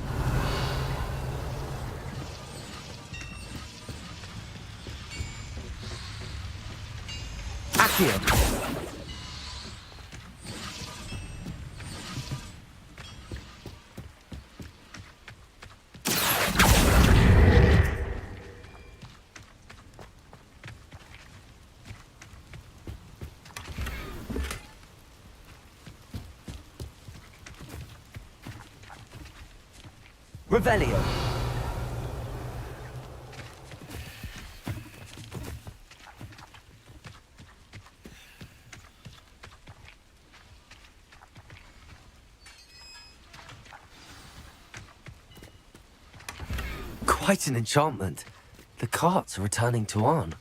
Accio. Revelio. Quite an enchantment. The carts are returning to Arn.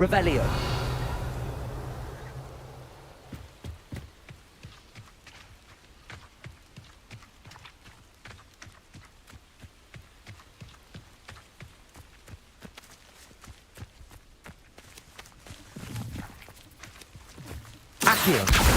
Revelio. Accio.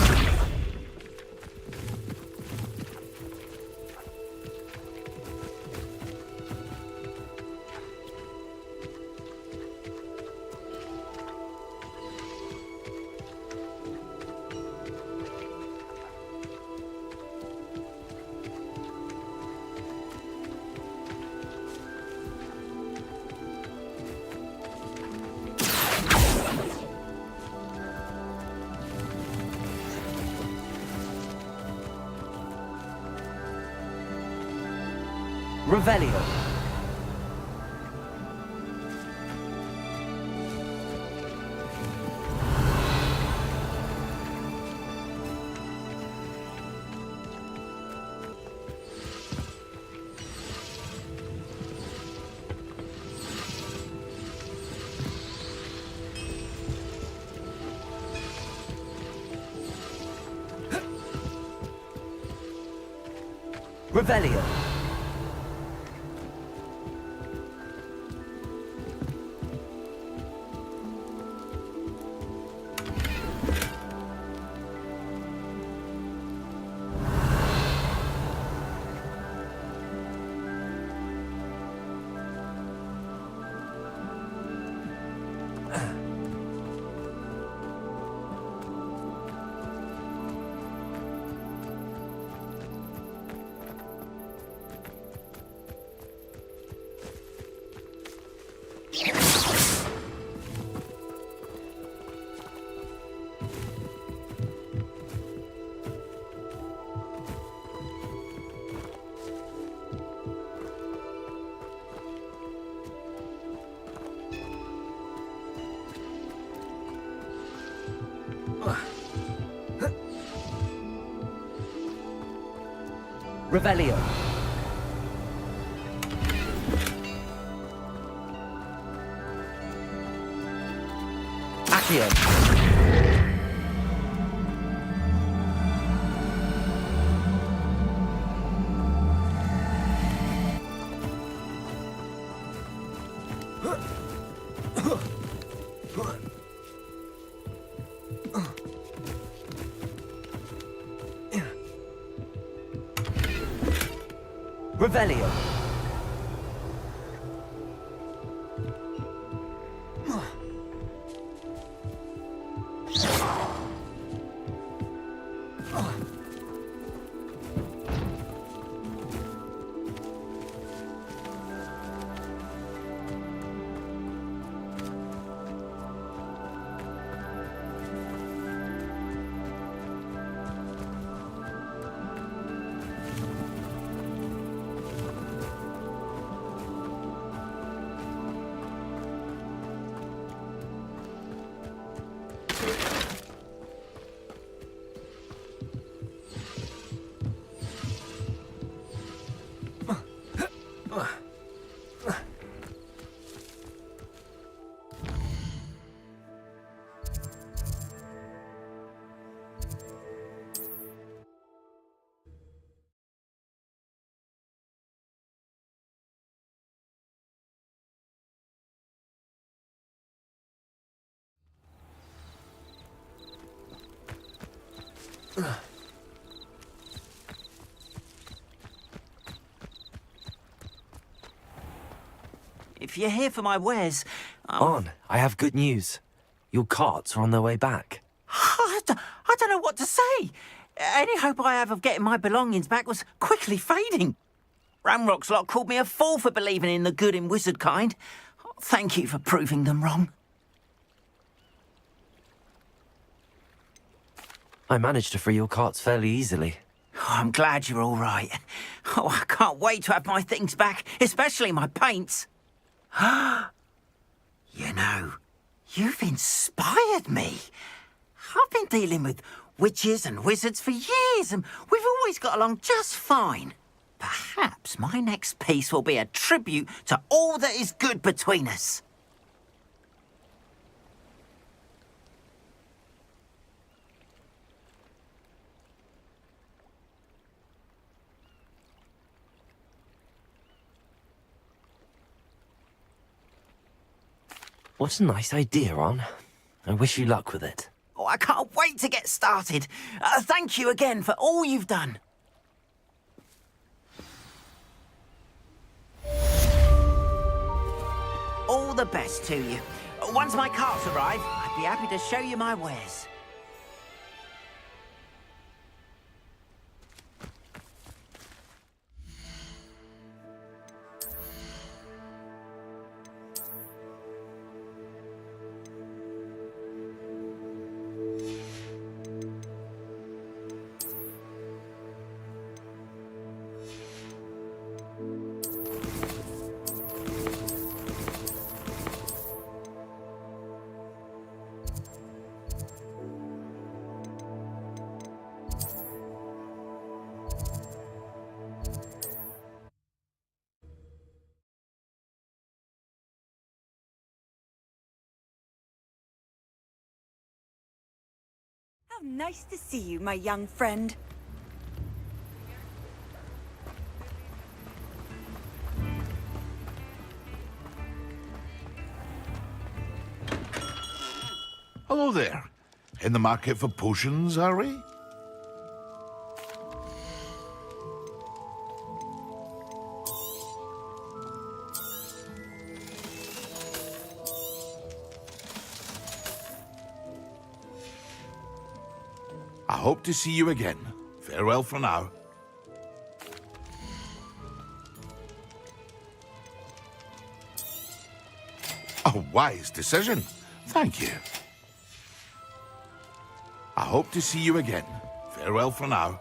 Revelio. Revelio. Revelio. Accio. Revelio. If you're here for my wares... On, I have good news. Your carts are on their way back. I don't know what to say. Any hope I have of getting my belongings back was quickly fading. Ramrock's lot called me a fool for believing in the good in wizard kind. Thank you for proving them wrong. I managed to free your carts fairly easily. Oh, I'm glad you're all right. Oh, I can't wait to have my things back, especially my paints. You know, you've inspired me. I've been dealing with witches and wizards for years, and we've always got along just fine. Perhaps my next piece will be a tribute to all that is good between us. What a nice idea, Ron. I wish you luck with it. Oh, I can't wait to get started. Thank you again for all you've done. All the best to you. Once my carts arrive, I'd be happy to show you my wares. How nice to see you, my young friend. Hello there. In the market for potions, are we? I hope to see you again. Farewell for now. A wise decision. Thank you. I hope to see you again. Farewell for now.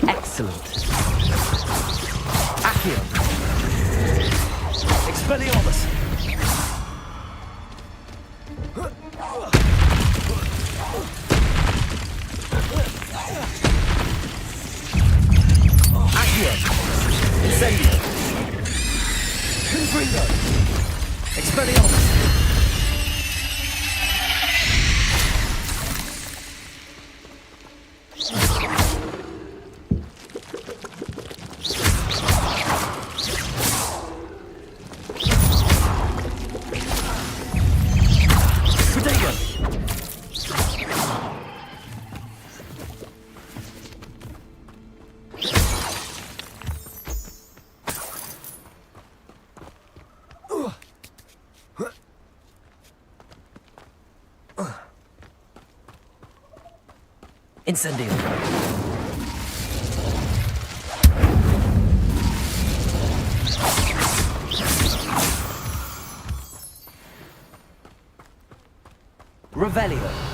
Excellent. Accio. Expelliarmus. Accio. Incendio. Confringo. Expelliarmus. Incendio. Revelio.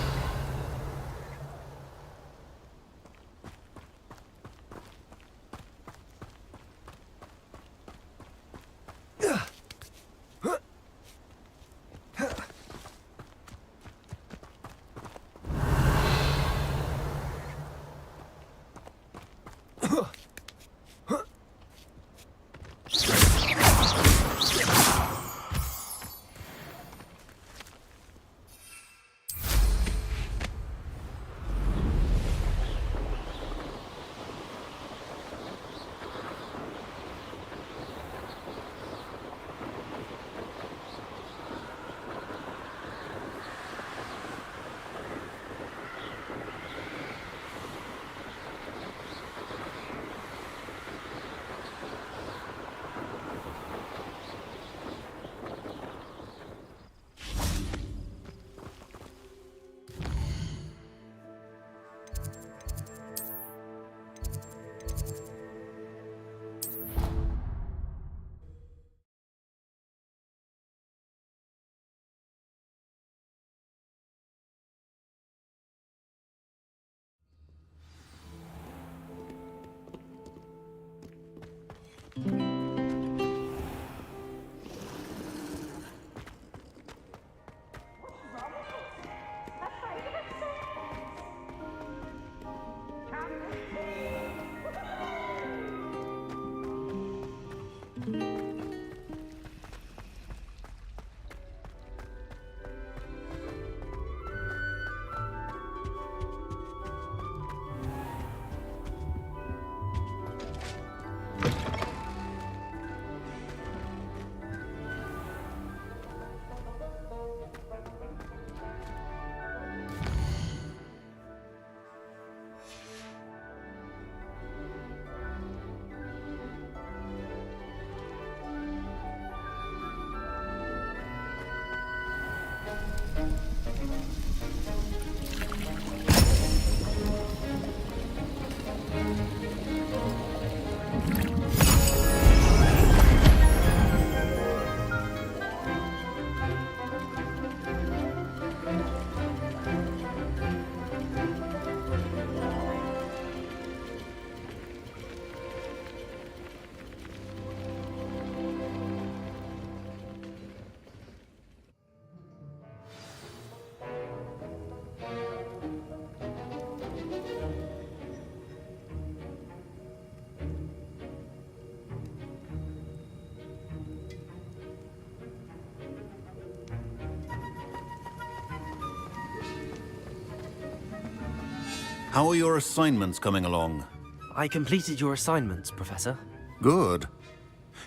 How are your assignments coming along? I completed your assignments, Professor. Good.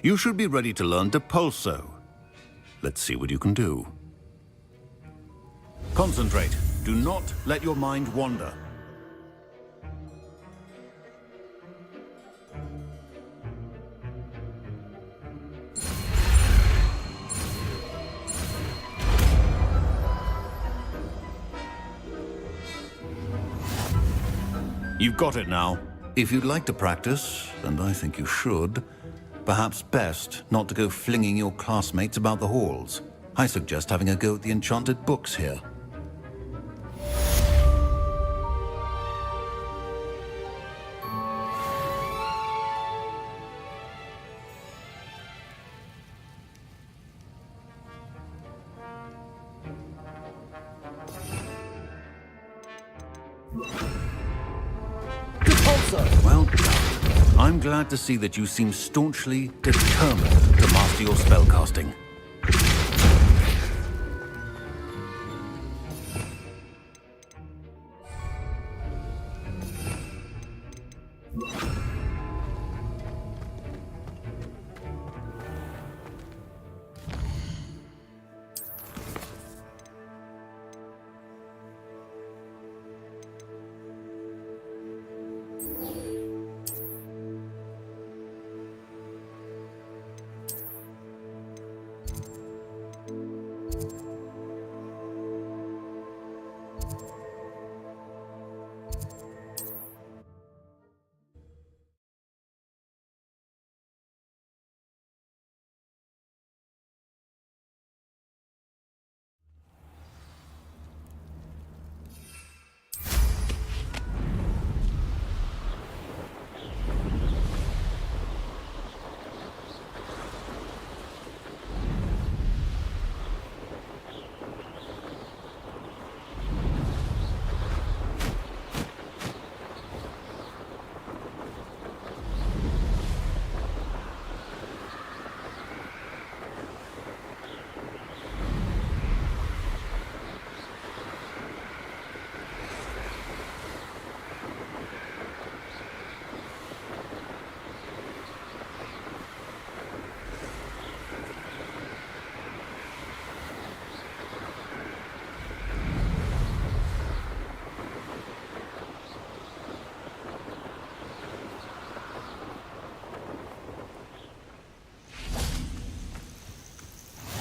You should be ready to learn Depulso. Let's see what you can do. Concentrate. Do not let your mind wander. You've got it now. If you'd like to practice, and I think you should, perhaps best not to go flinging your classmates about the halls. I suggest having a go at the enchanted books here. I'm glad to see that you seem staunchly determined to master your spellcasting.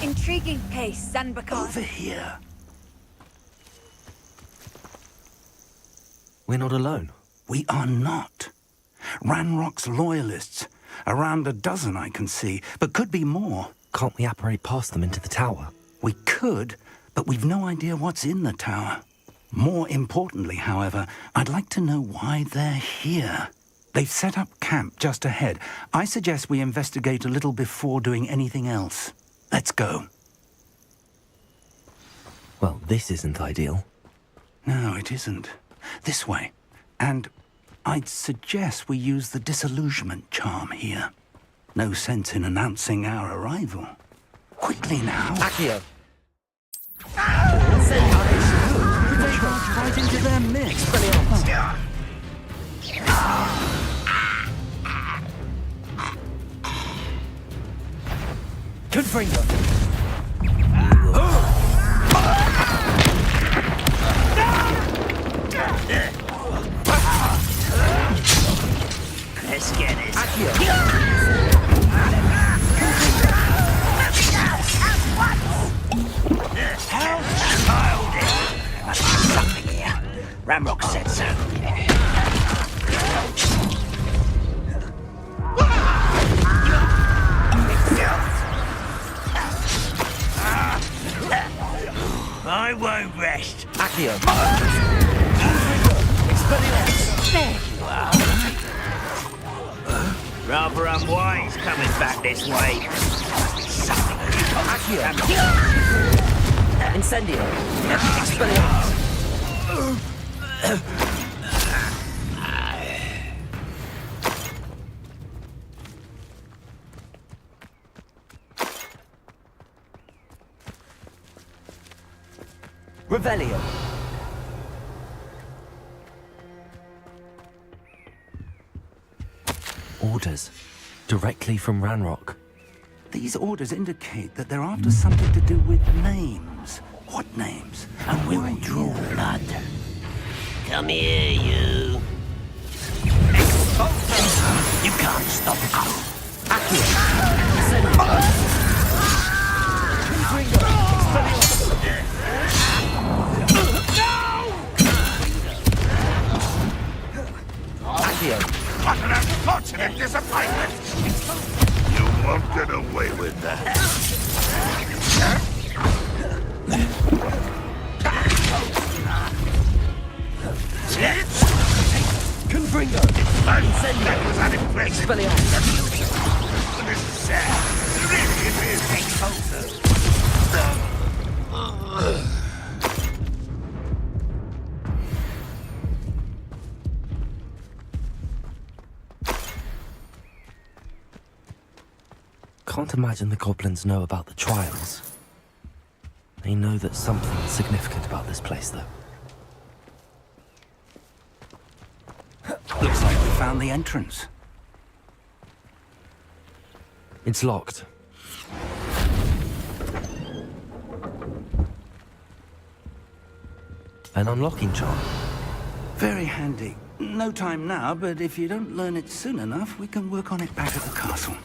Intriguing case, Zanbakar. Over here. We're not alone. We are not. Ranrock's loyalists. Around a dozen I can see, but could be more. Can't we apparate past them into the tower? We could, but we've no idea what's in the tower. More importantly, however, I'd like to know why they're here. They've set up camp just ahead. I suggest we investigate a little before doing anything else. Let's go. Well, this isn't ideal. No, it isn't. This way. And I'd suggest we use the disillusionment charm here. No sense in announcing our arrival. Quickly now. Accio! Right into their mix. Confringo! Let's get it. Something here. Ramrock said so. I won't rest. Accio! There you are. Rather unwise coming back this way. Accio! Incendio! Expelliarmus! Revelio! Orders. Directly from Ranrock. These orders indicate that they're after something to do with names. What names? And we will draw blood. Come here, you. You can't stop us. What an unfortunate disappointment! You won't get away with that. Confringo! That was unimpressive. This is sad. Really, it is. Can't imagine the goblins know about the trials. They know that something's significant about this place, though. Looks like we found the entrance. It's locked. An unlocking charm. Very handy. No time now, but if you don't learn it soon enough, we can work on it back at the castle.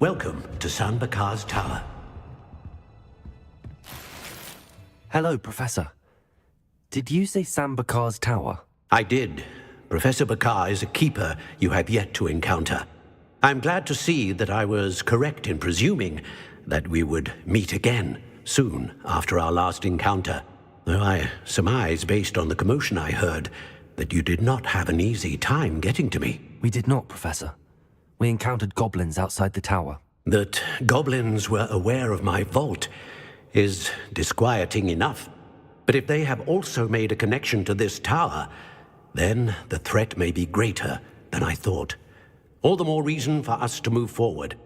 Welcome to San Bakar's Tower. Hello, Professor. Did you say San Bakar's Tower? I did. Professor Bakar is a keeper you have yet to encounter. I'm glad to see that I was correct in presuming that we would meet again soon after our last encounter, though I surmise, based on the commotion I heard, that you did not have an easy time getting to me. We did not, Professor. We encountered goblins outside the tower. That goblins were aware of my vault is disquieting enough. But if they have also made a connection to this tower, then the threat may be greater than I thought. All the more reason for us to move forward.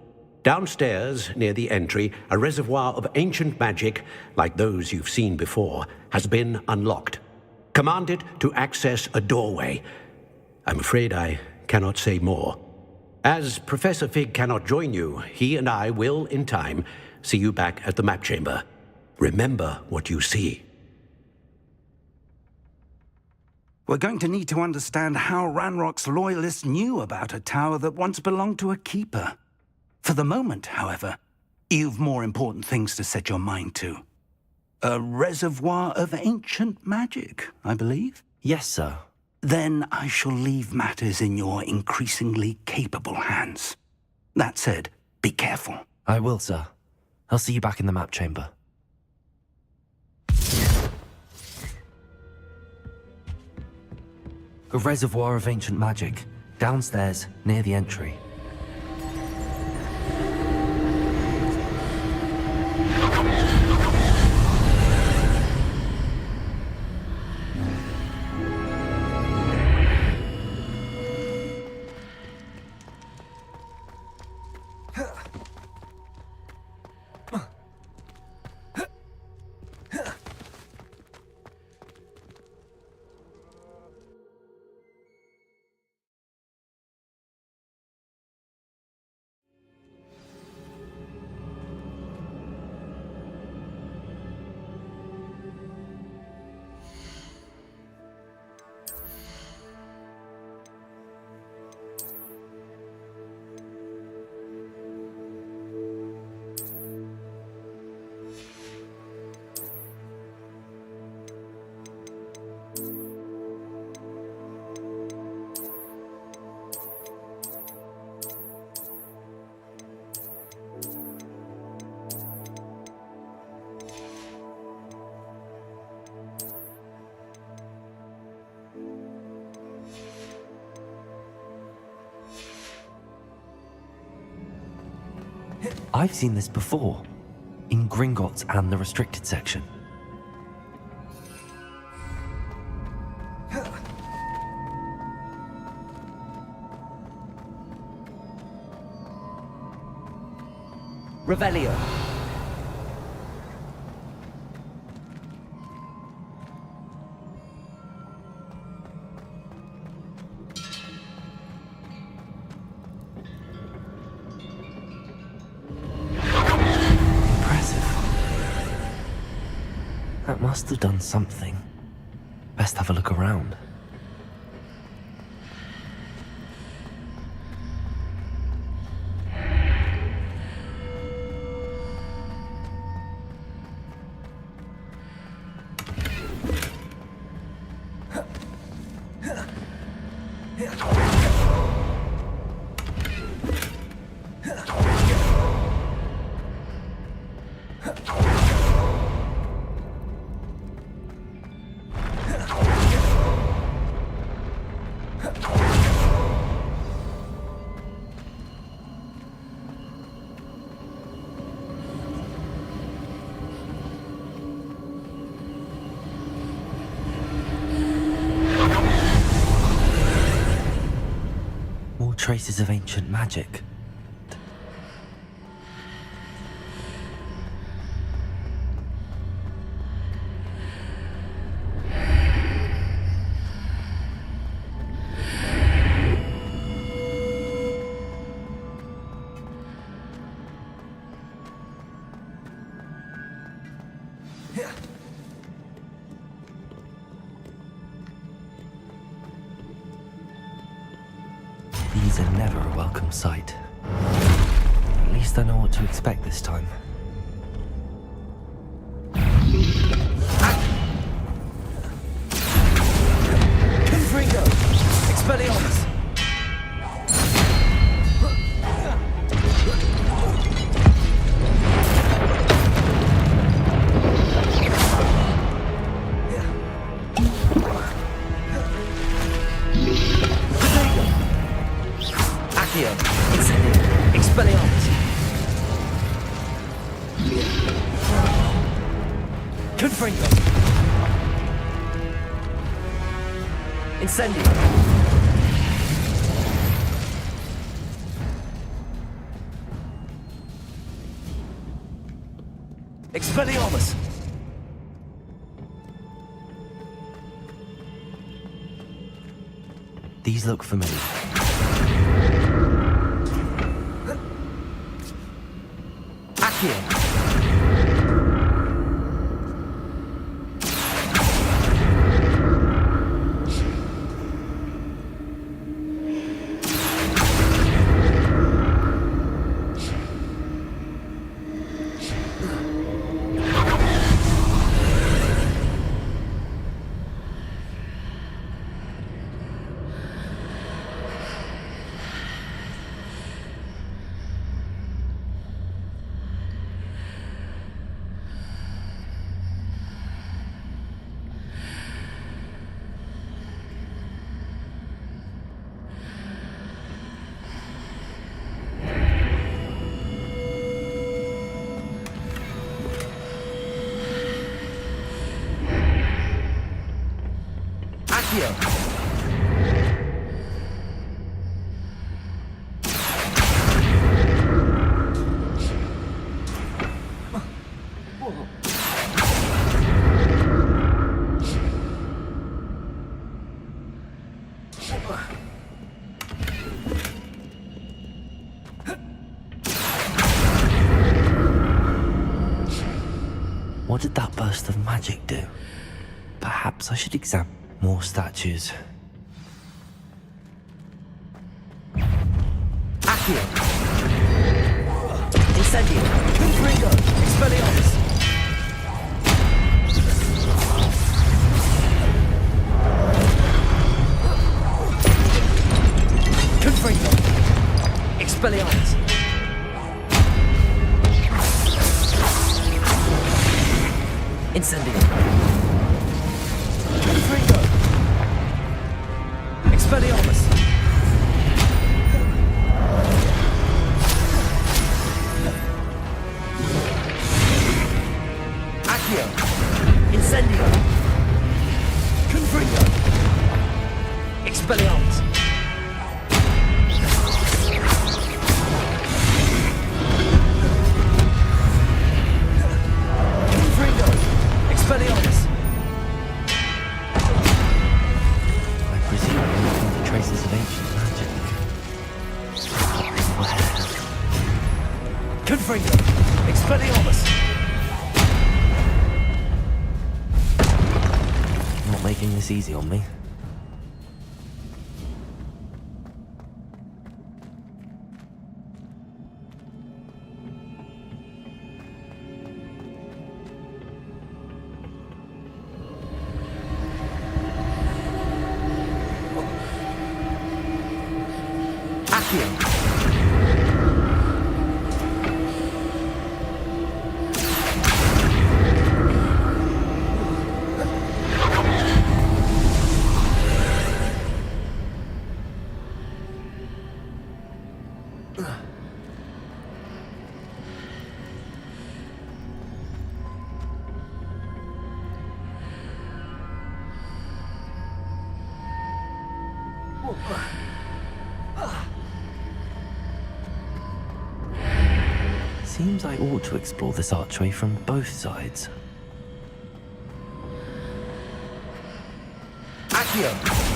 Downstairs, near the entry, a reservoir of ancient magic, like those you've seen before, has been unlocked. Command it to access a doorway. I'm afraid I cannot say more. As Professor Fig cannot join you, he and I will, in time, see you back at the map chamber. Remember what you see. We're going to need to understand how Ranrock's loyalists knew about a tower that once belonged to a keeper. For the moment, however, you've more important things to set your mind to. A reservoir of ancient magic, I believe? Yes, sir. Then I shall leave matters in your increasingly capable hands. That said, be careful. I will, sir. I'll see you back in the map chamber. A reservoir of ancient magic, downstairs, near the entry. I've seen this before, in Gringotts and the restricted section. Revelio. That must have done something. Best have a look around. traces of ancient magic. These are never a welcome sight. At least I know what to expect this time. Confringo! Expelliarmus! Expelliarmus! Confringo! Incendio! Expelliarmus! These look familiar. Accio! What did that burst of magic do? Perhaps I should examine more statues. Accio! Incendio! Confringo! Expelliarmus! Confringo! Expelliarmus! Incendio! Confringo! Expelliarmus! Accio! Incendio! Confringo! Expelliarmus! Confringo! Expelliarmus! I presume we're looking for traces of ancient magic. Where? Confringo! Expelliarmus! Not making this easy on me. Accio! seems I ought to explore this archway from both sides. Accio!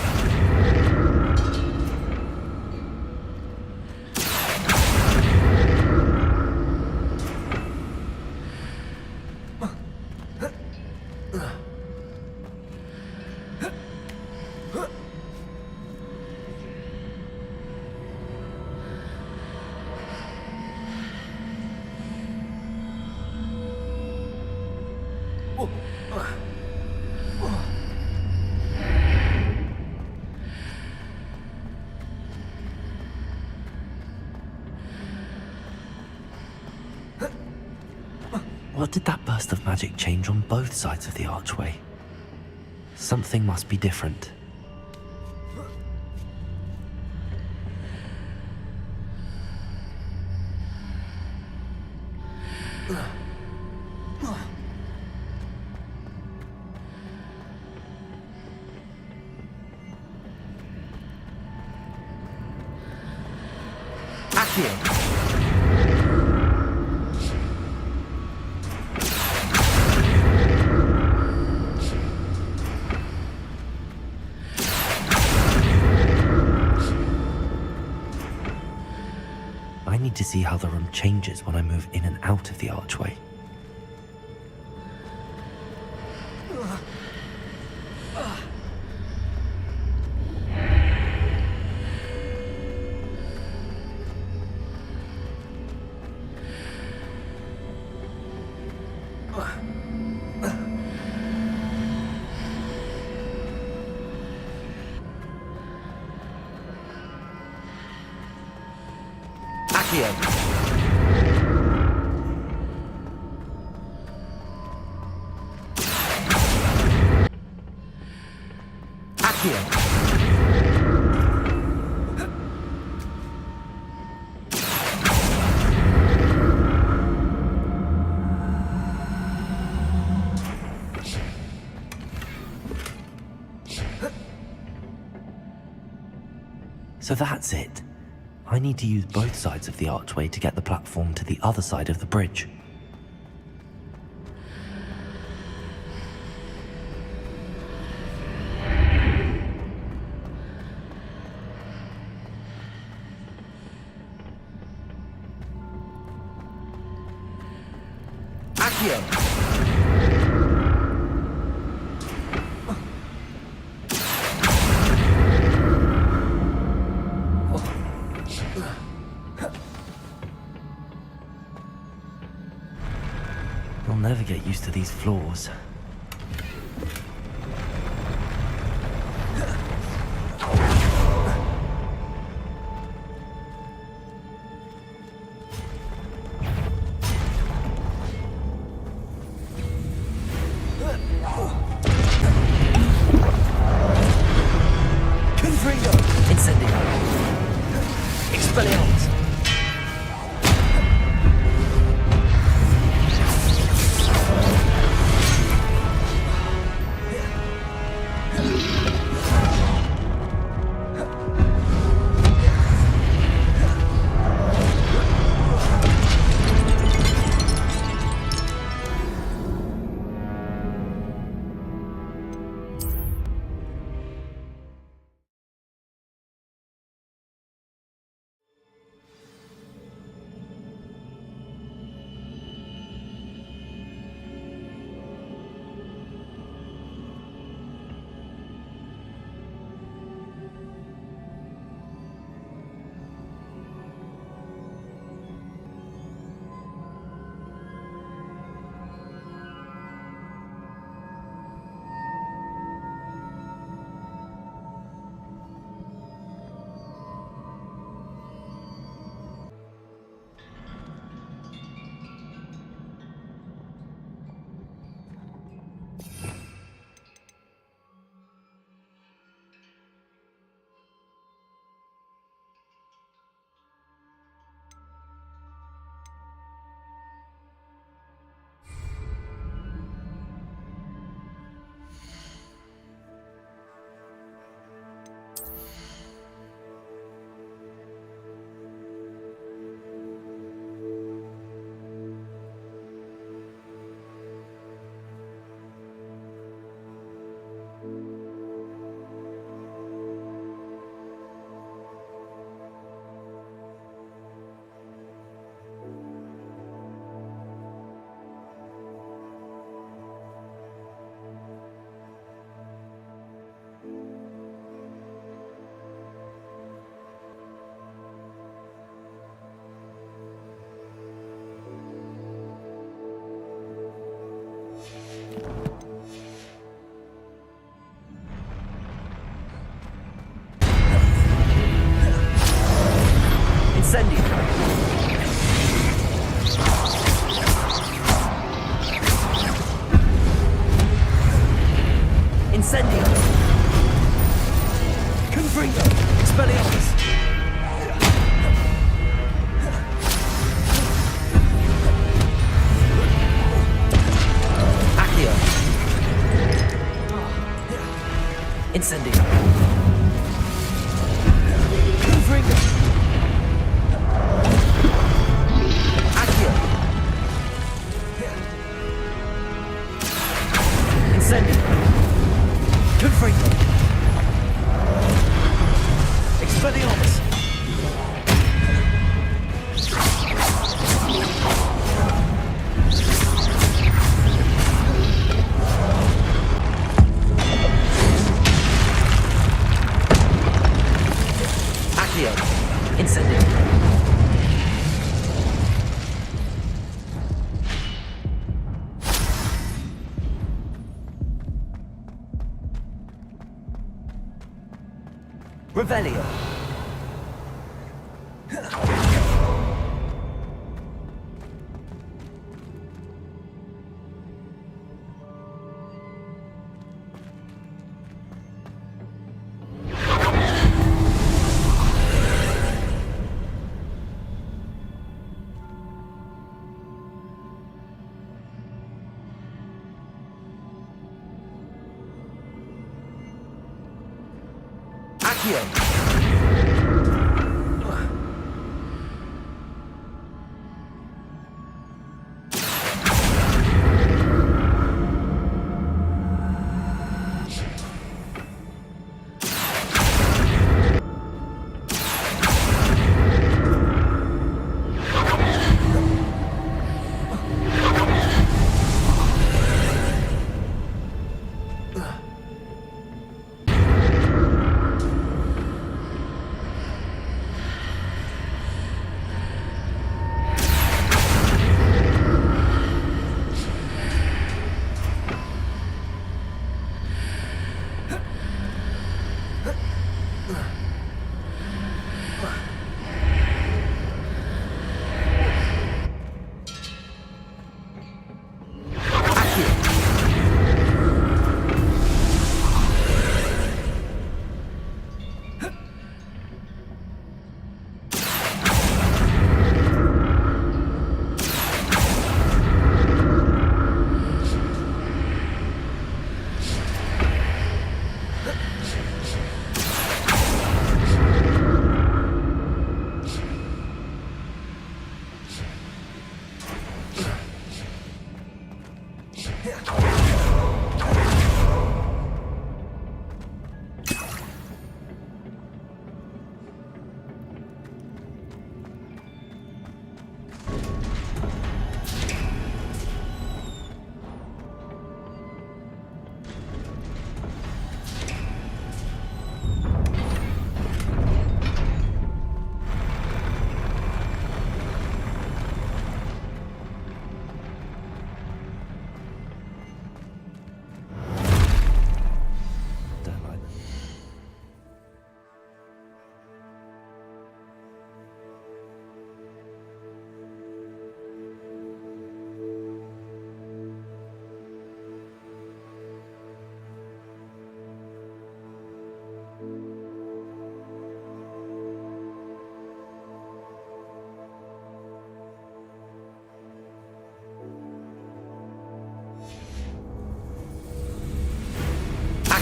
What did that burst of magic change on both sides of the archway? Something must be different. Accio! I need to see how the room changes when I move in and out of the archway. Accio! So that's it. I need to use both sides of the archway to get the platform to the other side of the bridge. Accio! I'll never get used to these floors. Incendio! Expelliarmus! Incendio. Incendio. Confringo. Expelliarmus. Accio. Incendio. Confringo. Accio. Incendio. Confringo. Expelliarmus. Accio. Incendio. Revelio.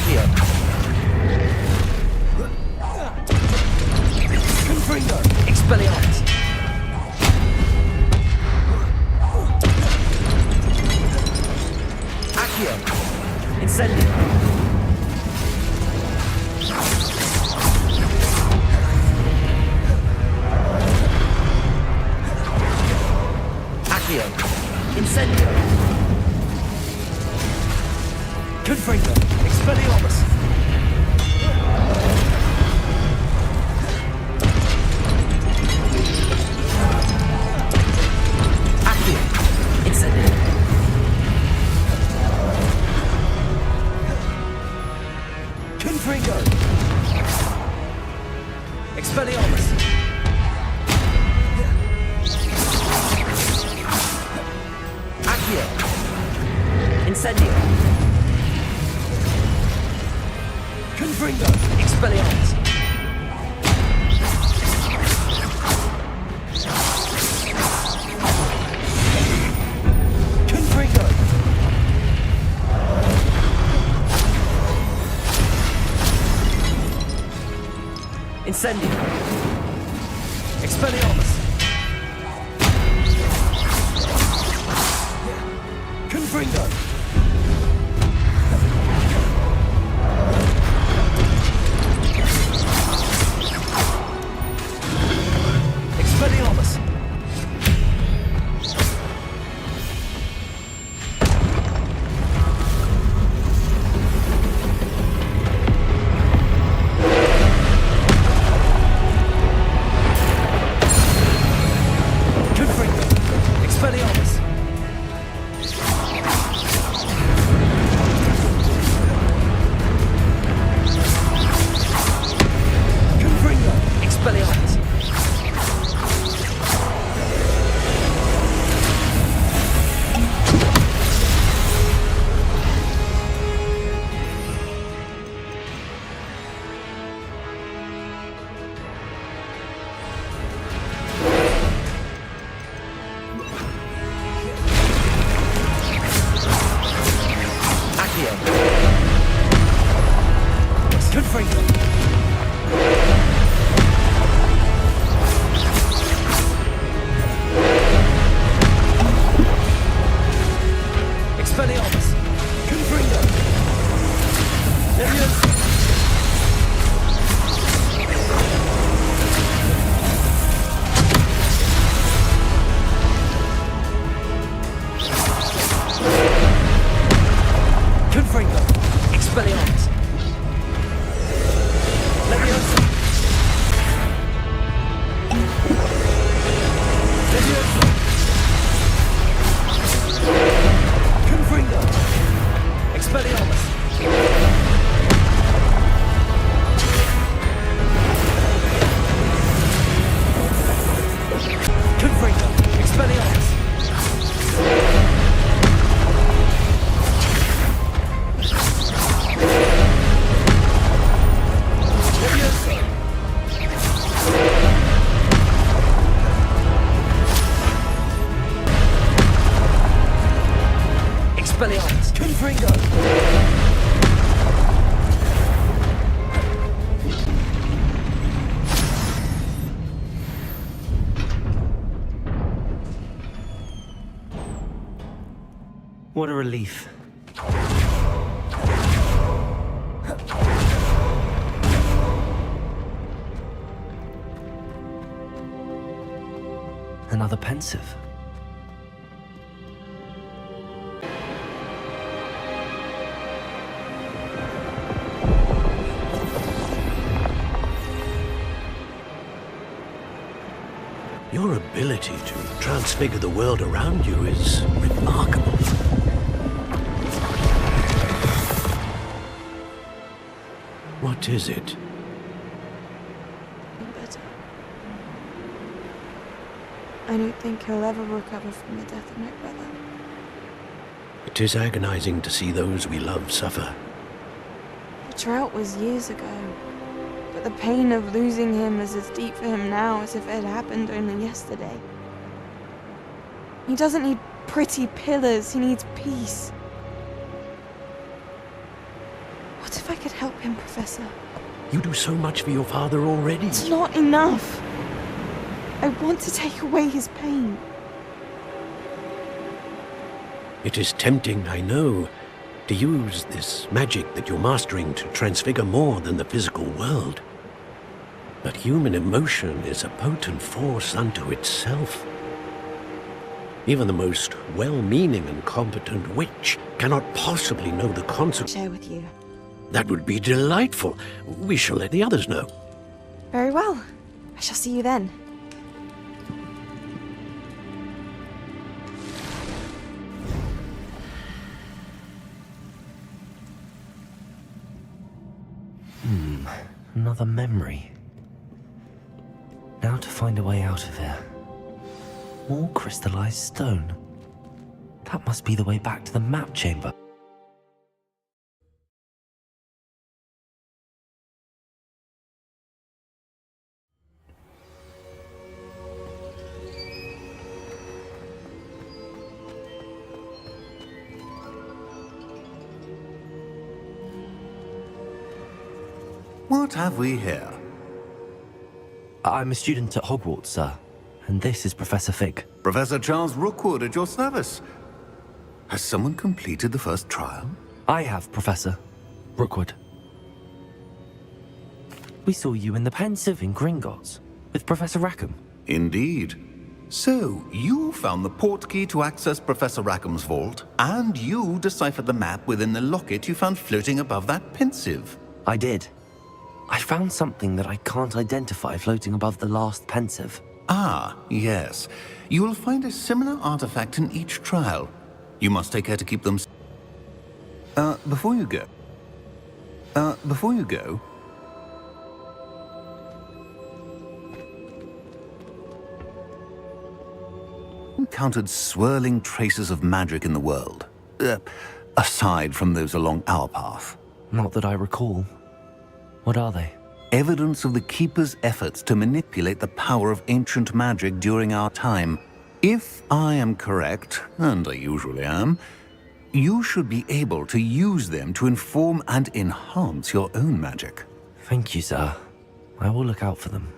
Accio. Confringo. Expelliarmus. Accio. Incendio. Accio. Incendio. Confringo. Expelliarmus. Accio. Incendio. Confringo. Expelliarmus. Accio. Incendio. Confringo. Expelliarmus. Confringo. Incendio. Expelliarmus. Confringo. Expelliarmus. Confringo. Expelliarmus. Confringo. Expelliarmus. Accio. Confringo. Expelliarmus. Confringo. Leviosa. Confringo. Expelliarmus. Leviosa. Leviosa. Confringo. Expelliarmus. Confringo. Expelliarmus. Leviosa. Expelliarmus. Confringo. What a relief. Another pensive. Your ability to transfigure the world around you is remarkable. What is it? But I don't think he'll ever recover from the death of my brother. It is agonizing to see those we love suffer. The drought was years ago, but the pain of losing him is as deep for him now as if it had happened only yesterday. He doesn't need pretty pillars, he needs peace. What if I could help him, Professor? You do so much for your father already. It's not enough. I want to take away his pain. It is tempting, I know, to use this magic that you're mastering to transfigure more than the physical world. But human emotion is a potent force unto itself. Even the most well-meaning and competent witch cannot possibly know the consequences. Share with you. That would be delightful. We shall let the others know. Very well. I shall see you then. Another memory. Now to find a way out of here. More crystallized stone. That must be the way back to the map chamber. What have we here? I'm a student at Hogwarts, sir. And this is Professor Fig. Professor Charles Rookwood at your service. Has someone completed the first trial? I have, Professor Rookwood. We saw you in the Pensive in Gringotts with Professor Rackham. Indeed. So, you found the portkey to access Professor Rackham's vault, and you deciphered the map within the locket you found floating above that Pensive. I did. I found something that I can't identify floating above the last Pensive. Ah, yes. You will find a similar artifact in each trial. You must take care to keep them... Before you go... Encountered swirling traces of magic in the world. Aside from those along our path. Not that I recall. What are they? Evidence of the Keeper's efforts to manipulate the power of ancient magic during our time. If I am correct, and I usually am, you should be able to use them to inform and enhance your own magic. Thank you, sir. I will look out for them.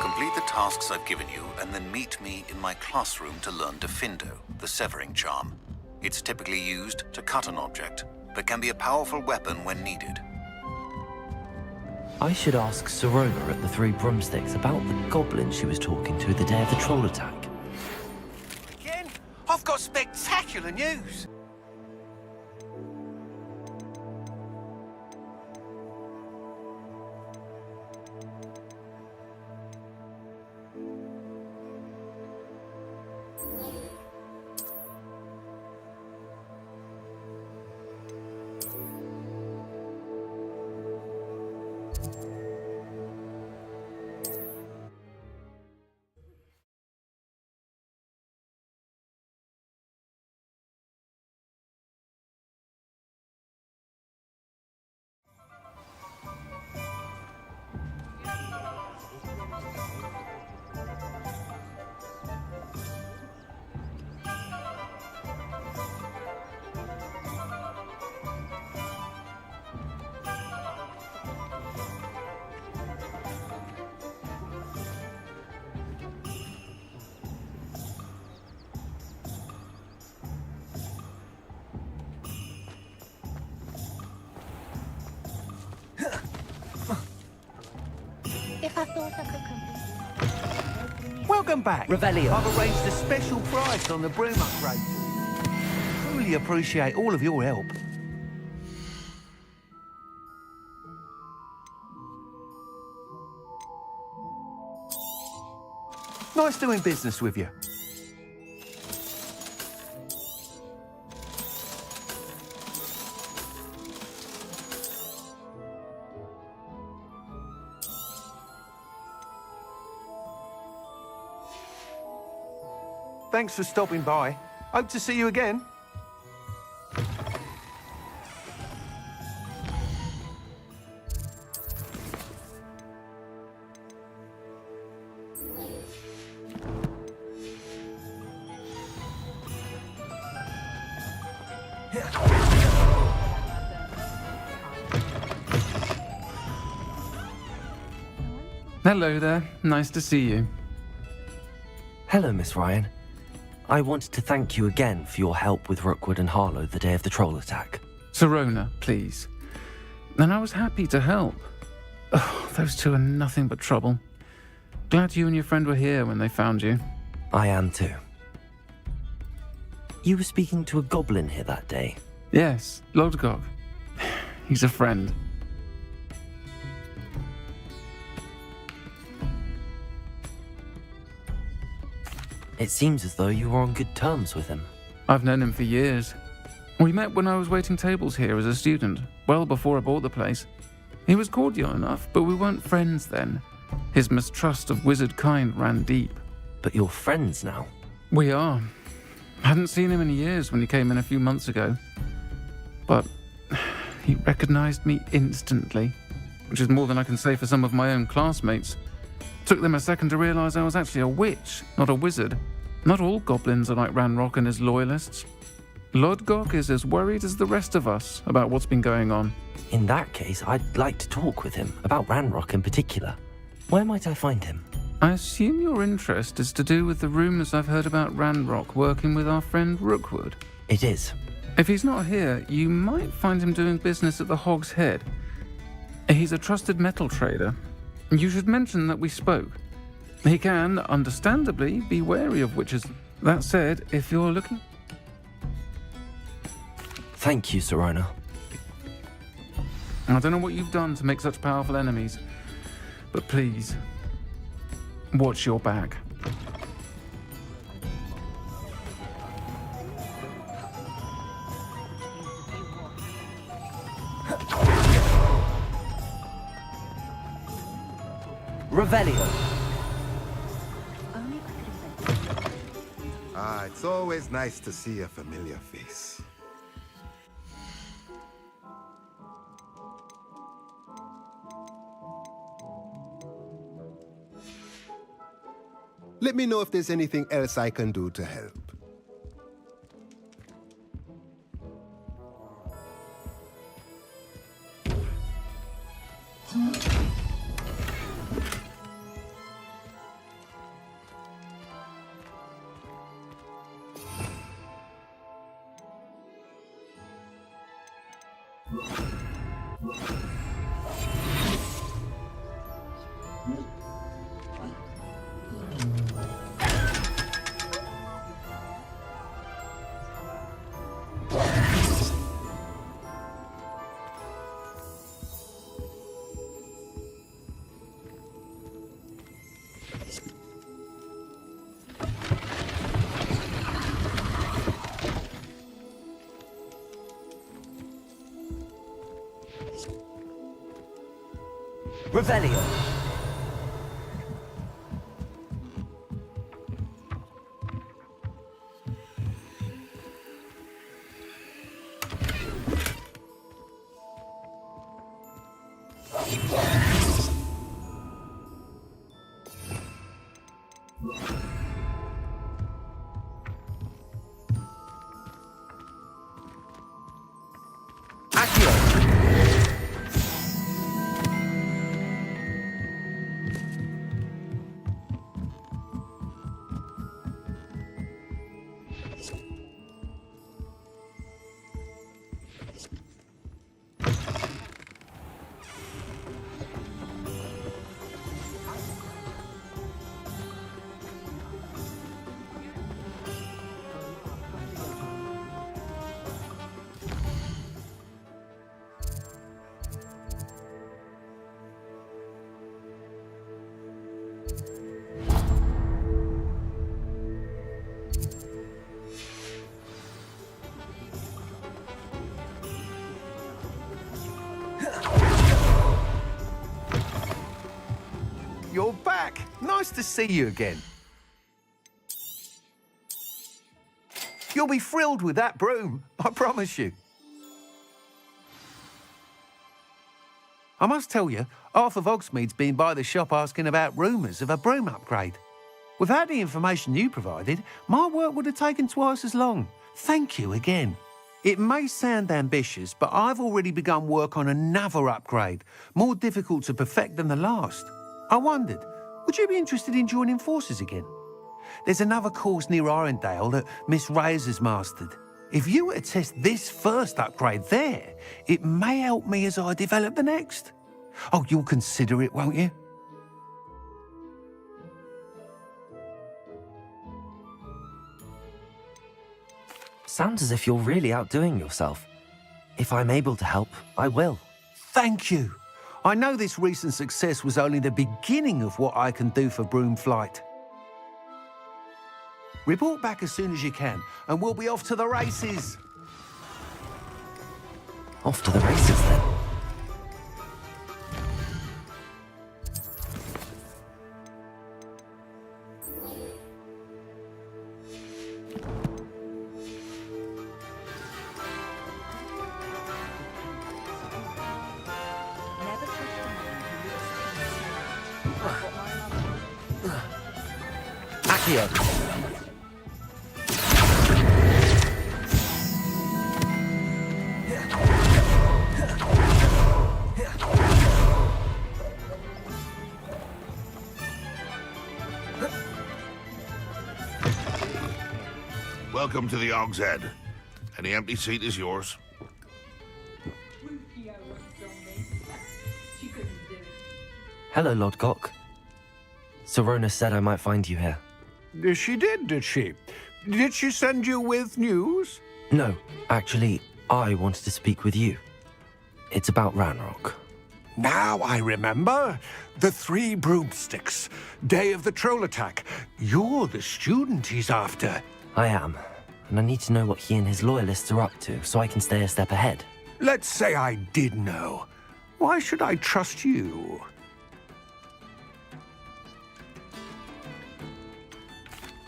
Complete the tasks I've given you, and then meet me in my classroom to learn Defindo, the severing charm. It's typically used to cut an object, but can be a powerful weapon when needed. I should ask Sirona at the Three Broomsticks about the goblin she was talking to the day of the troll attack. Again? I've got spectacular news! If I thought I could complete... Welcome back. Revelio. I've arranged a special price on the broom upgrade. Truly appreciate all of your help. Nice doing business with you. Thanks for stopping by. Hope to see you again. Hello there. Nice to see you. Hello, Miss Ryan. I wanted to thank you again for your help with Rookwood and Harlow the day of the troll attack. Sirona, please. And I was happy to help. Oh, those two are nothing but trouble. Glad you and your friend were here when they found you. I am too. You were speaking to a goblin here that day. Yes, Lodgok. He's a friend. It seems as though you were on good terms with him. I've known him for years. We met when I was waiting tables here as a student, well before I bought the place. He was cordial enough, but we weren't friends then. His mistrust of wizard kind ran deep. But you're friends now? We are. Hadn't seen him in years when he came in a few months ago. But he recognized me instantly, which is more than I can say for some of my own classmates. Took them a second to realize I was actually a witch, not a wizard. Not all goblins are like Ranrock and his loyalists. Lodgok is as worried as the rest of us about what's been going on. In that case, I'd like to talk with him, about Ranrock in particular. Where might I find him? I assume your interest is to do with the rumors I've heard about Ranrock working with our friend Rookwood. It is. If he's not here, you might find him doing business at the Hog's Head. He's a trusted metal trader. You should mention that we spoke. He can, understandably, be wary of witches. That said, if you're looking... Thank you, Sirona. I don't know what you've done to make such powerful enemies, but please, watch your back. Revelio. Ah, it's always nice to see a familiar face. Let me know if there's anything else I can do to help. Revelio. You're back. Nice to see you again. You'll be thrilled with that broom, I promise you. I must tell you, Arthur Vogsmead's been by the shop asking about rumours of a broom upgrade. Without the information you provided, my work would have taken twice as long. Thank you again. It may sound ambitious, but I've already begun work on another upgrade, more difficult to perfect than the last. I wondered, would you be interested in joining forces again? There's another course near Arendelle that Miss Reyes has mastered. If you were to test this first upgrade there, it may help me as I develop the next. Oh, you'll consider it, won't you? Sounds as if you're really outdoing yourself. If I'm able to help, I will. Thank you. I know this recent success was only the beginning of what I can do for Broomflight. Report back as soon as you can, and we'll be off to the races. Off to the races, then. Accio. Welcome to the Og's Head. Any empty seat is yours. Hello, Lord Cock. Serona said I might find you here. She did she? Did she send you with news? No, actually, I wanted to speak with you. It's about Ranrock. Now I remember. The 3 broomsticks. Day of the troll attack. You're the student he's after. I am, and I need to know what he and his loyalists are up to so I can stay a step ahead. Let's say I did know. Why should I trust you?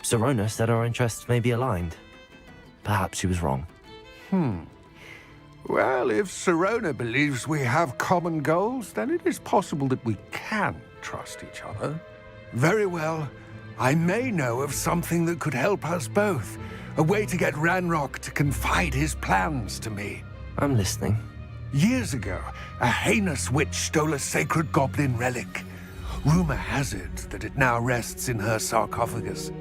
Serona said our interests may be aligned. Perhaps she was wrong. Well, if Serona believes we have common goals, then it is possible that we can trust each other. Very well. I may know of something that could help us both. A way to get Ranrock to confide his plans to me. I'm listening. Years ago, a heinous witch stole a sacred goblin relic. Rumor has it that it now rests in her sarcophagus,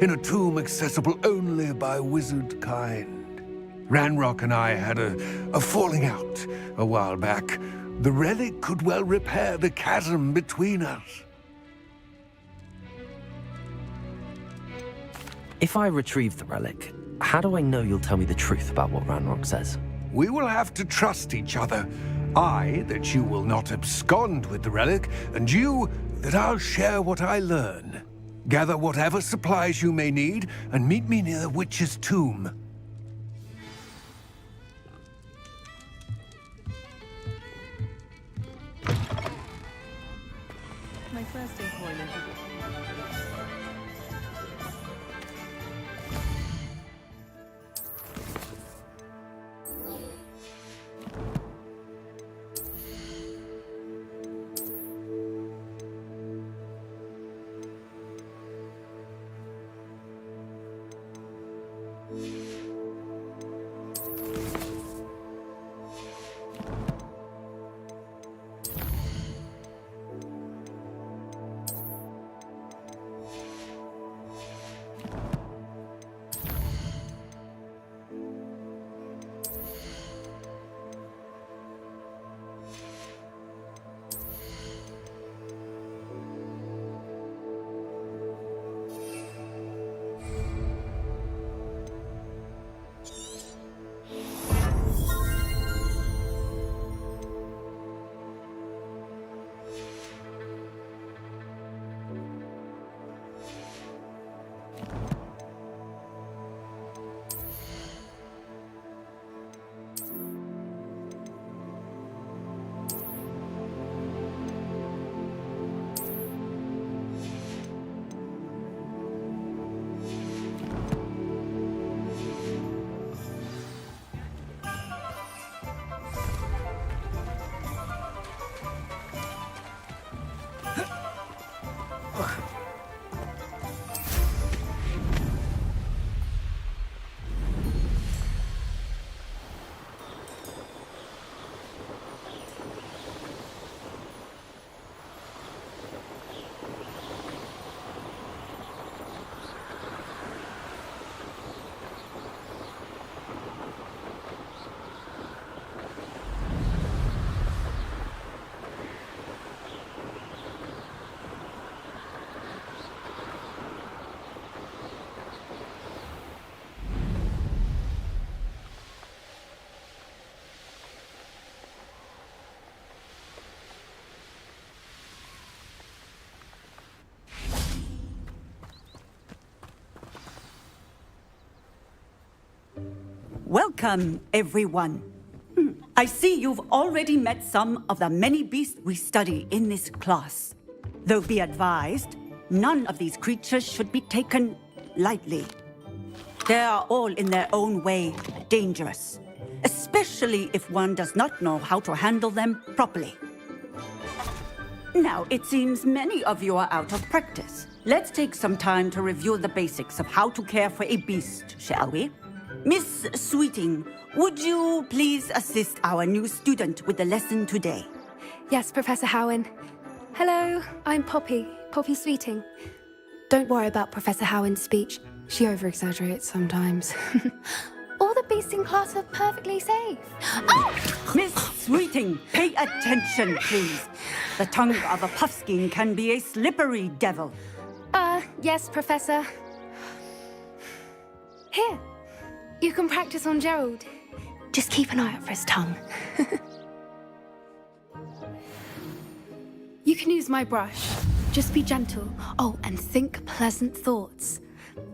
in a tomb accessible only by wizard kind. Ranrock and I had a falling out a while back. The relic could well repair the chasm between us. If I retrieve the relic, how do I know you'll tell me the truth about what Ranrock says? We will have to trust each other. I, that you will not abscond with the relic, and you, that I'll share what I learn. Gather whatever supplies you may need, and meet me near the witch's tomb. My first employment is Welcome, everyone. I see you've already met some of the many beasts we study in this class. Though be advised, none of these creatures should be taken lightly. They are all in their own way dangerous, especially if one does not know how to handle them properly. Now, it seems many of you are out of practice. Let's take some time to review the basics of how to care for a beast, shall we? Miss Sweeting, would you please assist our new student with the lesson today? Yes, Professor Howen. Hello, I'm Poppy Sweeting. Don't worry about Professor Howen's speech. She over-exaggerates sometimes. All the beasts in class are perfectly safe. Oh! Miss Sweeting, pay attention, please. The tongue of a puffskein can be a slippery devil. Yes, Professor. Here, you can practice on Gerald. Just keep an eye out for his tongue. You can use my brush. Just be gentle. Oh, and think pleasant thoughts.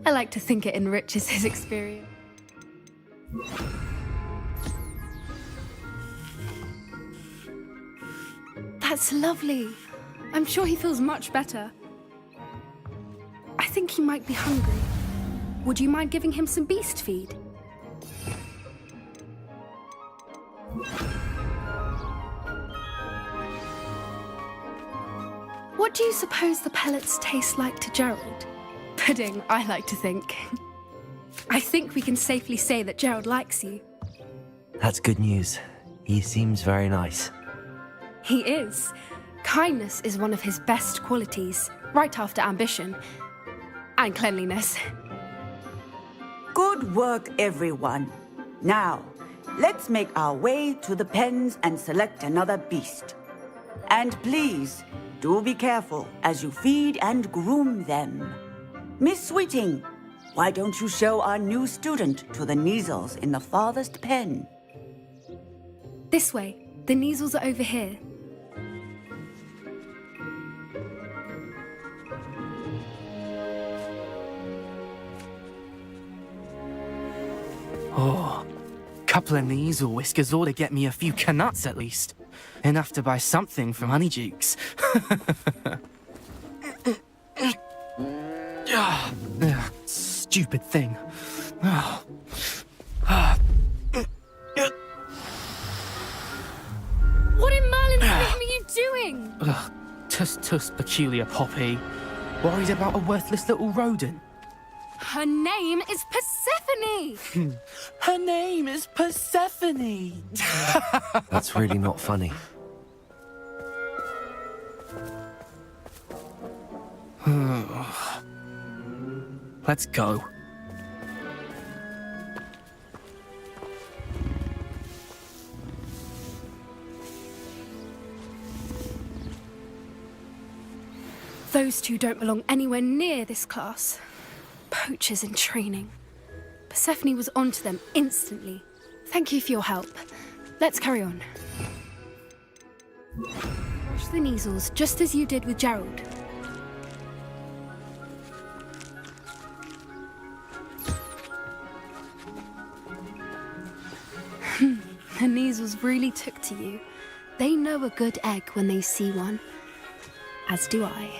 I like to think it enriches his experience. That's lovely. I'm sure he feels much better. I think he might be hungry. Would you mind giving him some beast feed? What do you suppose the pellets taste like to Gerald? Pudding, I like to think. I think we can safely say that Gerald likes you. That's good news. He seems very nice. He is. Kindness is one of his best qualities, right after ambition. And cleanliness. Good work, everyone. Now, let's make our way to the pens and select another beast. And please, do be careful as you feed and groom them. Miss Sweeting, why don't you show our new student to the Neasels in the farthest pen? This way. The Neasels are over here. Oh, couple of Neasel whiskers ought to get me a few canuts at least. Enough to buy something from Honeydukes. Stupid thing. What in Merlin's name are you doing? Tuss, peculiar Poppy. Worried about a worthless little rodent. Her name is Persephone! Her name is Persephone! That's really not funny. Let's go. Those two don't belong anywhere near this class. Poachers in training. Persephone was onto them instantly. Thank you for your help. Let's carry on. Wash the Neasels just as you did with Gerald. The Neasels really took to you. They know a good egg when they see one. As do I.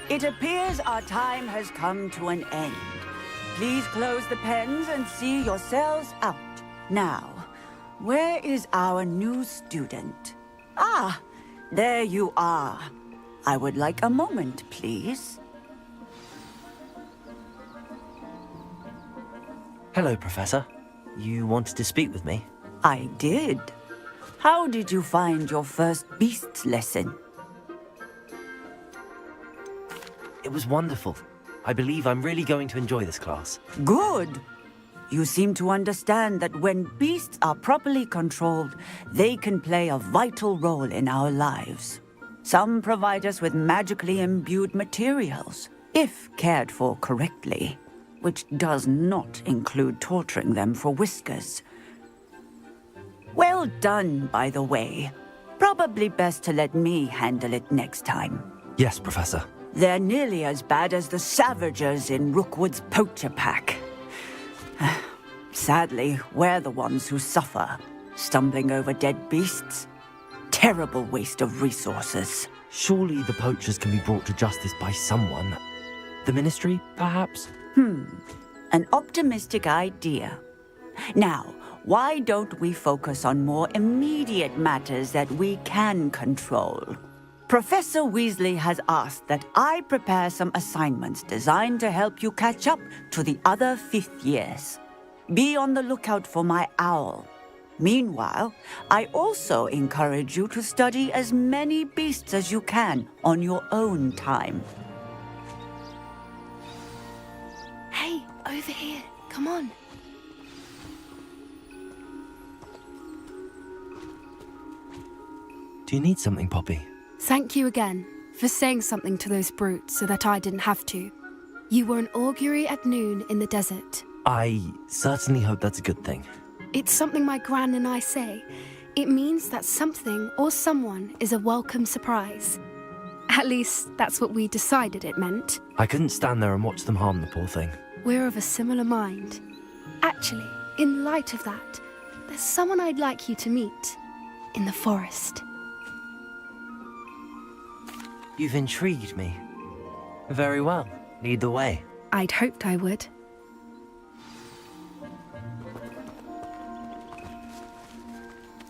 It appears our time has come to an end. Please close the pens and see yourselves out. Now, where is our new student? Ah, there you are. I would like a moment, please. Hello, Professor. You wanted to speak with me? I did. How did you find your first beasts lesson? It was wonderful. I believe I'm really going to enjoy this class. Good. You seem to understand that when beasts are properly controlled, they can play a vital role in our lives. Some provide us with magically imbued materials, if cared for correctly, which does not include torturing them for whiskers. Well done, by the way. Probably best to let me handle it next time. Yes, Professor. They're nearly as bad as the Savagers in Rookwood's poacher pack. Sadly, we're the ones who suffer, stumbling over dead beasts. Terrible waste of resources. Surely the poachers can be brought to justice by someone. The Ministry, perhaps? An optimistic idea. Now, why don't we focus on more immediate matters that we can control? Professor Weasley has asked that I prepare some assignments designed to help you catch up to the other 5th years. Be on the lookout for my owl. Meanwhile, I also encourage you to study as many beasts as you can on your own time. Hey, over here. Come on. Do you need something, Poppy? Thank you again for saying something to those brutes so that I didn't have to. You were an augury at noon in the desert. I certainly hope that's a good thing. It's something my gran and I say. It means that something or someone is a welcome surprise. At least, that's what we decided it meant. I couldn't stand there and watch them harm the poor thing. We're of a similar mind. Actually, in light of that, there's someone I'd like you to meet. In the forest. You've intrigued me. Very well. Lead the way. I'd hoped I would.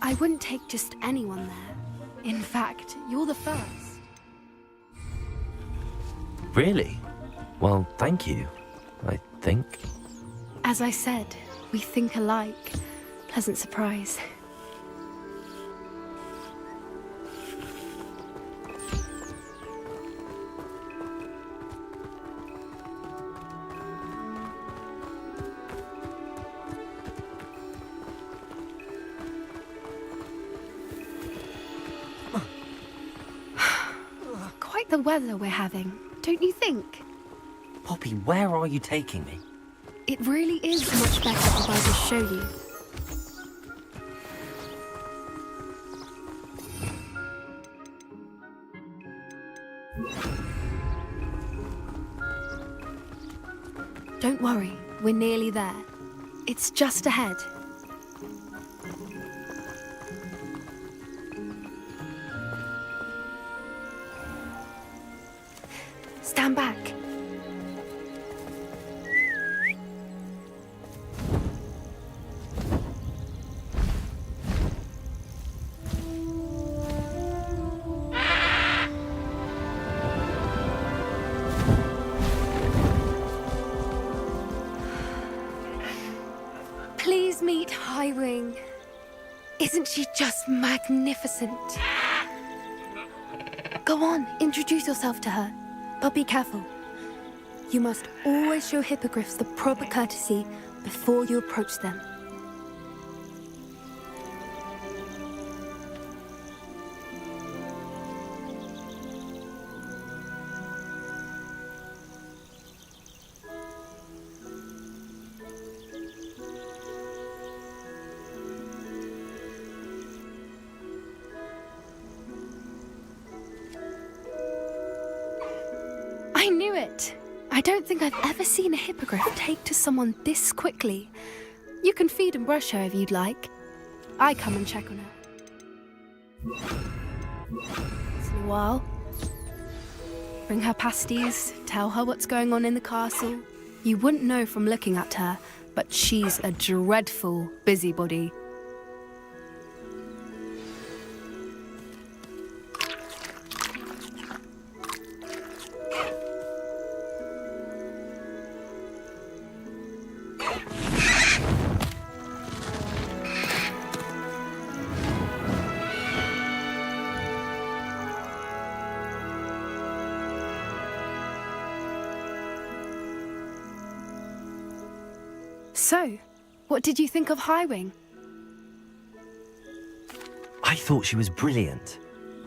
I wouldn't take just anyone there. In fact, you're the first. Really? Well, thank you, I think. As I said, we think alike. Pleasant surprise. Quite the weather we're having, don't you think? Poppy, where are you taking me? It really is much better if I just show you. Don't worry, we're nearly there. It's just ahead. Stand back. Please meet Highwing. Isn't she just magnificent? Go on, introduce yourself to her. But be careful. You must always show hippogriffs the proper courtesy before you approach them. I knew it! I don't think I've ever seen a hippogriff take to someone this quickly. You can feed and brush her if you'd like. I come and check on her. Once in a while. Bring her pasties, tell her what's going on in the castle. You wouldn't know from looking at her, but she's a dreadful busybody. So, what did you think of Highwing? I thought she was brilliant.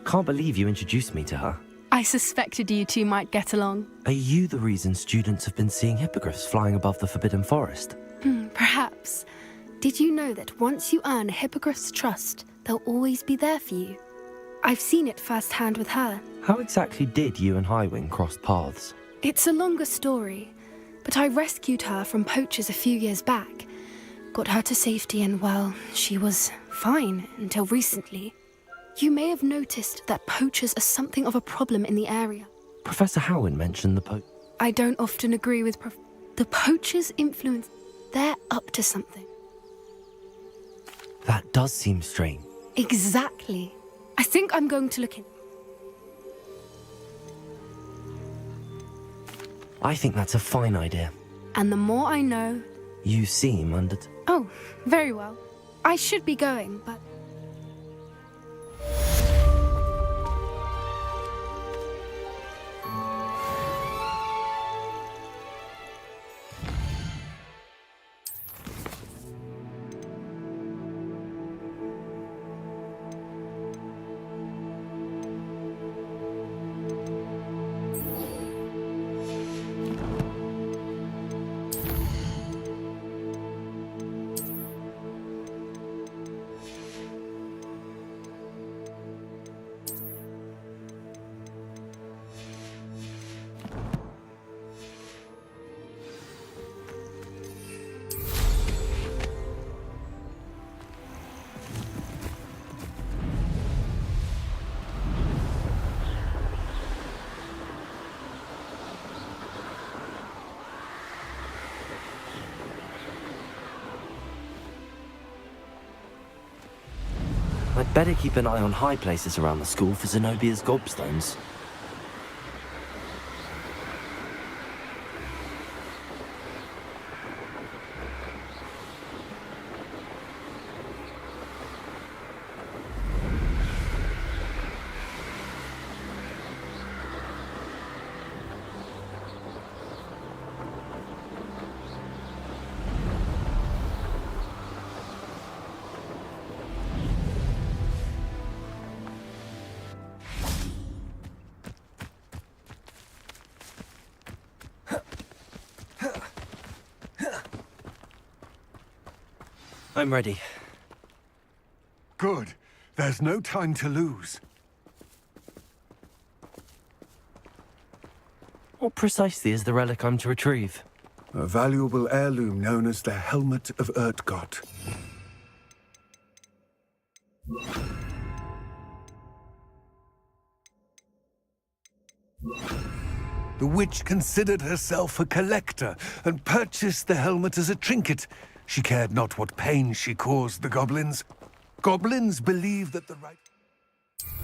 Can't believe you introduced me to her. I suspected you two might get along. Are you the reason students have been seeing hippogriffs flying above the Forbidden Forest? Perhaps. Did you know that once you earn a hippogriff's trust, they'll always be there for you? I've seen it firsthand with her. How exactly did you and Highwing cross paths? It's a longer story, but I rescued her from poachers a few years back. got her to safety, and well, she was fine until recently. You may have noticed that poachers are something of a problem in the area. Professor Howard mentioned the I don't often agree with the poachers' influence. They're up to something. That does seem strange. Exactly. I think I'm going to look in. I think that's a fine idea. And the more I know... You seem under... Oh, very well. I should be going, but... I'd better keep an eye on high places around the school for Zenobia's gobstones. I'm ready. Good. There's no time to lose. What precisely is the relic I'm to retrieve? A valuable heirloom known as the Helmet of Urtgott. The witch considered herself a collector and purchased the helmet as a trinket. She cared not what pain she caused the goblins. Goblins believe that the right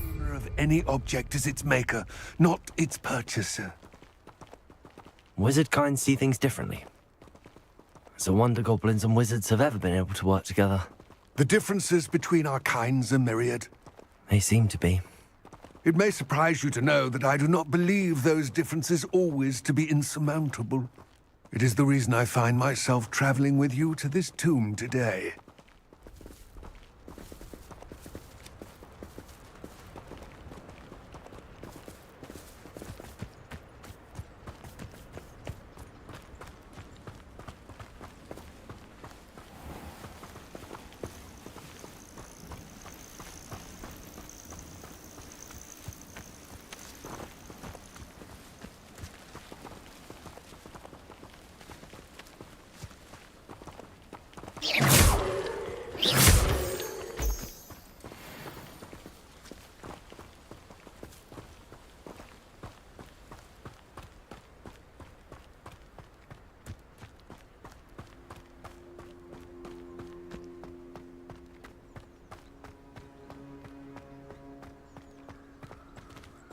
owner of any object is its maker, not its purchaser. Wizard kinds see things differently. It's a wonder goblins and wizards have ever been able to work together. The differences between our kinds are myriad. They seem to be. It may surprise you to know that I do not believe those differences always to be insurmountable. It is the reason I find myself traveling with you to this tomb today.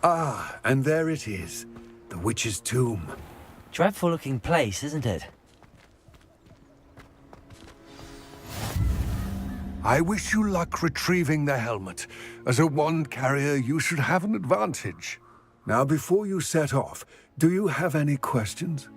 Ah, and there it is. The witch's tomb. Dreadful looking place, isn't it? I wish you luck retrieving the helmet. As a wand carrier, you should have an advantage. Now, before you set off, do you have any questions?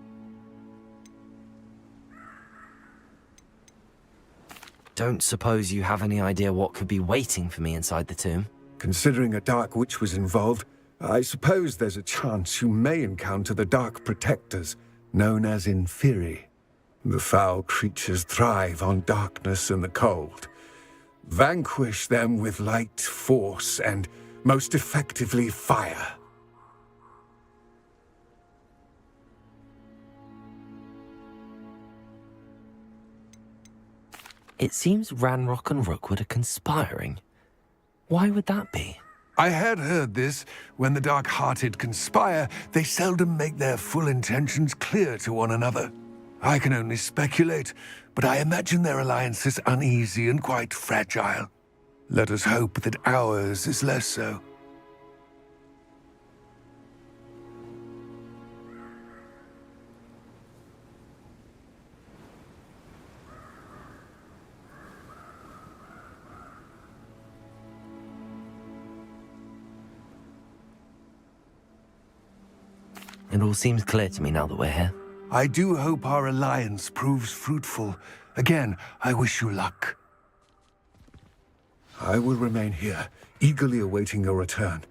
Don't suppose you have any idea what could be waiting for me inside the tomb? Considering a dark witch was involved, I suppose there's a chance you may encounter the Dark Protectors, known as Inferi. The foul creatures thrive on darkness and the cold. Vanquish them with light, force, and, most effectively, fire. It seems Ranrock and Rookwood are conspiring. Why would that be? I had heard this. When the dark-hearted conspire, they seldom make their full intentions clear to one another. I can only speculate, but I imagine their alliance is uneasy and quite fragile. Let us hope that ours is less so. It all seems clear to me now that we're here. I do hope our alliance proves fruitful. Again, I wish you luck. I will remain here, eagerly awaiting your return.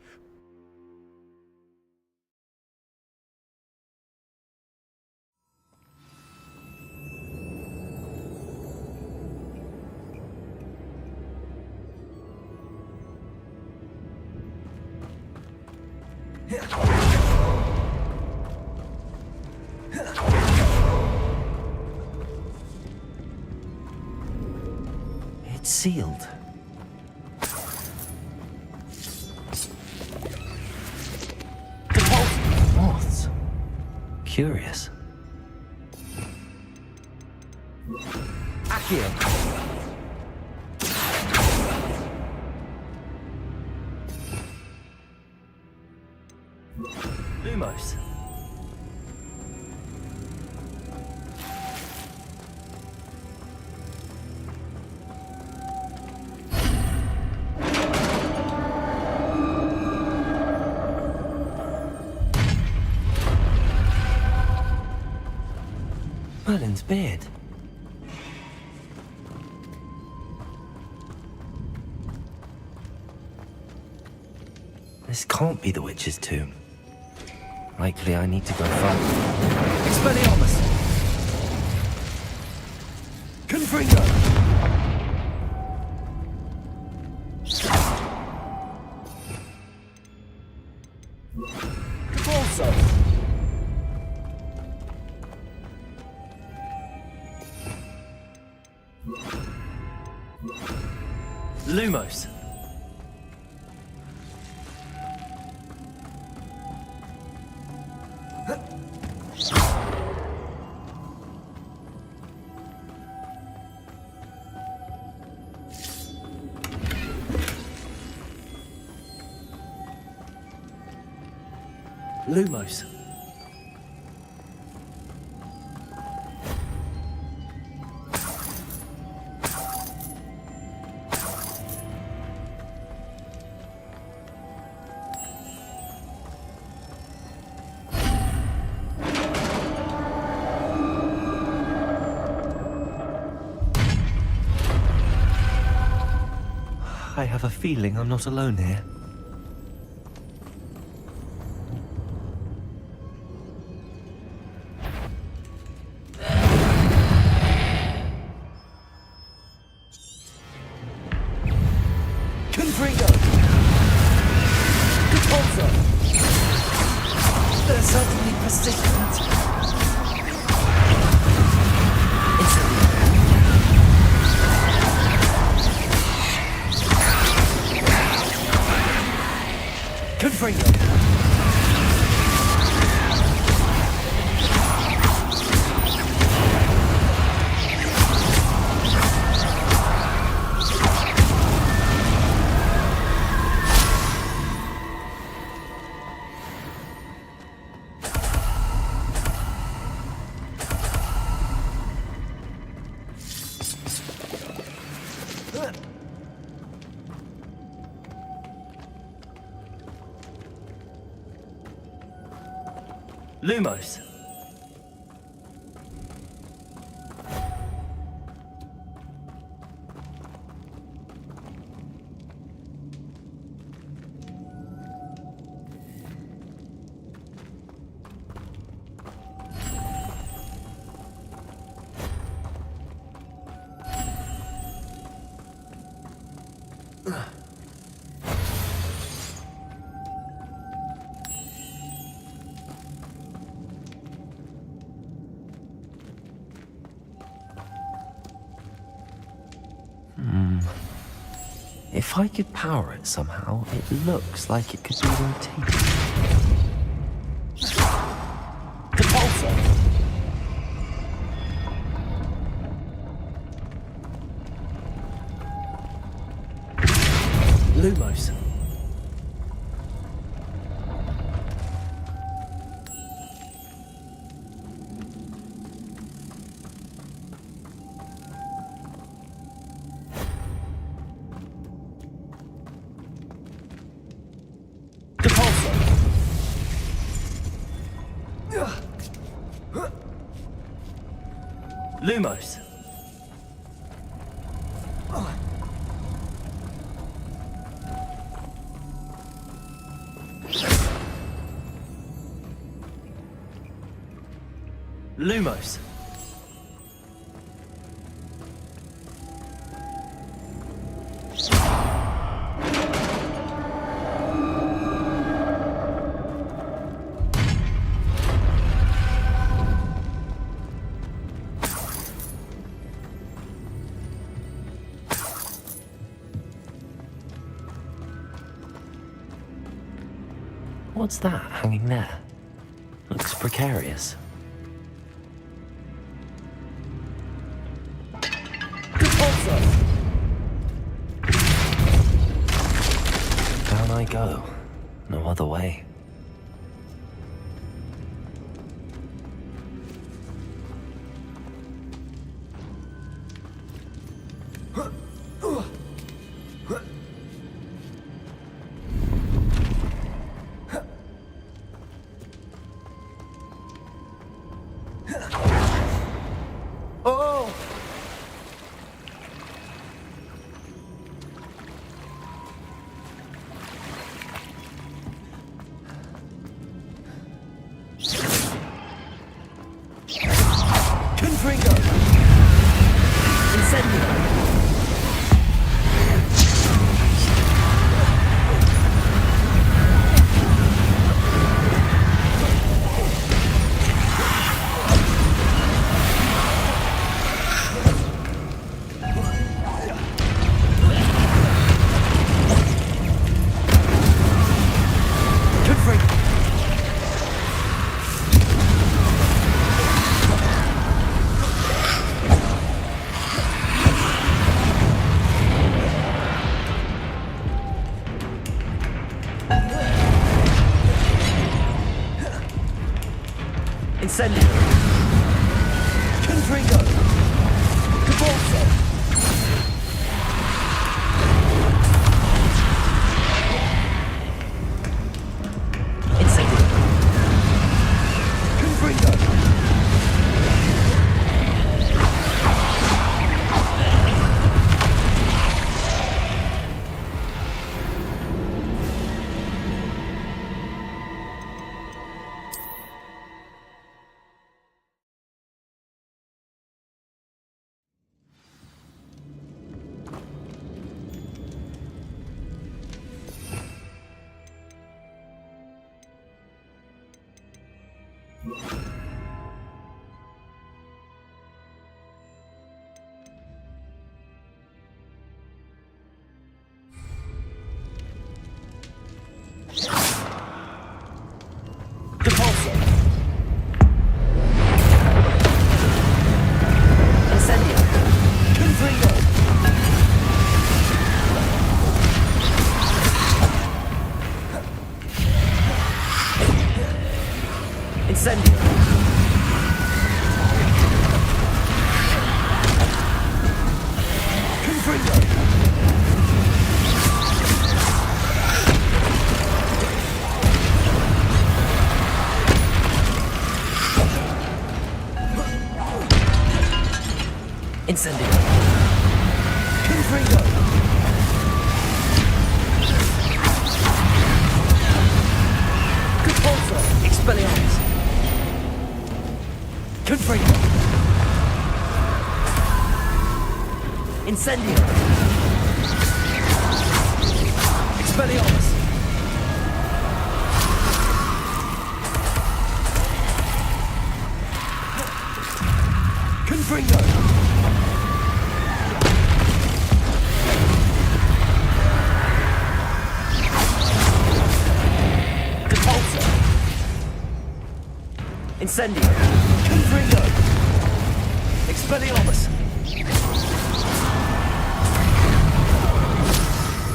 It's sealed. Moths. Curious. Accio. Lumos. Merlin's beard. This can't be the witch's tomb. Likely I need to go further. Expelliarmus! Confringo! Convulso! Lumos. Lumos. I have a feeling I'm not alone here. Confringo! Convulso! They're certainly persistent. Confringo! Lumos. If I could power it somehow, it looks like it could be rotated. Repulsor! Lumos. Lumos. Lumos. What's that hanging there? Looks precarious. Down I go. No other way. Incendio. Confringo. Cabalso. Incendio. Confringo. Incendio. Confringo. Incendio. Confringo. Compulso. Expelliarmus. Confringo. Incendio. Expelliarmus. Confringo. Incendio! Confringo! Expelliarmus!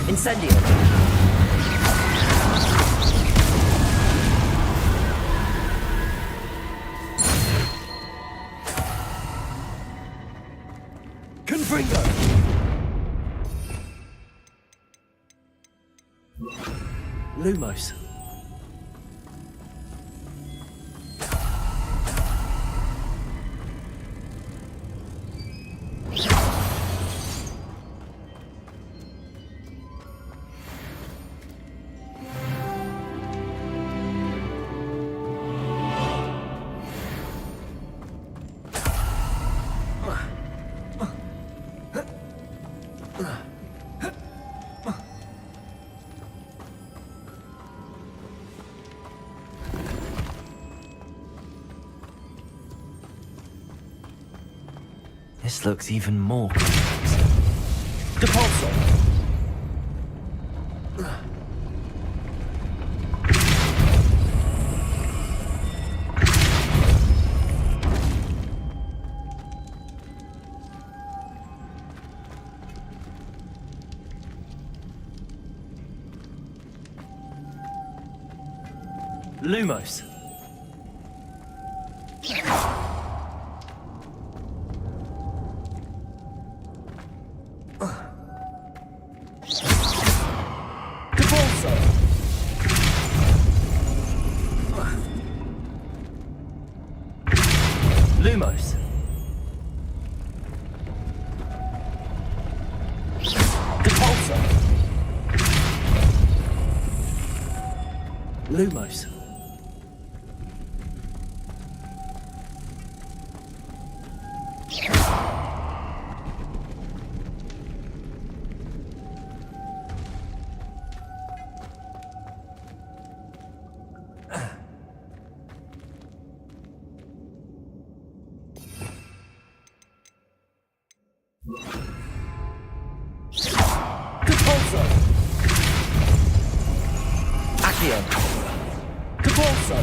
Incendio! Confringo! Lumos. This looks even more complex. Depulso! Lumos. Lumos. Depulso. Lumos. Depulso. Accio. Depulso.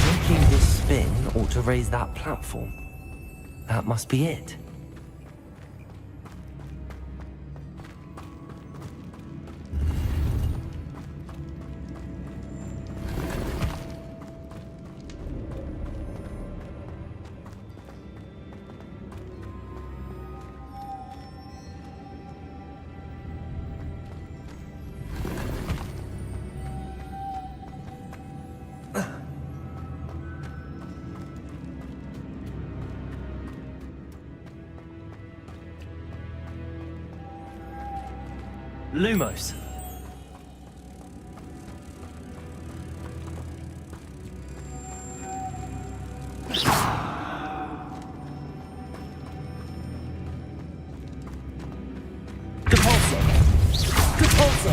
Making this spin ought to raise that platform. That must be it. Lumos. Depulso. Depulso.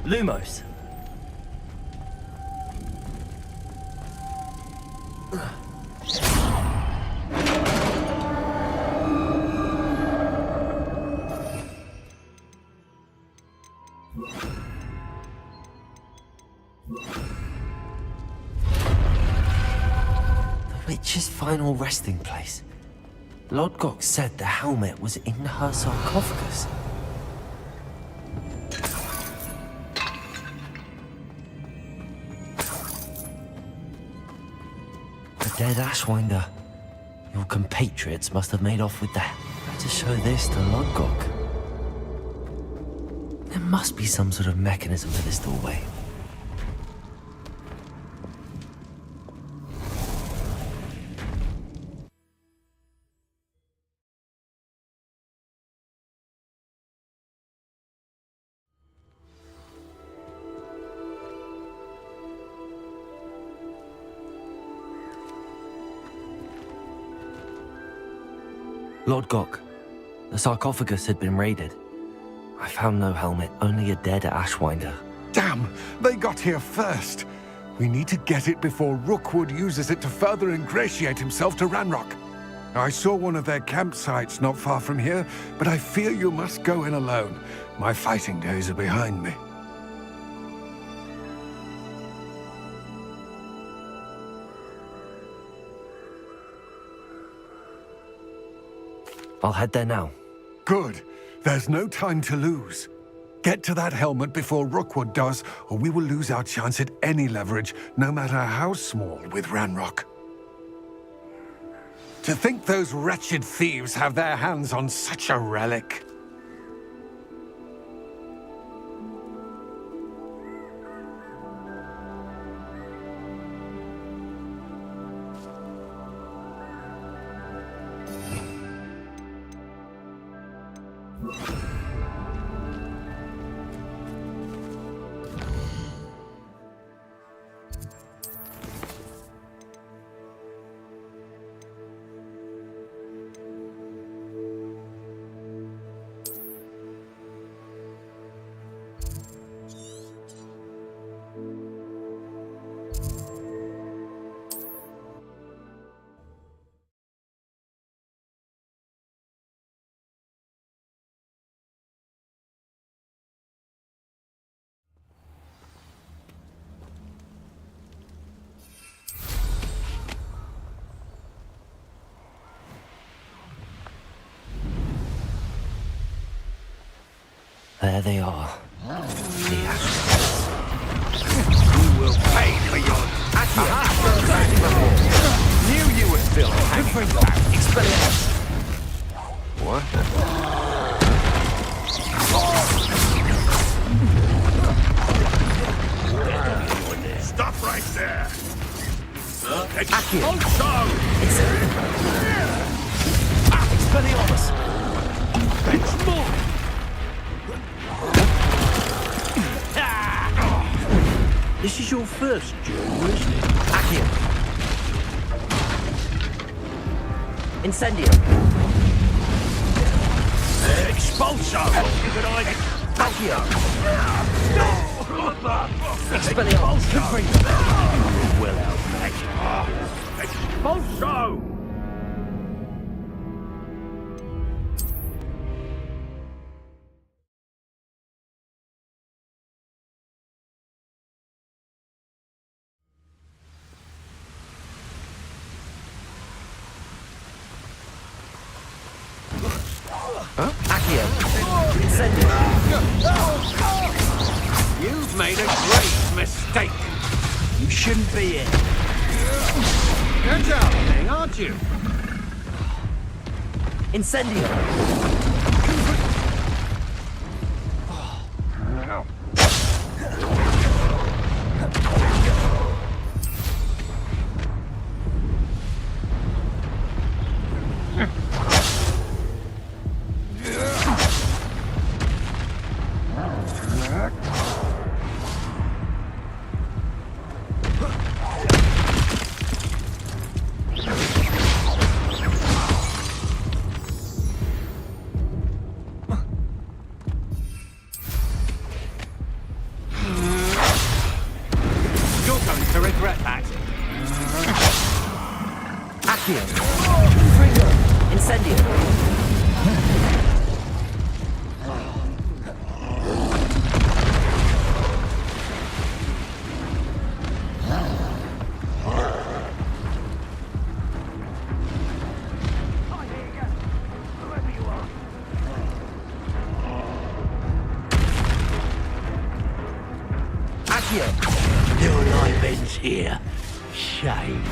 Lumos. The witch's final resting place. Lodgok said the helmet was in her sarcophagus. The dead Ashwinder. Your compatriots must have made off with that. Better show this to Lodgok. There must be some sort of mechanism for this doorway. Lord Gok, the sarcophagus had been raided. I found no helmet, only a dead Ashwinder. Damn! They got here first. We need to get it before Rookwood uses it to further ingratiate himself to Ranrock. I saw one of their campsites not far from here, but I fear you must go in alone. My fighting days are behind me. I'll head there now. Good. There's no time to lose. Get to that helmet before Rookwood does, or we will lose our chance at any leverage, no matter how small, with Ranrock. To think those wretched thieves have their hands on such a relic. There they are. The Ashwinders. You will pay for your... Knew you were still hanging back. Expelliarmus. What? Stop right there. Expelliarmus. Bench more. This is your first duel, isn't it? Accio. Incendio. Expulso. Accio. Expelliarmus. Expelliarmus. Well outmatched. Expulso. Accio. Incendio. You've made a great mistake. You shouldn't be here. You're traveling, aren't you? Incendio. Incendio. Accio. Your life ends here. Shame.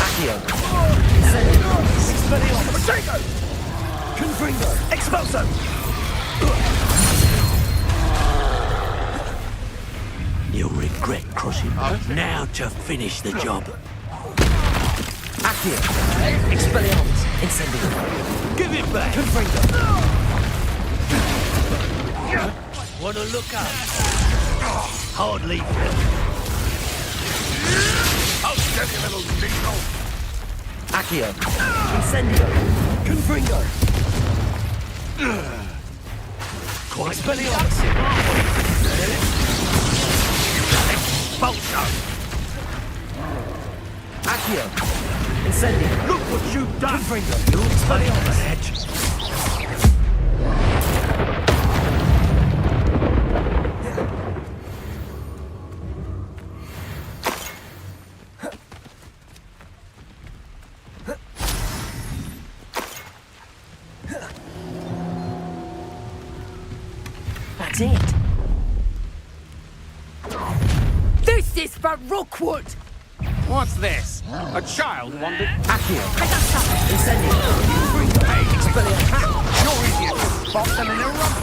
Accio. Confringo! Expulso! You'll regret crossing. Now to finish the job. Accio! Expelliarmus! Incendio! Give it back! Confringo! Wanna look up? Hardly. I'll steady a little dingo. Accio! Incendio! Confringo! Quite Expelliarmus! Expulso! Accio! Incendio! Look what you've done! Confringo! Expelliarmus! That's it! This is for Rookwood! What's this? A child wandered... Accio! Incendio! Confringo! Expelliarmus! You're idiots! Bob them in a rump!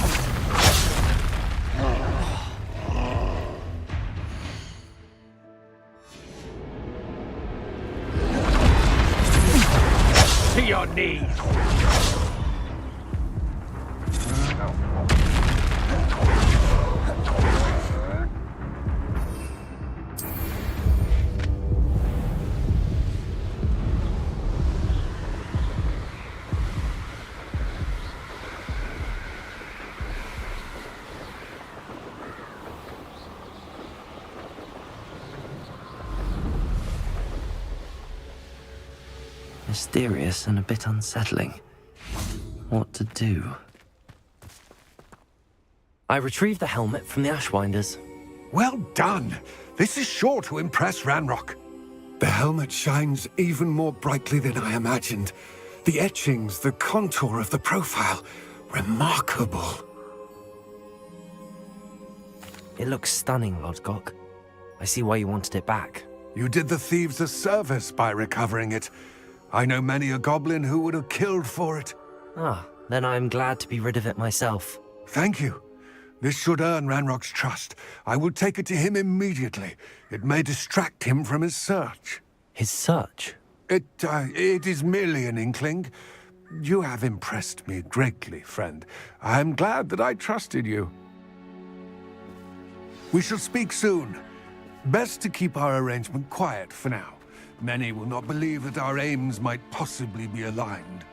To your knees! Mysterious and a bit unsettling. What to do? I retrieved the helmet from the Ashwinders. Well done. This is sure to impress Ranrock. The helmet shines even more brightly than I imagined. The etchings, the contour of the profile. Remarkable. It looks stunning, Lodgok. I see why you wanted it back. You did the thieves a service by recovering it. I know many a goblin who would have killed for it. Ah, then I'm glad to be rid of it myself. Thank you. This should earn Ranrock's trust. I will take it to him immediately. It may distract him from his search. His search? It is merely an inkling. You have impressed me greatly, friend. I am glad that I trusted you. We shall speak soon. Best to keep our arrangement quiet for now. Many will not believe that our aims might possibly be aligned.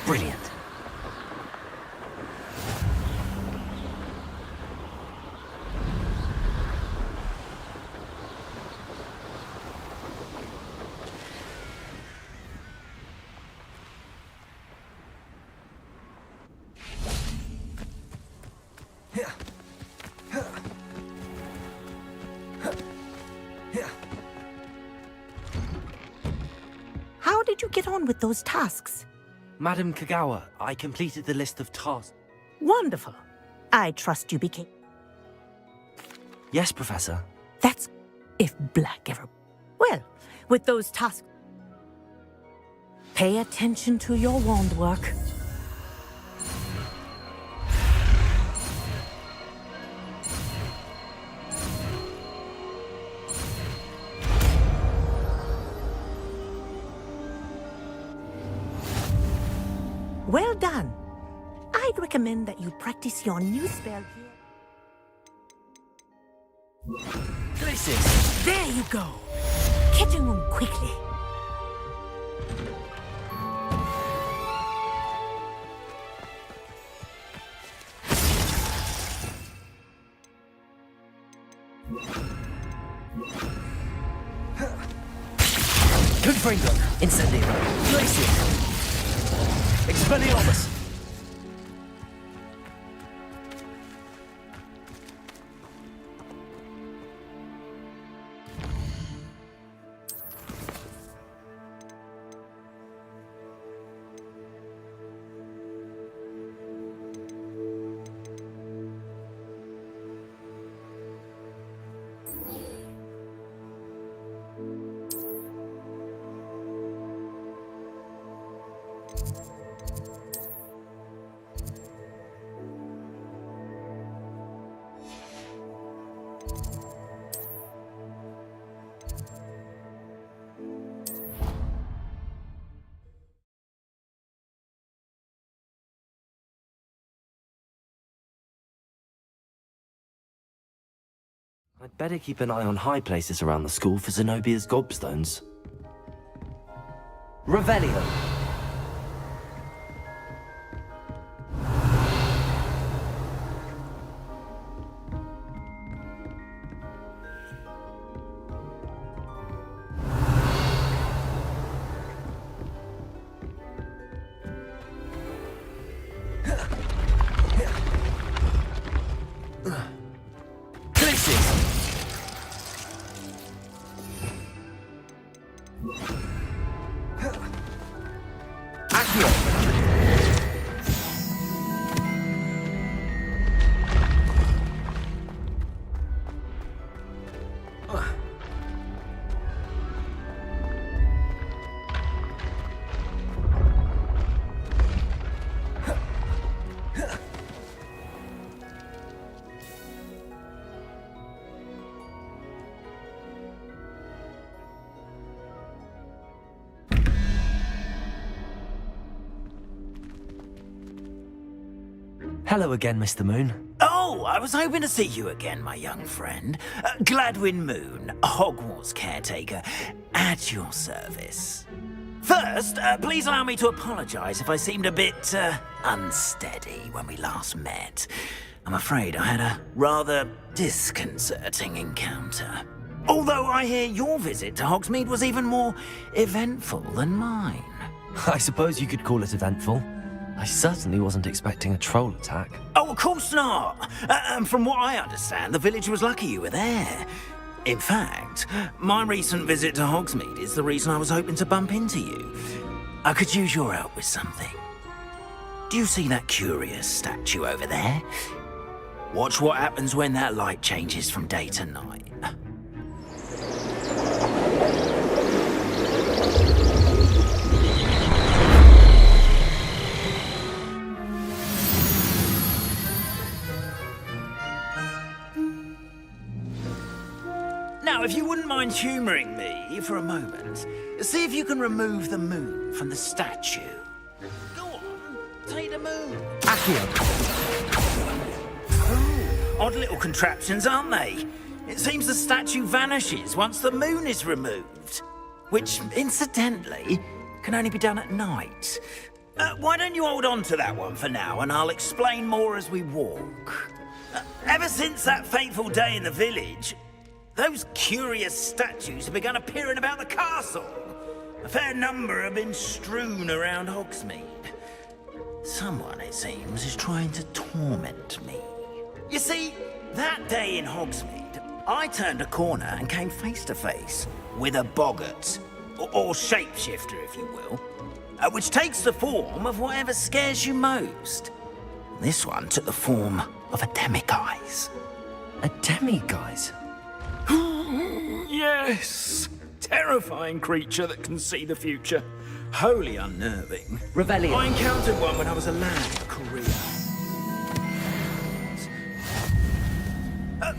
Brilliant. How did you get on with those tasks? Madam Kagawa, I completed the list of tasks. Wonderful. I trust you became... Yes, Professor. That's... if Black ever... Well, with those tasks... Pay attention to your wand work. Well done. I'd recommend that you practice your new spell here. Glacis! There you go. Catching them quickly. Confringo! Incendio! Glacis! Expelliarmus! I'd better keep an eye on high places around the school for Zenobia's gobstones. Revelio! Hello again, Mr. Moon. Oh, I was hoping to see you again, my young friend. Gladwin Moon, Hogwarts caretaker, at your service. First, please allow me to apologize if I seemed a bit, unsteady when we last met. I'm afraid I had a rather disconcerting encounter. Although I hear your visit to Hogsmeade was even more eventful than mine. I suppose you could call it eventful. I certainly wasn't expecting a troll attack. Oh, of course not. From what I understand, the village was lucky you were there. In fact, my recent visit to Hogsmeade is the reason I was hoping to bump into you. I could use your help with something. Do you see that curious statue over there? Watch what happens when that light changes from day to night. Now, if you wouldn't mind humouring me for a moment, see if you can remove the moon from the statue. Go on, take the moon. Accio! Oh, odd little contraptions, aren't they? It seems the statue vanishes once the moon is removed. Which, incidentally, can only be done at night. Why don't you hold on to that one for now, and I'll explain more as we walk. Ever since that fateful day in the village, those curious statues have begun appearing about the castle. A fair number have been strewn around Hogsmeade. Someone, it seems, is trying to torment me. You see, that day in Hogsmeade, I turned a corner and came face to face with a boggart, or shapeshifter, if you will, which takes the form of whatever scares you most. This one took the form of a demiguise. A demiguise? Yes! Terrifying creature that can see the future. Wholly unnerving. Revelio. I encountered one when I was a lad in Korea.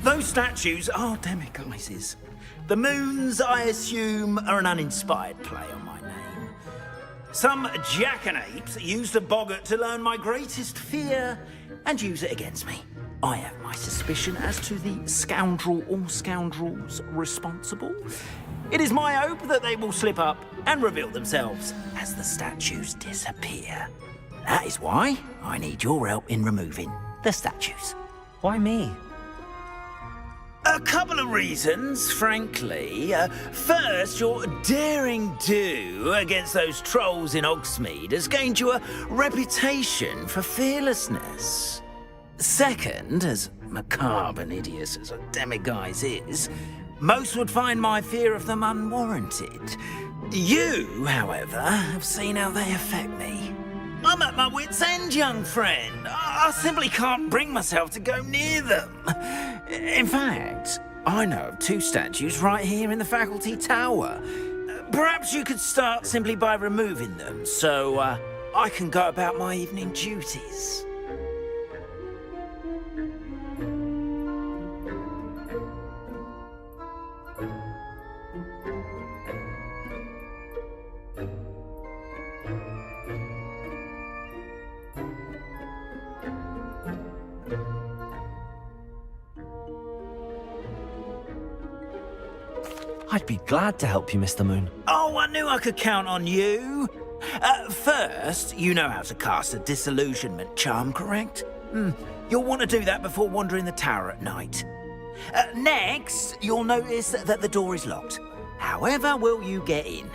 Those statues are demiguises. The moons, I assume, are an uninspired play on my name. Some jackanapes used a boggart to learn my greatest fear and use it against me. I have my suspicion as to the scoundrel or scoundrels responsible. It is my hope that they will slip up and reveal themselves as the statues disappear. That is why I need your help in removing the statues. Why me? A couple of reasons, frankly. First, your daring do against those trolls in Hogsmeade has gained you a reputation for fearlessness. Second, as macabre and hideous as a demiguise is, most would find my fear of them unwarranted. You, however, have seen how they affect me. I'm at my wit's end, young friend. I simply can't bring myself to go near them. In fact, I know of 2 statues right here in the faculty tower. Perhaps you could start simply by removing them, so I can go about my evening duties. I'd be glad to help you, Mr. Moon. Oh, I knew I could count on you. First, you know how to cast a disillusionment charm, correct? You'll want to do that before wandering the tower at night. Next, you'll notice that the door is locked. However will you get in?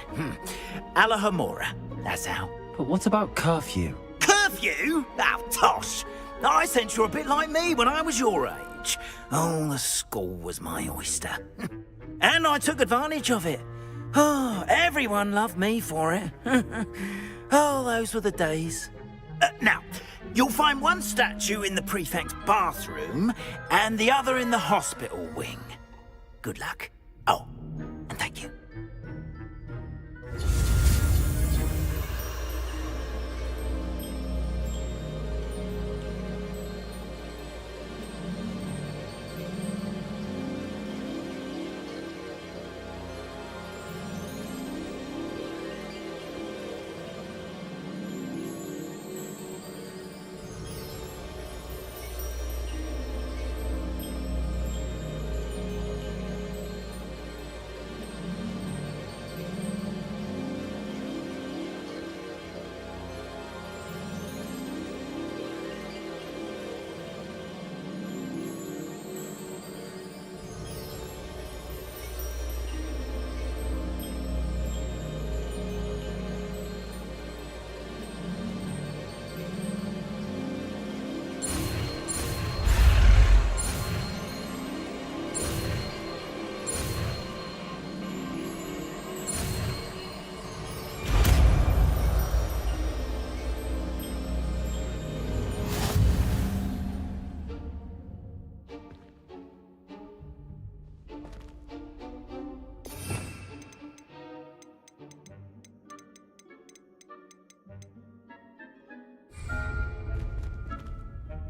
Alahomora, that's how. But what about curfew? Curfew? Oh, tosh. I sense you're a bit like me when I was your age. Oh, the school was my oyster. And I took advantage of it. Oh, everyone loved me for it. Oh, those were the days. Now, you'll find one statue in the prefect's bathroom and the other in the hospital wing. Good luck. Oh, and thank you.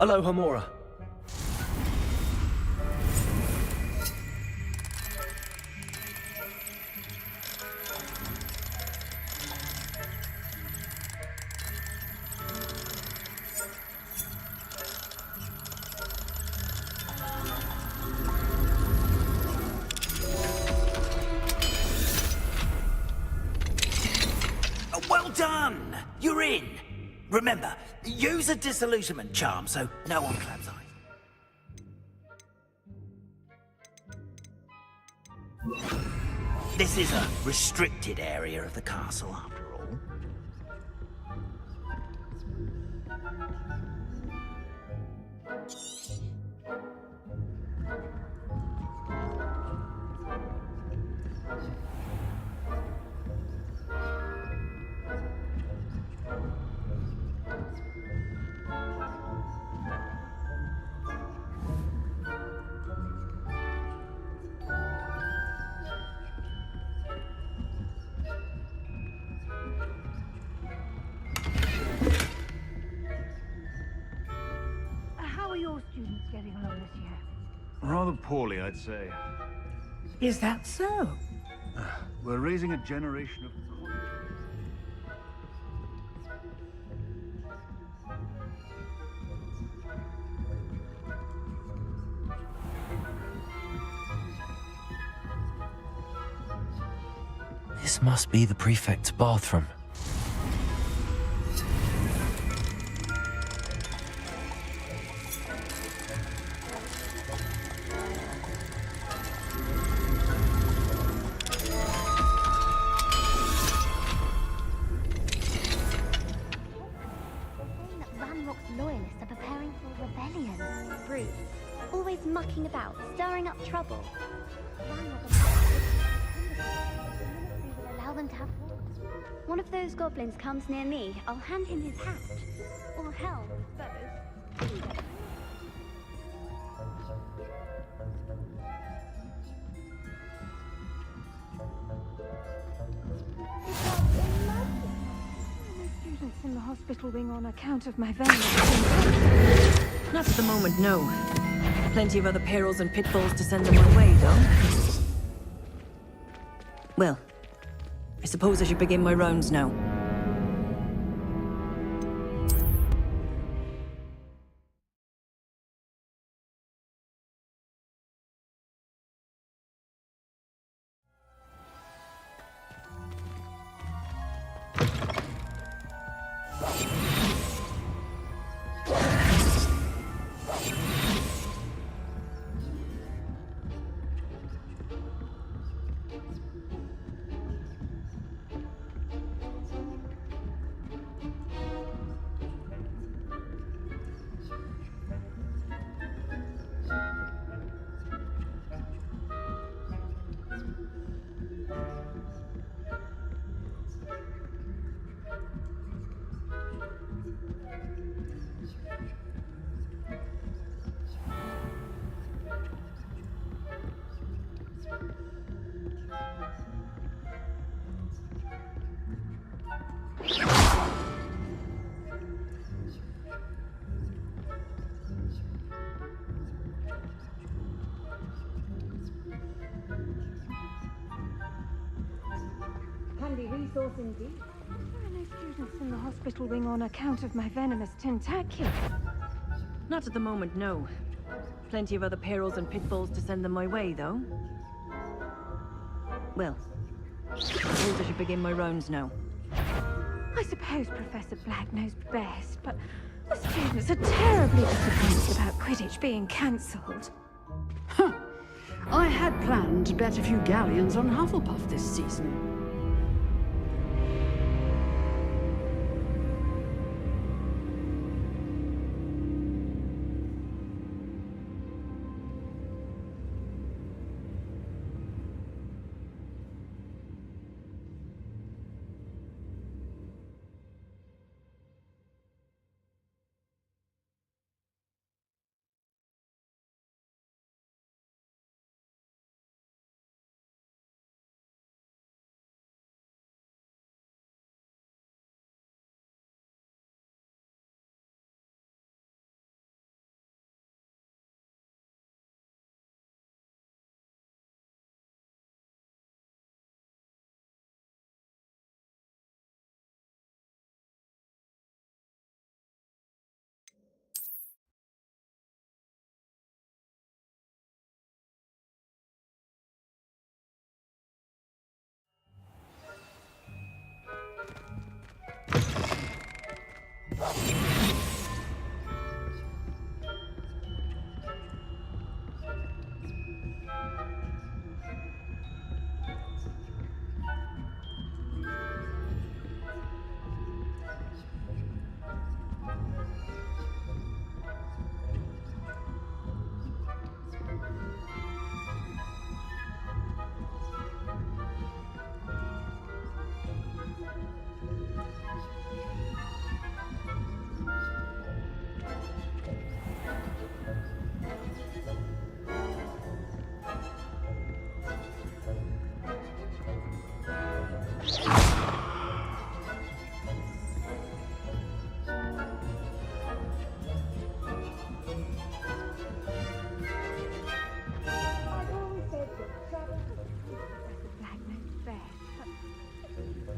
Alohomora. Well done! You're in. Remember, use a disillusionment charm so no one claps eyes. This is a restricted area of the castle, after all. How are your students getting along this year? Rather poorly, I'd say. Is that so? We're raising a generation of... This must be the prefect's bathroom. Loyalists are preparing for rebellion. Brutes, always mucking about, stirring up trouble. Will allow them to have wars. One of those goblins comes near me, I'll hand him his hat. Or hell, both. Students in the hospital wing on account of my venom. Not at the moment, no. Plenty of other perils and pitfalls to send them my way, though. Well, I suppose I should begin my rounds now. Handy resource indeed. There are no students in the hospital wing on account of my venomous tentaculum. Not at the moment, no. Plenty of other perils and pitfalls to send them my way, though. Well, I suppose I should begin my rounds now. I suppose Professor Black knows best, but the students are terribly disappointed about Quidditch being cancelled. I had planned to bet a few galleons on Hufflepuff this season.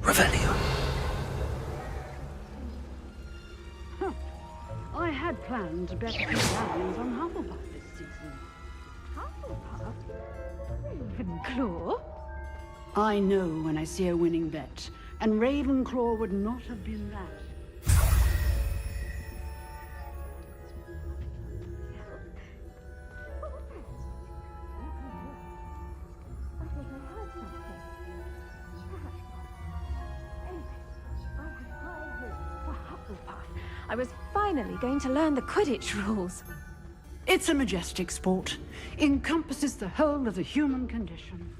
Revelio. I had planned to bet a few galleons on Hufflepuff this season. Hufflepuff? Ravenclaw? I know when I see a winning bet, and Ravenclaw would not have been that. I was finally going to learn the Quidditch rules. It's a majestic sport. Encompasses the whole of the human condition.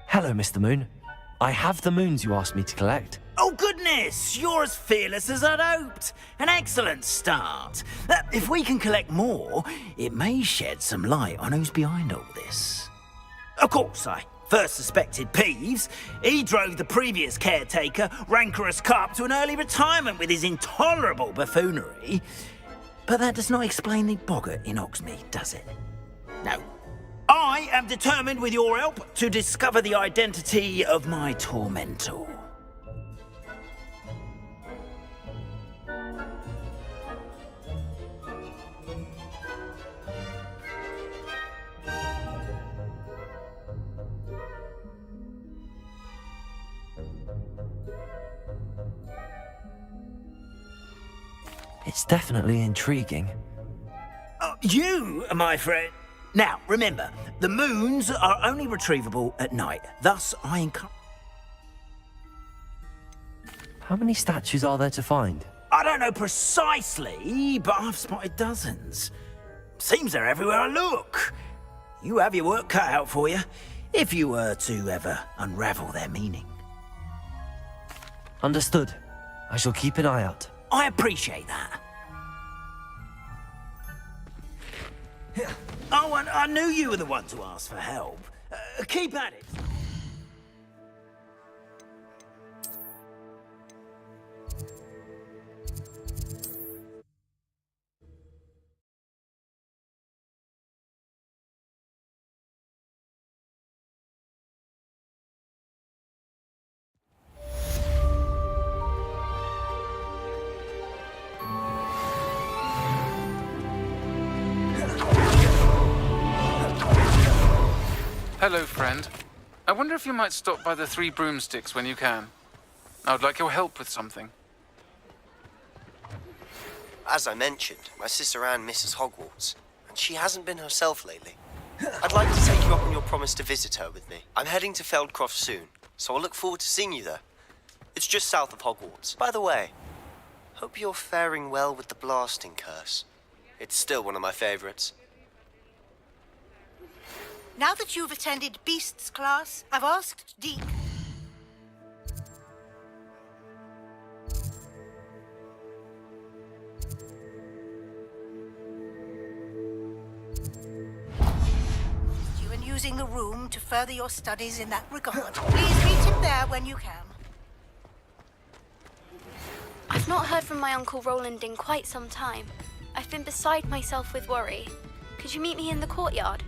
Hello, Mr. Moon. I have the moons you asked me to collect. Oh, goodness! You're as fearless as I'd hoped. An excellent start. If we can collect more, it may shed some light on who's behind all this. Of course, I first suspected Peeves. He drove the previous caretaker, Rancorous Carp, to an early retirement with his intolerable buffoonery. But that does not explain the boggart in Hogsmeade, does it? No. I am determined, with your help, to discover the identity of my tormentor. It's definitely intriguing. You, my friend. Now, remember, the moons are only retrievable at night. Thus, I encourage... How many statues are there to find? I don't know precisely, but I've spotted dozens. Seems they're everywhere I look. You have your work cut out for you, if you were to ever unravel their meaning. Understood. I shall keep an eye out. I appreciate that. Oh, and I knew you were the one to ask for help. Keep at it. Hello, friend. I wonder if you might stop by the Three Broomsticks when you can. I would like your help with something. As I mentioned, my sister Anne misses Hogwarts, and she hasn't been herself lately. I'd like to take you up on your promise to visit her with me. I'm heading to Feldcroft soon, so I'll look forward to seeing you there. It's just south of Hogwarts. By the way, hope you're faring well with the blasting curse. It's still one of my favorites. Now that you've attended Beasts class, I've asked Deke. using the room to further your studies in that regard. Please meet him there when you can. I've not heard from my Uncle Roland in quite some time. I've been beside myself with worry. Could you meet me in the courtyard?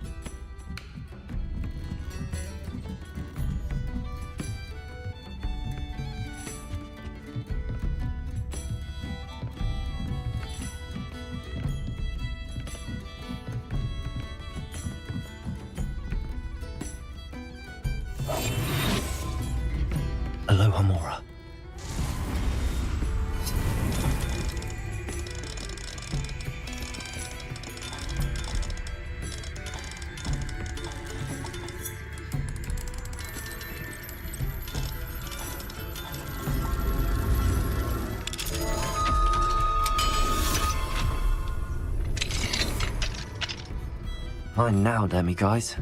Aloha, Mora. Mine now, Demi, guys.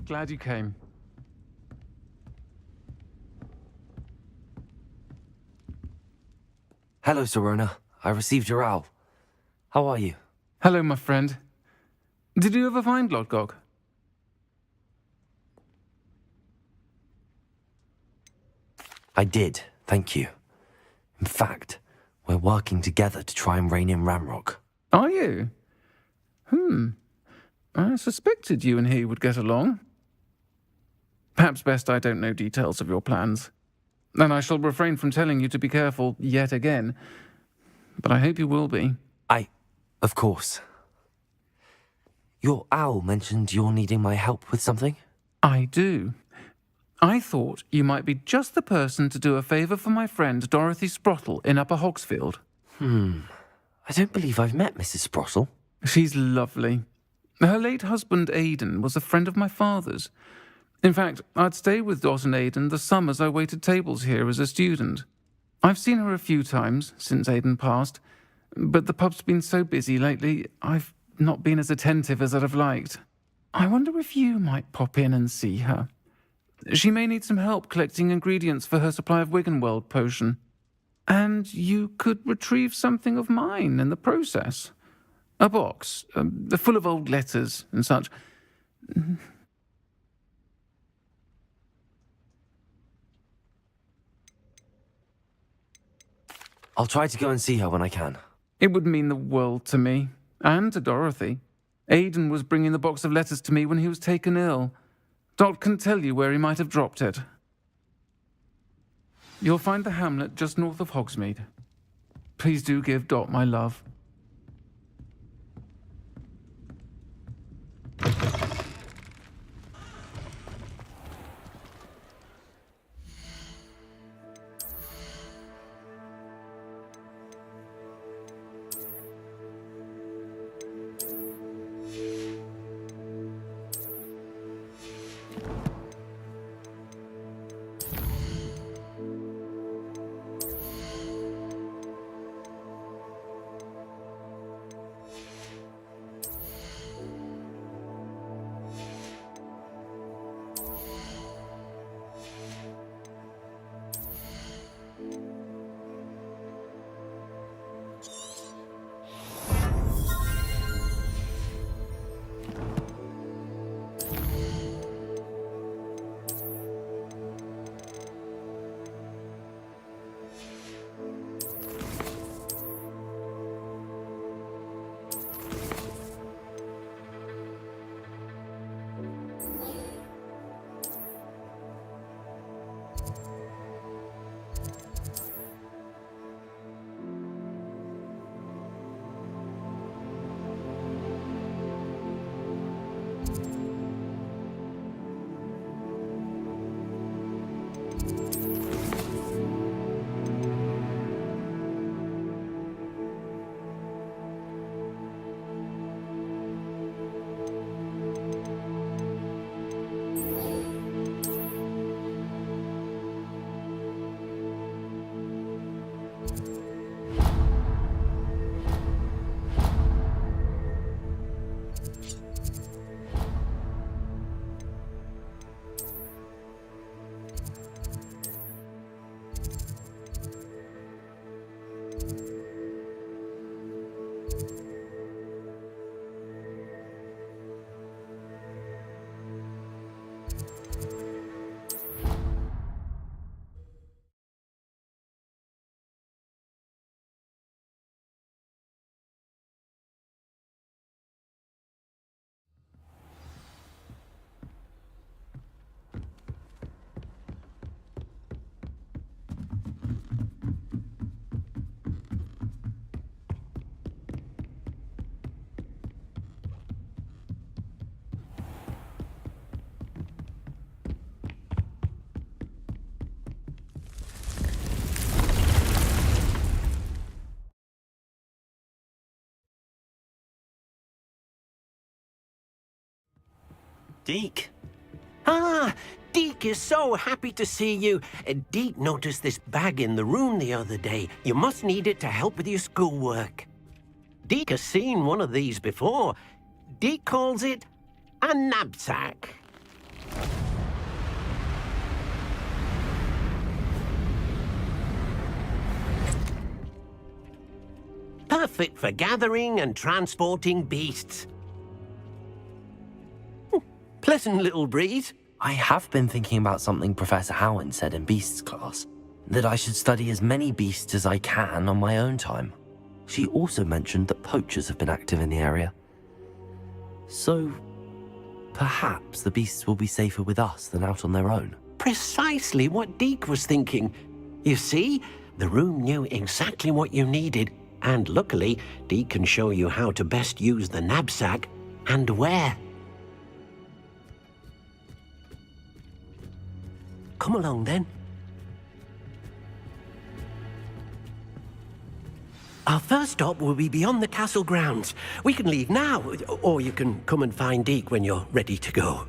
Glad you came. Hello, Serona. I received your owl. How are you? Hello, my friend. Did you ever find Lodgok? I did, thank you. In fact, we're working together to try and rein in Ramrock. Are you? I suspected you and he would get along. Perhaps best I don't know details of your plans. And I shall refrain from telling you to be careful yet again. But I hope you will be. Of course. Your owl mentioned you're needing my help with something? I do. I thought you might be just the person to do a favour for my friend Dorothy Sprottle in Upper Hogsfield. I don't believe I've met Mrs. Sprottle. She's lovely. Her late husband Aidan was a friend of my father's. In fact, I'd stay with Dot and Aidan the summers I waited tables here as a student. I've seen her a few times since Aidan passed, but the pub's been so busy lately, I've not been as attentive as I'd have liked. I wonder if you might pop in and see her. She may need some help collecting ingredients for her supply of Wiggenweld potion. And you could retrieve something of mine in the process. A box, full of old letters and such. I'll try to go and see her when I can. It would mean the world to me, and to Dorothy. Aidan was bringing the box of letters to me when he was taken ill. Dot can tell you where he might have dropped it. You'll find the hamlet just north of Hogsmeade. Please do give Dot my love. Deke. Ah, Deke is so happy to see you. Deke noticed this bag in the room the other day. You must need it to help with your schoolwork. Deke has seen one of these before. Deke calls it a knapsack. Perfect for gathering and transporting beasts. Pleasant little breeze. I have been thinking about something Professor Howin said in Beasts class, that I should study as many beasts as I can on my own time. She also mentioned that poachers have been active in the area. So, perhaps the beasts will be safer with us than out on their own. Precisely what Deke was thinking. You see, the room knew exactly what you needed, and luckily, Deke can show you how to best use the knapsack and where. Come along, then. Our first stop will be beyond the castle grounds. We can leave now, or you can come and find Deke when you're ready to go.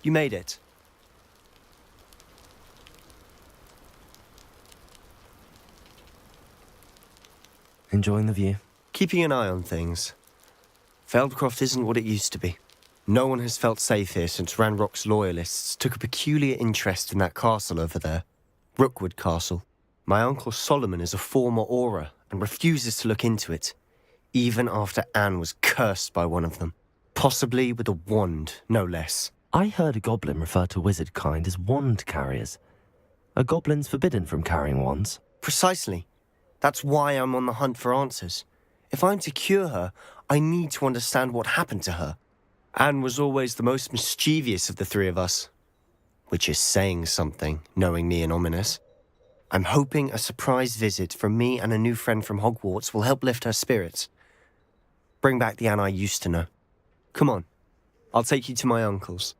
You made it. Enjoying the view? Keeping an eye on things. Feldcroft isn't what it used to be. No one has felt safe here since Ranrock's loyalists took a peculiar interest in that castle over there. Rookwood Castle. My uncle Solomon is a former Auror and refuses to look into it, even after Anne was cursed by one of them. Possibly with a wand, no less. I heard a goblin refer to wizard kind as wand carriers. Are goblins forbidden from carrying wands? Precisely. That's why I'm on the hunt for answers. If I'm to cure her, I need to understand what happened to her. Anne was always the most mischievous of the three of us. Which is saying something, knowing me and Ominous. I'm hoping a surprise visit from me and a new friend from Hogwarts will help lift her spirits. Bring back the Anne I used to know. Come on, I'll take you to my uncle's.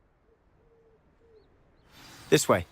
This way.